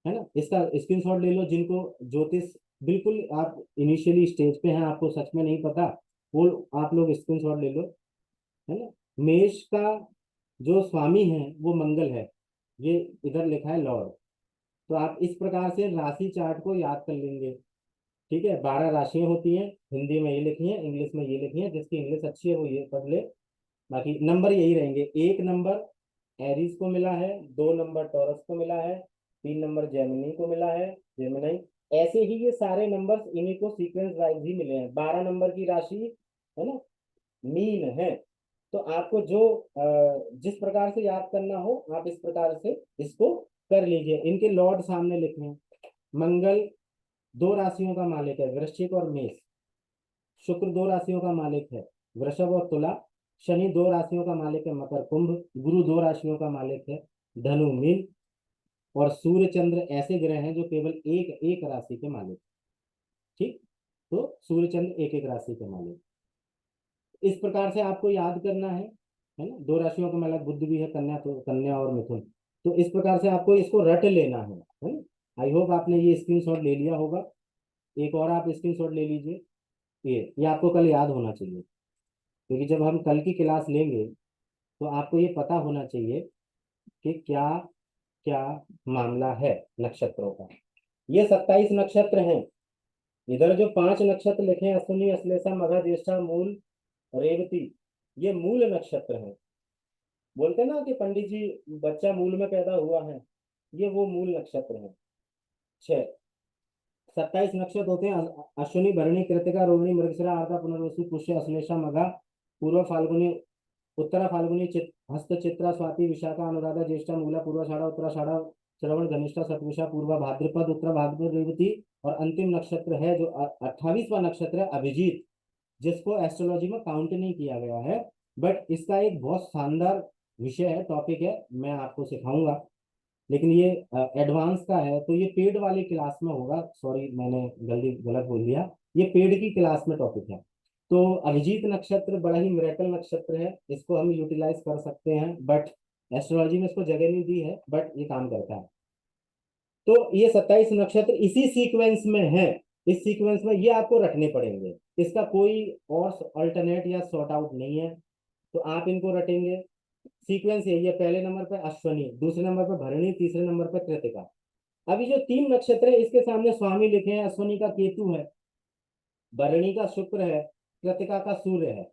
है ना। इसका स्क्रीनशॉट ले लो, जिनको ज्योतिष बिल्कुल आप इनिशियली स्टेज पे हैं, आपको सच में नहीं पता, वो आप लोग स्क्रीनशॉट ले लो, है ना। मेष का जो स्वामी है वो मंगल है, ये इधर लिखा है लॉर्ड। तो आप इस प्रकार से राशि चार्ट को याद कर लेंगे। ठीक है, 12 राशियां होती हैं, हिंदी में ये लिखी है, इंग्लिश में ये लिखी है, जिसकी इंग्लिश अच्छी है वो ये पढ़ ले। बाकी नंबर यही रहेंगे, 1 नंबर एरीज को मिला है, 2 नंबर टॉरस को मिला है, 3 नंबर जेमिनी को मिला है, जेमिनी। ऐसे ही ये सारे नंबर्स इन्हीं को सीक्वेंस वाइज ही मिले हैं। 12 नंबर की राशि है ना, मीन है। तो आपको जो जिस प्रकार से याद करना हो आप इस प्रकार से इसको कर लीजिए। इनके लॉर्ड सामने लिखे हैं। मंगल 2 राशियों का मालिक है, वृश्चिक और मेष। शुक्र 2 राशियों का मालिक है, वृषभ और तुला। शनि 2 राशियों का मालिक है, मकर कुंभ। गुरु 2 राशियों का मालिक है, धनु मीन। और सूर्य चंद्र ऐसे ग्रह हैं जो केवल एक एक राशि के मालिक। ठीक, तो सूर्य चंद्र एक एक राशि के मालिक। इस प्रकार से आपको याद करना है ना। 2 राशियों का मालिक बुध भी है, कन्या, तो कन्या और मिथुन। तो इस प्रकार से आपको इसको रट लेना है ना। आई होप आपने ये स्क्रीनशॉट ले लिया होगा। एक और आप स्क्रीनशॉट ले लीजिए, ये आपको कल याद होना चाहिए, क्योंकि जब हम कल की क्लास लेंगे तो आपको ये पता होना चाहिए कि क्या क्या मामला है नक्षत्रों का। ये 27 नक्षत्र हैं। इधर जो 5 नक्षत्र लिखे हैं, अश्विनी, अश्लेषा, मघा, ज्येष्ठा, मूल, रेवती, ये मूल नक्षत्र हैं। बोलते ना कि पंडित जी बच्चा मूल में पैदा हुआ है, ये वो मूल नक्षत्र है। 6 27 नक्षत्र होते हैं। अश्विनी, भरणी, कृतिका, रोहिणी, मृगशिरा, आर्द्रा, पुनर्वसु, पुष्य, अश्लेषा, मघा, पूर्व फाल्गुनी, उत्तरा फाल्गुनी, हस्त, चित्रा, स्वाति, विशाखा, अनुराधा, ज्येष्ठा, मूला, पूर्वाषाढ़ा, उत्तराषाढ़ा, श्रवण, धनिष्ठा, शतभिषा, पूर्वा भाद्रपद, उत्तरा भाद्रपद, रेवती। और अंतिम नक्षत्र है जो 28वां नक्षत्र है, अभिजीत, जिसको एस्ट्रोलॉजी में काउंट नहीं किया गया है, बट इसका एक बहुत शानदार विषय है, टॉपिक है, मैं आपको सिखाऊंगा। लेकिन ये एडवांस का है, तो ये पेड वाली क्लास में होगा। सॉरी, मैंने जल्दी गलत बोल दिया, ये पेड की क्लास में टॉपिक है। तो अभिजीत नक्षत्र बड़ा ही मिरेकल नक्षत्र है, इसको हम यूटिलाइज कर सकते हैं, बट एस्ट्रोलॉजी में इसको जगह नहीं दी है, बट ये काम करता है। तो ये 27 नक्षत्र इसी सीक्वेंस में है। इस सीक्वेंस में ये आपको रखने पड़ेंगे, इसका कोई और अल्टरनेट या सॉर्ट आउट नहीं है। तो आप इनको रटेंगे। सीक्वेंस यही है, पहले नंबर पर अश्वनी, दूसरे नंबर पर भरणी, तीसरे नंबर पर कृतिका। अभी जो 3 नक्षत्र है इसके सामने स्वामी लिखे हैं। अश्वनी का केतु है, भरणी का शुक्र है, कृतिका का सूर्य है।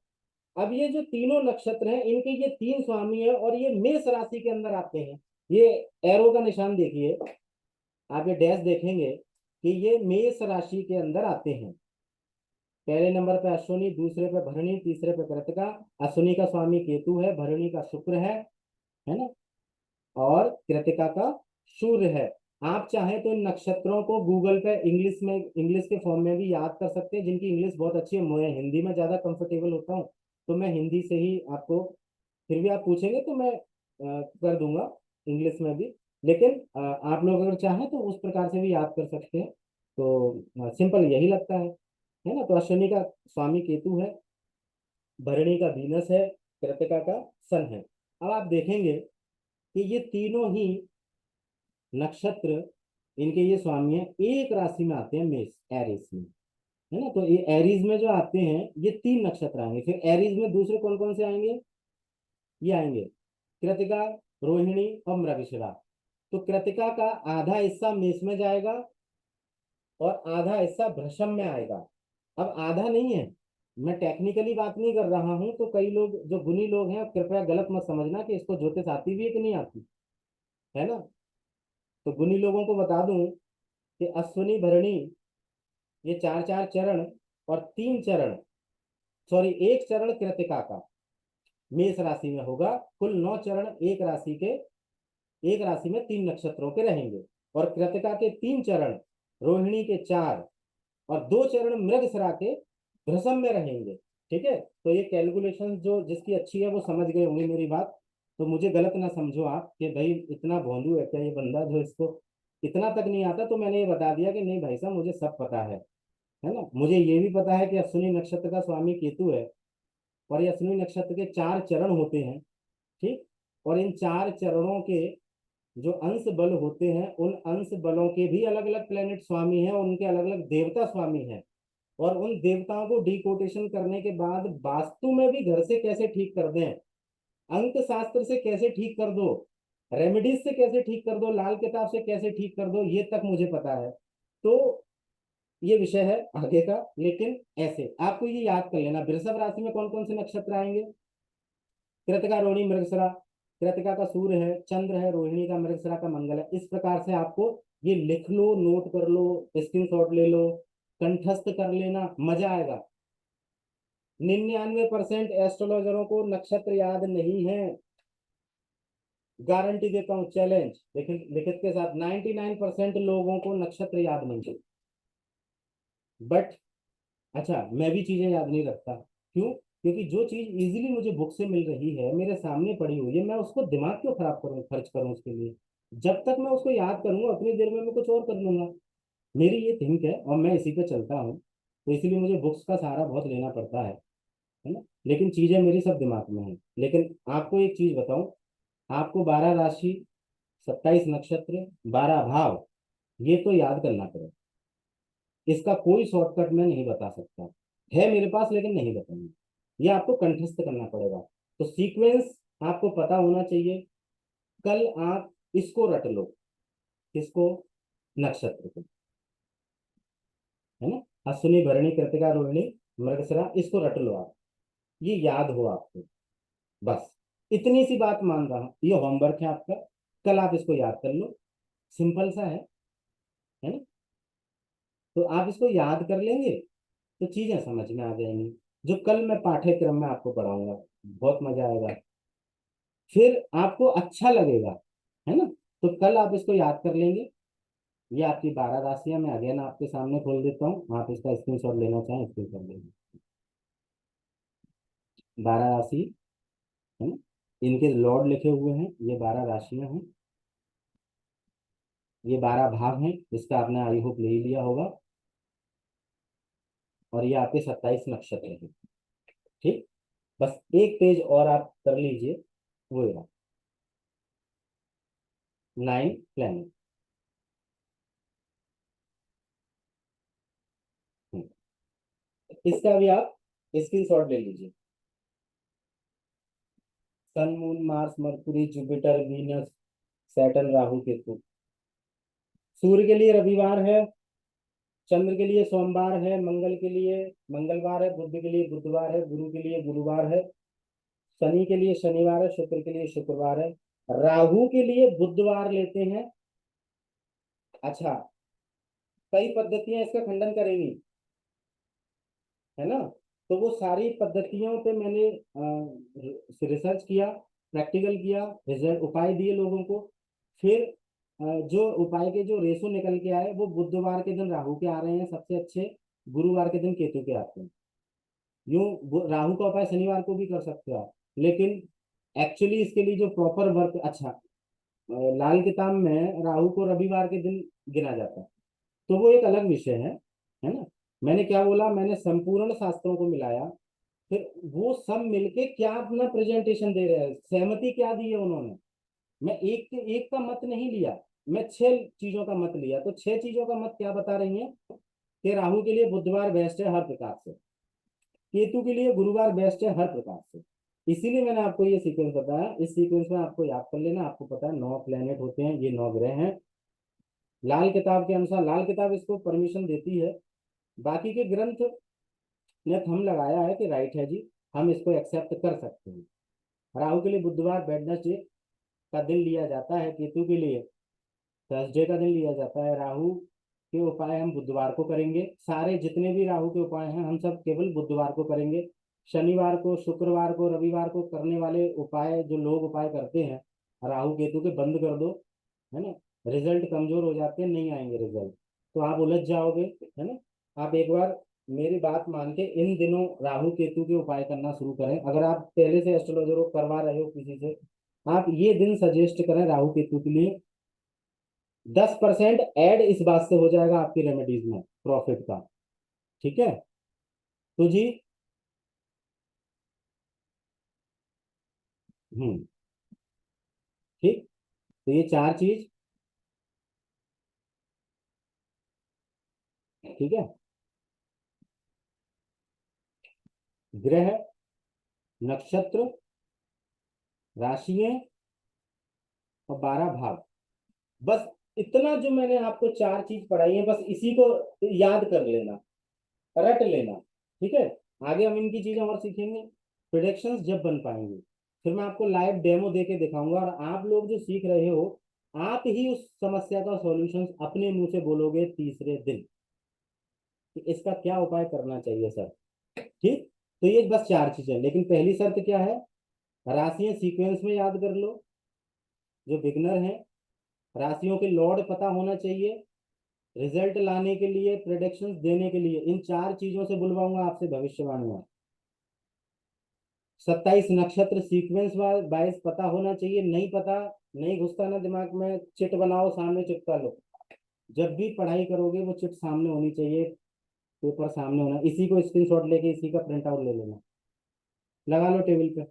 अब ये जो तीनों नक्षत्र हैं इनके ये 3 स्वामी है और ये मेष राशि के अंदर आते हैं। ये एरो का निशान देखिए, आप ये डैश देखेंगे कि ये मेष राशि के अंदर आते हैं। पहले नंबर पे अश्विनी, दूसरे पे भरणी, तीसरे पे कृतिका। अश्विनी का स्वामी केतु है, भरणी का शुक्र है ना, और कृतिका का सूर्य है। आप चाहे तो इन नक्षत्रों को गूगल पे इंग्लिश के फॉर्म में भी याद कर सकते हैं। जिनकी इंग्लिश बहुत अच्छी है, मैं हिंदी में ज्यादा कंफर्टेबल होता हूँ, तो मैं हिंदी से ही आपको, फिर भी आप पूछेंगे तो मैं कर दूंगा इंग्लिश में भी। लेकिन आप लोग अगर चाहें तो उस प्रकार से भी याद कर सकते हैं। तो सिंपल यही लगता है ना। तो अश्विनी का स्वामी केतु है, भरणी का वीनस है, कृतिका का सन है। अब आप देखेंगे कि ये तीनों ही नक्षत्र, इनके ये स्वामी है, एक राशि में आते हैं, मेष, एरीज में, है ना। तो ये एरीज में जो आते हैं ये 3 नक्षत्र आएंगे। फिर एरीज में दूसरे कौन कौन से आएंगे, ये आएंगे कृतिका, रोहिणी और मृगशिरा। तो कृतिका का आधा हिस्सा मेष में जाएगा और आधा हिस्सा वृषभ में आएगा। अब आधा नहीं है, मैं टेक्निकली बात नहीं कर रहा हूं, तो कई लोग जो गुणी लोग हैं कृपया गलत मत समझना कि इसको ज्योतिष आती भी है कि नहीं आती, है ना। तो गुणी लोगों को बता दूं कि अश्विनी, भरणी, ये 4 4 चरण और 3 चरण, सॉरी 1 चरण कृतिका का मेष राशि में होगा। कुल 9 चरण एक राशि में 3 नक्षत्रों के रहेंगे। और कृतिका के 3 चरण, रोहिणी के 4 और 2 चरण मृगशिरा के वृषभ में रहेंगे। ठीक है, तो ये कैलकुलेशन जो जिसकी अच्छी है वो समझ गए होंगे मेरी बात। तो मुझे गलत ना समझो आप कि भाई इतना भोंदू है क्या ये बंदा जो इसको इतना तक नहीं आता। तो मैंने ये बता दिया कि नहीं भाई साहब, मुझे सब पता है ना। मुझे ये भी पता है कि अश्विनी नक्षत्र का स्वामी केतु है और ये अश्विनी नक्षत्र के 4 चरण होते हैं। ठीक, और इन 4 चरणों के जो अंश बल होते हैं उन अंश बलों के भी अलग अलग प्लेनेट स्वामी हैं और उनके अलग अलग देवता स्वामी हैं। और उन देवताओं को डिकोटेशन करने के बाद वास्तु में भी घर से कैसे ठीक कर दें, अंक शास्त्र से कैसे ठीक कर दो, रेमेडीज से कैसे ठीक कर दो, लाल किताब से कैसे ठीक कर दो, ये तक मुझे पता है। तो ये विषय है आगे का। लेकिन ऐसे आपको ये याद कर लेना, वृषभ राशि में कौन कौन से नक्षत्र आएंगे, कृतिका रोहिणी मृगशिरा, कृतिका का सूर्य है, चंद्र है, रोहिणी का मृगशिरा का मंगल है। इस प्रकार से आपको ये लिख लो, नोट कर लो, स्क्रीनशॉट ले लो, कंठस्थ कर लेना, मजा आएगा। 99% एस्ट्रोलॉजरों को नक्षत्र याद नहीं है, गारंटी देता हूं, चैलेंज लिखित के साथ। 99% लोगों को नक्षत्र याद नहीं है। बट अच्छा, मैं भी चीजें याद नहीं रखता। क्यों? क्योंकि जो चीज इजीली मुझे बुक से मिल रही है, मेरे सामने पड़ी हुई है, मैं उसको दिमाग क्यों खराब करूं, खर्च करूं उसके लिए। जब तक मैं उसको याद करूंगा उतनी देर में मैं कुछ और कर लूंगा। मेरी ये थिंक है और मैं इसी पे चलता हूँ। तो इसलिए मुझे बुक्स का सहारा बहुत लेना पड़ता है ना। लेकिन चीजें मेरी सब दिमाग में है। लेकिन आपको एक चीज बताऊं, आपको 12 राशि, 27 नक्षत्र, 12 भाव, ये तो याद करना पड़ेगा। इसका कोई शॉर्टकट मैं नहीं बता सकता, है मेरे पास लेकिन नहीं बताऊंगा। ये आपको कंठस्थ करना पड़ेगा। तो सीक्वेंस आपको पता होना चाहिए। कल आप इसको रट लो, किसको? नक्षत्र को, है ना। अश्विनी भरणी कृतिका रोहिणी मृगशिरा, इसको रट लो आप, ये याद हो आपको। बस इतनी सी बात मान रहा हूं, ये होमवर्क है आपका। कल आप इसको याद कर लो, सिंपल सा है ना। तो आप इसको याद कर लेंगे तो चीजें समझ में आ जाएंगी। जो कल मैं पाठ्यक्रम में आपको पढ़ाऊंगा, बहुत मजा आएगा, फिर आपको अच्छा लगेगा, है ना। तो कल आप इसको याद कर लेंगे। ये आपकी 12 राशियां मैं अगेन आपके सामने खोल देता हूँ, आप इसका स्क्रीनशॉट लेना चाहें स्क्रीन कर लेंगे। 12 राशि, है ना, इनके लॉर्ड लिखे हुए हैं, ये 12 राशियां हैं, ये 12 भाव हैं, इसका आपने आई होप ले ही लिया होगा। और ये आपके 27 नक्षत्र हैं। ठीक, बस एक पेज और आप कर लीजिए, वो रहा 9 प्लैनेट। इसका भी आप स्क्रीनशॉट ले लीजिए। Sun, moon, Mars, Mercury, Jupiter, Venus, Saturn, Rahu, Ketu. सूर्य के लिए रविवार है, चंद्र के लिए सोमवार है, मंगल के लिए मंगलवार है, बुध के लिए बुधवार है, गुरु के लिए गुरुवार है, शनि के लिए शनिवार है, शुक्र के लिए शुक्रवार है, राहु के लिए बुधवार लेते हैं। अच्छा, कई पद्धतियां इसका खंडन करेंगी, है ना। तो वो सारी पद्धतियों पे मैंने रिसर्च किया, प्रैक्टिकल किया, रिजल्ट उपाय दिए लोगों को। फिर जो उपाय के जो रेशो निकल के आए, वो बुधवार के दिन राहु के आ रहे हैं सबसे अच्छे, गुरुवार के दिन केतु के आते हैं। यूं राहु का उपाय शनिवार को भी कर सकते हो आप, लेकिन एक्चुअली इसके लिए जो प्रॉपर वर्क, अच्छा, लाल किताब में राहु को रविवार के दिन गिना जाता है, तो वो एक अलग विषय है ना। मैंने क्या बोला, मैंने संपूर्ण शास्त्रों को मिलाया, फिर वो सब मिलके क्या अपना प्रेजेंटेशन दे रहे हैं, सहमति क्या दी है उन्होंने। मैं एक का मत नहीं लिया, मैं 6 चीजों का मत लिया। तो 6 चीजों का मत क्या बता रही है कि राहु के लिए बुधवार बेस्ट है हर प्रकार से, केतु के लिए गुरुवार बेस्ट है हर प्रकार से। इसीलिए मैंने आपको ये सीक्वेंस बताया। इस सीक्वेंस में आपको याद कर लेना, आपको पता है 9 प्लेनेट होते हैं, ये 9 ग्रह हैं लाल किताब के अनुसार। लाल किताब इसको परमिशन देती है, बाकी के ग्रंथ ने थंब लगाया है कि राइट है जी, हम इसको एक्सेप्ट कर सकते हैं। राहु के लिए बुधवार वेडनेसडे का दिन लिया जाता है, केतु के लिए थर्सडे का दिन लिया जाता है। राहु के उपाय हम बुधवार को करेंगे, सारे जितने भी राहु के उपाय हैं हम सब केवल बुधवार को करेंगे। शनिवार को, शुक्रवार को, रविवार को करने वाले उपाय जो लोग उपाय करते हैं राहु केतु के, बंद कर दो, है ना। रिजल्ट कमजोर हो जाते हैं, नहीं आएंगे रिजल्ट, तो आप उलझ जाओगे, है ना। आप एक बार मेरी बात मान के इन दिनों राहु केतु के उपाय करना शुरू करें। अगर आप पहले से एस्ट्रोलॉजर को करवा रहे हो किसी से, आप ये दिन सजेस्ट करें राहु केतु के लिए। 10% ऐड इस बात से हो जाएगा आपकी रेमेडीज में प्रॉफिट का, ठीक है। तो जी, हम्म, ठीक। तो ये 4 चीज, ठीक है। ग्रह, नक्षत्र, राशियां और 12 भाव, बस इतना जो मैंने आपको 4 चीज पढ़ाई है, बस इसी को याद कर लेना, रट लेना, ठीक है। आगे हम इनकी चीजें और सीखेंगे, प्रिडिक्शंस जब बन पाएंगे। फिर मैं आपको लाइव डेमो देके दिखाऊंगा, और आप लोग जो सीख रहे हो आप ही उस समस्या का सॉल्यूशन अपने मुंह से बोलोगे तीसरे दिन कि इसका क्या उपाय करना चाहिए सर। ठीक, तो ये बस 4 चीजें, लेकिन पहली शर्त क्या है, राशियां सीक्वेंस में याद कर लो। जो बिगनर है, राशियों के लॉर्ड पता होना चाहिए, रिजल्ट लाने के लिए, प्रेडिक्शंस देने के लिए, इन 4 चीजों से बुलवाऊंगा आपसे भविष्यवाणियां। 27 नक्षत्र सीक्वेंस वाइज पता होना चाहिए, नहीं पता, नहीं घुसता ना दिमाग में, चिट बनाओ, सामने चिपका लो। जब भी पढ़ाई करोगे वो चिट सामने होनी चाहिए, पेपर सामने होना, इसी को स्क्रीनशॉट लेके इसी का प्रिंट आउट ले लेना, लगा लो टेबल पे।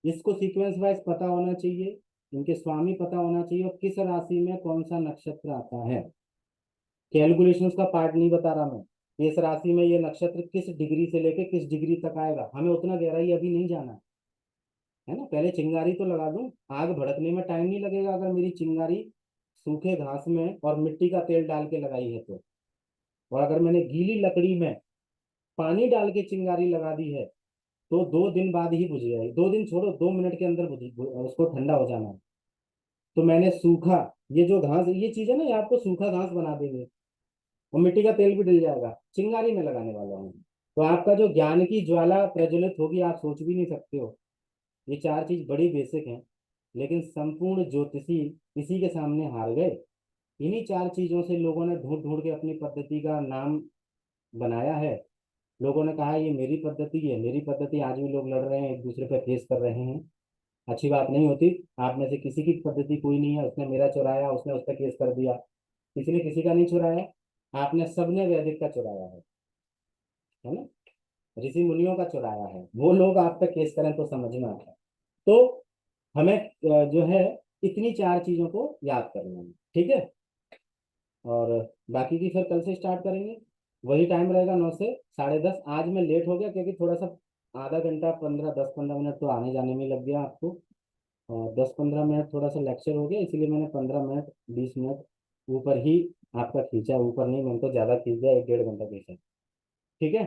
इसको सीक्वेंस वाइज पता होना चाहिए, इनके स्वामी पता होना चाहिए, और किस राशि में कौन सा नक्षत्र आता है। कैलकुलेशंस का पार्ट नहीं बता रहा मैं, इस राशि में ये नक्षत्र किस डिग्री से लेके किस डिग्री तक आएगा, हमें उतना गहराई अभी नहीं जाना है ना। पहले चिंगारी तो लगा दूं, आग भड़कने में टाइम नहीं लगेगा अगर मेरी चिंगारी सूखे घास में और मिट्टी का तेल डाल के लगाई है तो। और अगर मैंने गीली लकड़ी में पानी डाल के चिंगारी लगा दी है तो 2 दिन बाद ही बुझ जाएगी, 2 दिन छोड़ो, 2 मिनट के अंदर उसको ठंडा हो जाना है। तो मैंने सूखा, ये जो घास ये चीज है ना, ये आपको सूखा घास बना देंगे, और मिट्टी का तेल भी डल जाएगा, चिंगारी में लगाने वाला हूँ। तो आपका जो ज्ञान की ज्वाला प्रज्वलित होगी आप सोच भी नहीं सकते हो। ये 4 चीज बड़ी बेसिक हैं, लेकिन संपूर्ण ज्योतिषी इसी के सामने हार गए। इन्हीं 4 चीजों से लोगों ने ढूंढ ढूंढ के अपनी पद्धति का नाम बनाया है। लोगों ने कहा ये मेरी पद्धति है, मेरी पद्धति, आज भी लोग लड़ रहे हैं, एक दूसरे पे केस कर रहे हैं। अच्छी बात नहीं होती। आप में से किसी की पद्धति कोई नहीं है, उसने मेरा चुराया, उसने उस पर केस कर दिया, किसी ने किसी का नहीं चुराया, आपने सबने वैदिक का चुराया है ना, ऋषि मुनियों का चुराया है, वो लोग आप पे केस करें तो समझ में आता है। तो हमें जो है इतनी 4 चीजों को याद करना है, ठीक है। और बाकी की फिर कल से स्टार्ट करेंगे, वही टाइम रहेगा 9 से 10:30। आज मैं लेट हो गया क्योंकि थोड़ा सा आधा घंटा 10-15 मिनट तो आने जाने में लग गया आपको, और 10-15 मिनट थोड़ा सा लेक्चर हो गया, इसीलिए मैंने 15 मिनट 20 मिनट ऊपर ही आपका खींचा, ऊपर नहीं, मैंने तो ज़्यादा खींच दिया, 1-1.5 घंटा खींचा, ठीक है।